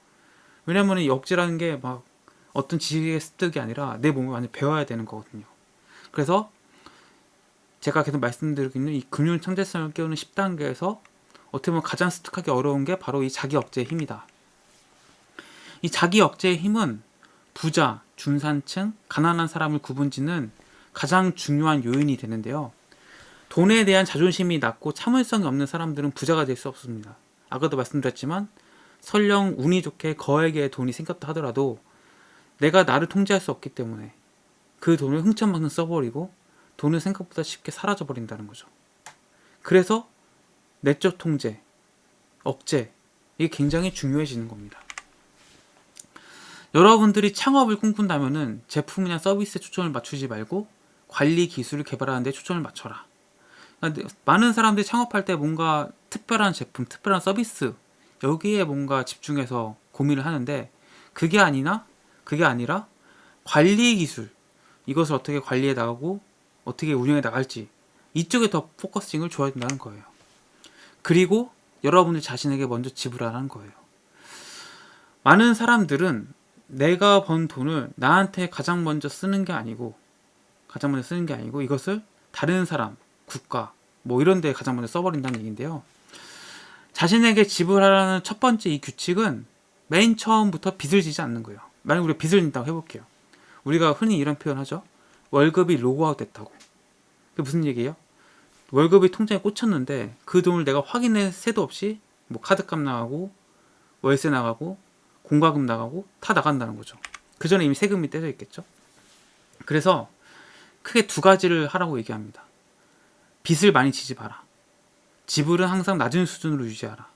왜냐하면 이 억제라는 게 막 어떤 지식의 습득이 아니라 내 몸을 완전히 배워야 되는 거거든요. 그래서 제가 계속 말씀드리고 있는 이 금융 천재성을 깨우는 10단계에서 어떻게 보면 가장 습득하기 어려운 게 바로 이 자기 억제의 힘이다. 이 자기 억제의 힘은 부자, 중산층, 가난한 사람을 구분짓는 가장 중요한 요인이 되는데요. 돈에 대한 자존심이 낮고 참을성이 없는 사람들은 부자가 될 수 없습니다. 아까도 말씀드렸지만 설령 운이 좋게 거액의 돈이 생겼다 하더라도 내가 나를 통제할 수 없기 때문에 그 돈을 흥청망청 써버리고 돈은 생각보다 쉽게 사라져버린다는 거죠. 그래서 내적 통제, 억제, 이게 굉장히 중요해지는 겁니다. 여러분들이 창업을 꿈꾼다면은 제품이나 서비스에 초점을 맞추지 말고 관리 기술을 개발하는 데 초점을 맞춰라. 그러니까 많은 사람들이 창업할 때 뭔가 특별한 제품, 특별한 서비스 여기에 뭔가 집중해서 고민을 하는데 그게 아니라 관리 기술, 이것을 어떻게 관리해 나가고 어떻게 운영해 나갈지 이쪽에 더 포커싱을 줘야 된다는 거예요. 그리고 여러분들 자신에게 먼저 지불하라는 거예요. 많은 사람들은 내가 번 돈을 나한테 가장 먼저 쓰는 게 아니고 이것을 다른 사람, 국가 뭐 이런 데 가장 먼저 써버린다는 얘기인데요. 자신에게 지불하라는 첫 번째 이 규칙은 맨 처음부터 빚을 지지 않는 거예요. 만약 우리가 빚을 진다고 해볼게요. 우리가 흔히 이런 표현 하죠. 월급이 로그아웃 됐다고. 그게 무슨 얘기예요? 월급이 통장에 꽂혔는데 그 돈을 내가 확인할 새도 없이 뭐 카드값 나가고 월세 나가고 공과금 나가고 다 나간다는 거죠. 그 전에 이미 세금이 떼져 있겠죠. 그래서 크게 두 가지를 하라고 얘기합니다. 빚을 많이 지지 마라. 지불은 항상 낮은 수준으로 유지하라.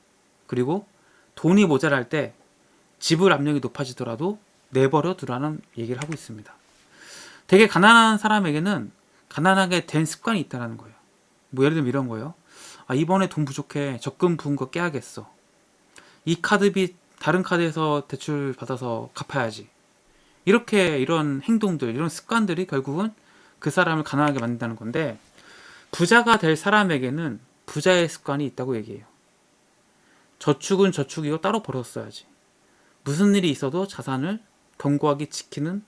그리고 돈이 모자랄 때 지불 압력이 높아지더라도 내버려 두라는 얘기를 하고 있습니다. 되게 가난한 사람에게는 가난하게 된 습관이 있다는 거예요. 뭐 예를 들면 이런 거예요. 아, 이번에 돈 부족해. 적금 부은 거 깨야겠어. 이 카드비 다른 카드에서 대출 받아서 갚아야지. 이런 행동들, 이런 습관들이 결국은 그 사람을 가난하게 만든다는 건데 부자가 될 사람에게는 부자의 습관이 있다고 얘기해요. 저축은 저축이고 따로 벌었어야지. 무슨 일이 있어도 자산을 견고하게 지키는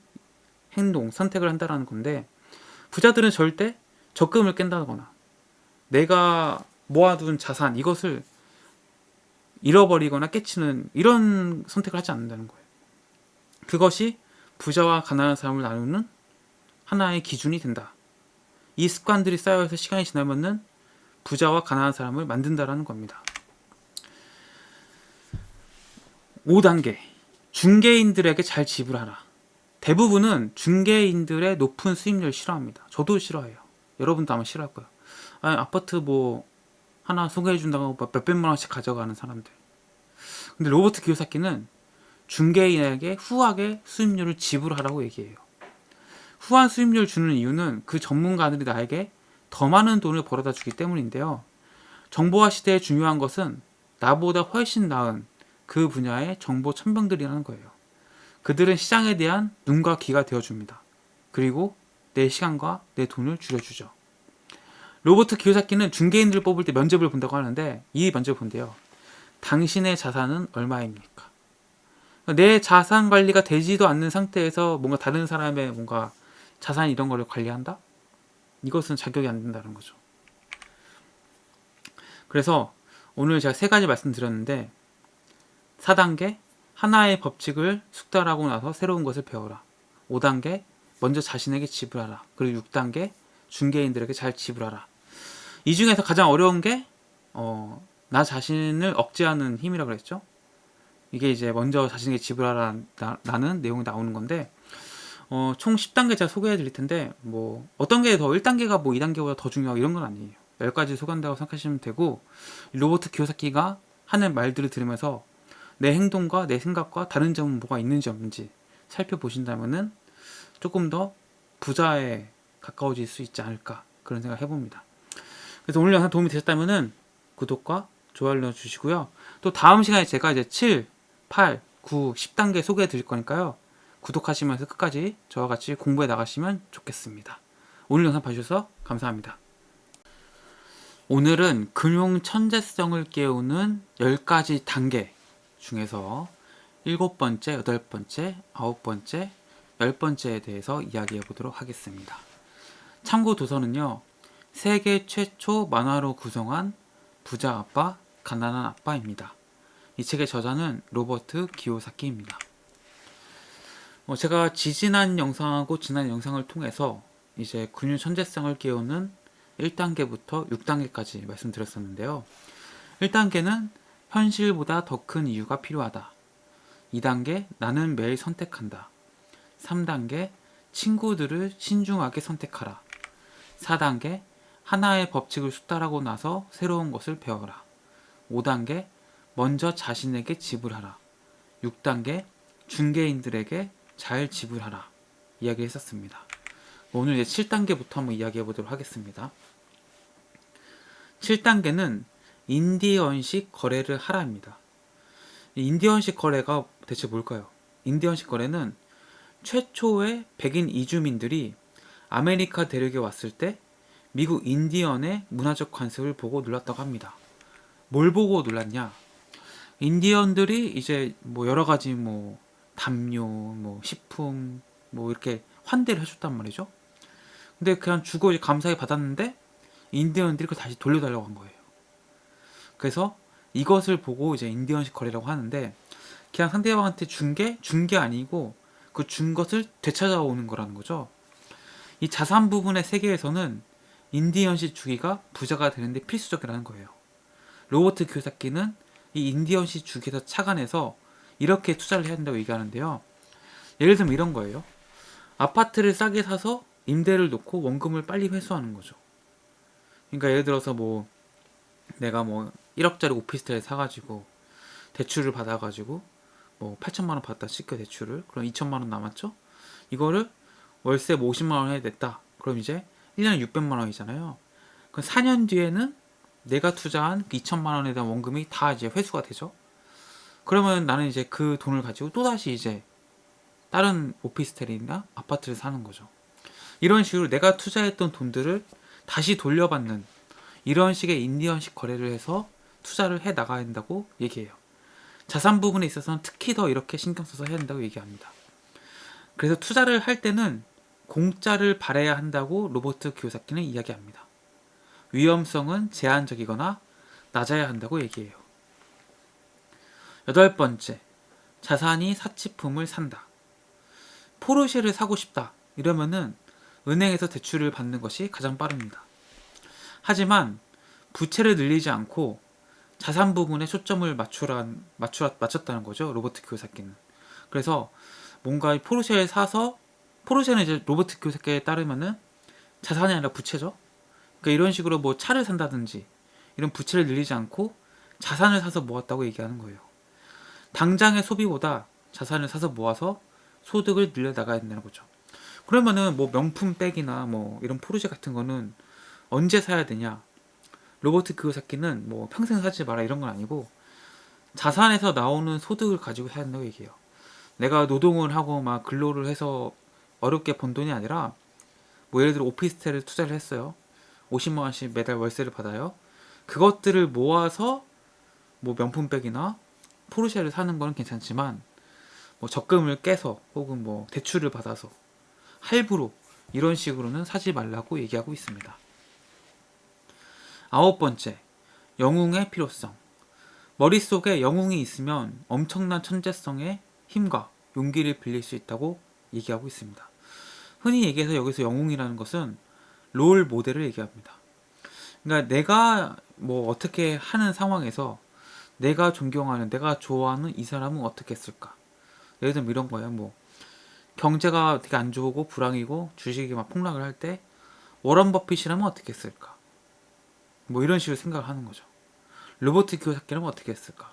행동, 선택을 한다는 건데 부자들은 절대 적금을 깬다거나 내가 모아둔 자산 이것을 잃어버리거나 깨치는 이런 선택을 하지 않는다는 거예요. 그것이 부자와 가난한 사람을 나누는 하나의 기준이 된다. 이 습관들이 쌓여서 시간이 지나면은 부자와 가난한 사람을 만든다라는 겁니다. 5단계. 중개인들에게 잘 지불하라. 대부분은 중개인들의 높은 수임료를 싫어합니다. 저도 싫어해요. 여러분도 아마 싫어할 거예요. 아니, 아파트 뭐 하나 소개해준다고 몇백만 원씩 가져가는 사람들. 근데 로버트 기요사키는 중개인에게 후하게 수임료를 지불하라고 얘기해요. 후한 수임료를 주는 이유는 그 전문가들이 나에게 더 많은 돈을 벌어다 주기 때문인데요. 정보화 시대에 중요한 것은 나보다 훨씬 나은 그 분야의 정보 천병들이라는 거예요. 그들은 시장에 대한 눈과 귀가 되어줍니다. 그리고 내 시간과 내 돈을 줄여주죠. 로버트 기요사키는 중개인들을 뽑을 때 면접을 본다고 하는데 이 면접을 본대요. 당신의 자산은 얼마입니까? 내 자산 관리가 되지도 않는 상태에서 뭔가 다른 사람의 뭔가 자산 이런 거를 관리한다? 이것은 자격이 안 된다는 거죠. 그래서 오늘 제가 3가지 말씀드렸는데 4단계 하나의 법칙을 숙달하고 나서 새로운 것을 배워라. 5단계 먼저 자신에게 지불하라. 그리고 6단계 중개인들에게 잘 지불하라. 이 중에서 가장 어려운 게 나 자신을 억제하는 힘이라고 그랬죠. 이게 이제 먼저 자신에게 지불하라는 내용이 나오는 건데 총 10단계 제가 소개해 드릴 텐데 뭐 어떤 게 더 1단계가 뭐 2단계보다 더 중요하고 이런 건 아니에요. 10가지 소개한다고 생각하시면 되고 로버트 기요사키가 하는 말들을 들으면서 내 행동과 내 생각과 다른 점은 뭐가 있는지 없는지 살펴보신다면은 조금 더 부자에 가까워질 수 있지 않을까 그런 생각 해봅니다. 그래서 오늘 영상 도움이 되셨다면은 구독과 좋아요 눌러주시고요. 또 다음 시간에 제가 이제 7, 8, 9, 10단계 소개해 드릴 거니까요. 구독하시면서 끝까지 저와 같이 공부해 나가시면 좋겠습니다. 오늘 영상 봐주셔서 감사합니다. 오늘은 금융 천재성을 깨우는 10가지 단계 중에서 7번째, 8번째, 9번째, 10번째에 대해서 이야기해 보도록 하겠습니다. 참고 도서는요, 세계 최초 만화로 구성한 부자 아빠, 가난한 아빠입니다. 이 책의 저자는 로버트 기요사키입니다. 제가 지지난 영상하고 지난 영상을 통해서 이제 금융 천재성을 깨우는 1단계부터 6단계까지 말씀드렸었는데요. 1단계는 현실보다 더 큰 이유가 필요하다. 2단계 나는 매일 선택한다. 3단계 친구들을 신중하게 선택하라. 4단계 하나의 법칙을 숙달하고 나서 새로운 것을 배워라. 5단계 먼저 자신에게 지불하라. 6단계 중개인들에게 잘 지불하라. 이야기했었습니다. 오늘 이제 7단계부터 한번 이야기해 보도록 하겠습니다. 7단계는 인디언식 거래를 하라입니다. 인디언식 거래가 대체 뭘까요? 인디언식 거래는 최초의 백인 이주민들이 아메리카 대륙에 왔을 때 미국 인디언의 문화적 관습을 보고 놀랐다고 합니다. 뭘 보고 놀랐냐? 인디언들이 이제 뭐 여러 가지 뭐 담요, 뭐 식품, 뭐 이렇게 환대를 해줬단 말이죠. 근데 그냥 주고 감사히 받았는데 인디언들이 그걸 다시 돌려달라고 한 거예요. 그래서 이것을 보고 이제 인디언식 거래라고 하는데, 그냥 상대방한테 준 게 아니고 그 준 것을 되찾아오는 거라는 거죠. 이 자산 부분의 세계에서는 인디언식 주기가 부자가 되는데 필수적이라는 거예요. 로버트 기요사키는 이 인디언식 주기에서 착안해서 이렇게 투자를 해야 된다고 얘기하는데요. 예를 들면 이런 거예요. 아파트를 싸게 사서 임대를 놓고 원금을 빨리 회수하는 거죠. 그러니까 예를 들어서 뭐 내가 뭐 1억짜리 오피스텔 사가지고 대출을 받아가지고 뭐 8천만 원 받았다 칠게 대출을. 그럼 2천만 원 남았죠? 이거를 월세 뭐 50만 원에 냈다. 그럼 이제 1년에 600만 원이잖아요. 그럼 4년 뒤에는 내가 투자한 2천만 원에 대한 원금이 다 이제 회수가 되죠. 그러면 나는 이제 그 돈을 가지고 또다시 이제 다른 오피스텔이나 아파트를 사는 거죠. 이런 식으로 내가 투자했던 돈들을 다시 돌려받는 이런 식의 인디언식 거래를 해서 투자를 해 나가야 된다고 얘기해요. 자산 부분에 있어서는 특히 더 이렇게 신경 써서 해야 된다고 얘기합니다. 그래서 투자를 할 때는 공짜를 바라야 한다고 로버트 기요사키는 이야기합니다. 위험성은 제한적이거나 낮아야 한다고 얘기해요. 8번째, 자산이 사치품을 산다. 포르쉐를 사고 싶다. 이러면은 은행에서 대출을 받는 것이 가장 빠릅니다. 하지만 부채를 늘리지 않고 자산 부분에 초점을 맞췄다는 거죠. 로버트 기요사키는. 그래서 뭔가 포르쉐를 사서, 포르쉐는 이제 로버트 기요사키에 따르면은 자산이 아니라 부채죠. 그러니까 이런 식으로 뭐 차를 산다든지 이런 부채를 늘리지 않고 자산을 사서 모았다고 얘기하는 거예요. 당장의 소비보다 자산을 사서 모아서 소득을 늘려 나가야 된다는 거죠. 그러면은 뭐 명품 백이나 뭐 이런 포르쉐 같은 거는 언제 사야 되냐? 로버트 기요사키는 뭐 평생 사지 마라 이런 건 아니고 자산에서 나오는 소득을 가지고 사야 된다고 얘기해요. 내가 노동을 하고 막 근로를 해서 어렵게 번 돈이 아니라 뭐 예를 들어 오피스텔을 투자를 했어요. 50만 원씩 매달 월세를 받아요. 그것들을 모아서 뭐 명품백이나 포르쉐를 사는 거는 괜찮지만 뭐 적금을 깨서 혹은 뭐 대출을 받아서 할부로 이런 식으로는 사지 말라고 얘기하고 있습니다. 9번째, 영웅의 필요성. 머릿속에 영웅이 있으면 엄청난 천재성의 힘과 용기를 빌릴 수 있다고 얘기하고 있습니다. 흔히 얘기해서 여기서 영웅이라는 것은 롤 모델을 얘기합니다. 그러니까 내가 뭐 어떻게 하는 상황에서 내가 존경하는, 내가 좋아하는 이 사람은 어떻게 했을까? 예를 들면 이런 거예요. 뭐 경제가 되게 안 좋고 불황이고 주식이 막 폭락을 할 때 워런 버핏이라면 어떻게 했을까? 뭐 이런 식으로 생각을 하는 거죠. 로버트 기요사키라면 어떻게 했을까?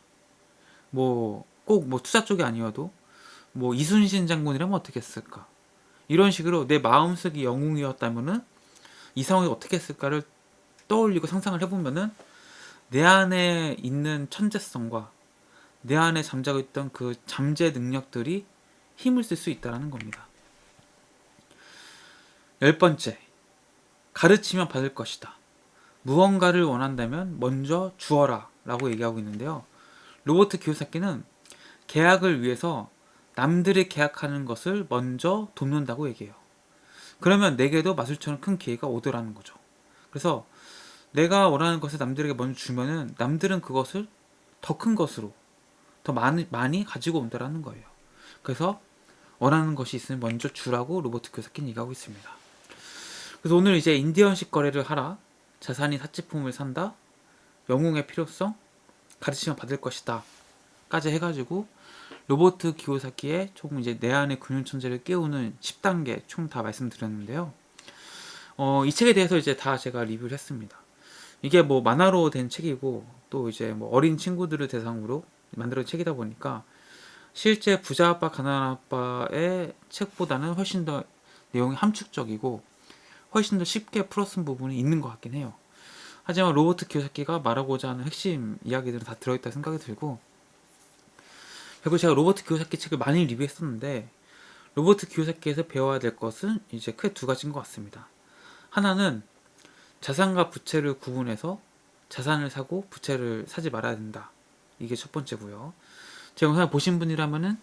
뭐 꼭 뭐 투자 쪽이 아니어도 뭐 이순신 장군이라면 어떻게 했을까? 이런 식으로 내 마음속이 영웅이었다면은 이 상황에 어떻게 했을까를 떠올리고 상상을 해보면은 내 안에 있는 천재성과 내 안에 잠자고 있던 그 잠재 능력들이 힘을 쓸 수 있다는 겁니다. 10번째, 가르치면 받을 것이다. 무언가를 원한다면 먼저 주어라 라고 얘기하고 있는데요. 로버트 키요사키는 계약을 위해서 남들이 계약하는 것을 먼저 돕는다고 얘기해요. 그러면 내게도 마술처럼 큰 기회가 오더라는 거죠. 그래서 내가 원하는 것을 남들에게 먼저 주면은 남들은 그것을 더 큰 것으로 더 많이 가지고 온다라는 거예요. 그래서 원하는 것이 있으면 먼저 주라고 로버트 키요사키는 얘기하고 있습니다. 그래서 오늘 이제 인디언식 거래를 하라, 자산이 사치품을 산다, 영웅의 필요성, 가르치면 받을 것이다 까지 해가지고 로버트 키요사키의 총 이제 내 안의 근육 천재를 깨우는 10단계 총 다 말씀드렸는데요. 이 책에 대해서 이제 다 제가 리뷰를 했습니다. 이게 뭐 만화로 된 책이고 또 이제 뭐 어린 친구들을 대상으로 만들어진 책이다 보니까 실제 부자 아빠 가난한 아빠의 책보다는 훨씬 더 내용이 함축적이고 훨씬 더 쉽게 풀어쓴 부분이 있는 것 같긴 해요. 하지만 로버트 키요사키가 말하고자 하는 핵심 이야기들은 다 들어있다 생각이 들고, 그리고 제가 로버트 키요사키 책을 많이 리뷰했었는데 로버트 키요사키에서 배워야 될 것은 이제 크게 두 가지인 것 같습니다. 하나는 자산과 부채를 구분해서 자산을 사고 부채를 사지 말아야 된다. 이게 첫 번째고요. 제 영상을 보신 분이라면은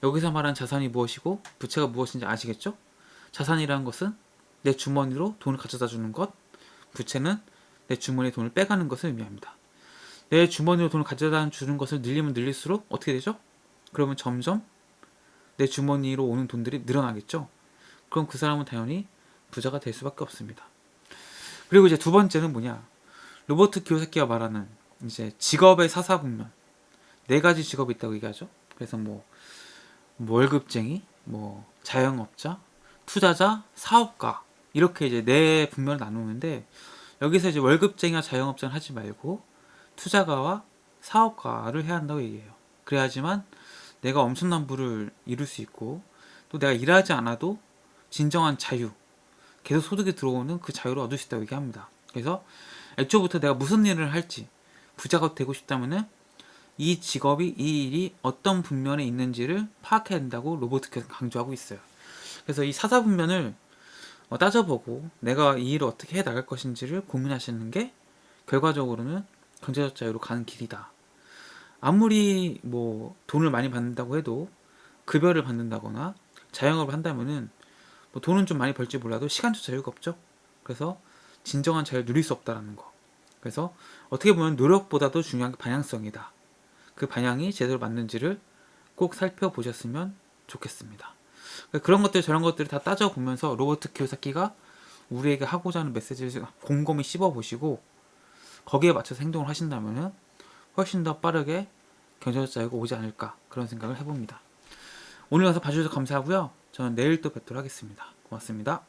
여기서 말한 자산이 무엇이고 부채가 무엇인지 아시겠죠? 자산이라는 것은 내 주머니로 돈을 가져다 주는 것, 부채는 내 주머니에 돈을 빼가는 것을 의미합니다. 내 주머니로 돈을 가져다 주는 것을 늘리면 늘릴수록 어떻게 되죠? 그러면 점점 내 주머니로 오는 돈들이 늘어나겠죠? 그럼 그 사람은 당연히 부자가 될 수밖에 없습니다. 그리고 이제 두 번째는 뭐냐? 로버트 키요사키가 말하는 이제 직업의 사사분면, 네 가지 직업이 있다고 얘기하죠. 그래서 뭐 월급쟁이, 뭐 자영업자, 투자자, 사업가 이렇게 이제 네 분면을 나누는데 여기서 이제 월급쟁이와 자영업자는 하지 말고 투자가와 사업가를 해야 한다고 얘기해요. 그래야지만 내가 엄청난 부를 이룰 수 있고 또 내가 일하지 않아도 진정한 자유, 계속 소득이 들어오는 그 자유를 얻을 수 있다고 얘기합니다. 그래서 애초부터 내가 무슨 일을 할지 부자가 되고 싶다면은 이 직업이, 이 일이 어떤 분면에 있는지를 파악해야 된다고 로버트께서 강조하고 있어요. 그래서 이 사사분면을 따져보고 내가 이 일을 어떻게 해 나갈 것인지를 고민하시는 게 결과적으로는 경제적 자유로 가는 길이다. 아무리 뭐 돈을 많이 받는다고 해도 급여를 받는다거나 자영업을 한다면은 뭐 돈은 좀 많이 벌지 몰라도 시간적 자유가 없죠. 그래서 진정한 자유를 누릴 수 없다라는 거. 그래서 어떻게 보면 노력보다도 중요한 게 방향성이다. 그 방향이 제대로 맞는지를 꼭 살펴보셨으면 좋겠습니다. 그런 것들 저런 것들을 다 따져보면서 로버트 키요사키가 우리에게 하고자 하는 메시지를 곰곰이 씹어보시고 거기에 맞춰서 행동을 하신다면 훨씬 더 빠르게 경제적 자유가 오지 않을까 그런 생각을 해봅니다. 오늘 와서 봐주셔서 감사하고요. 저는 내일 또 뵙도록 하겠습니다. 고맙습니다.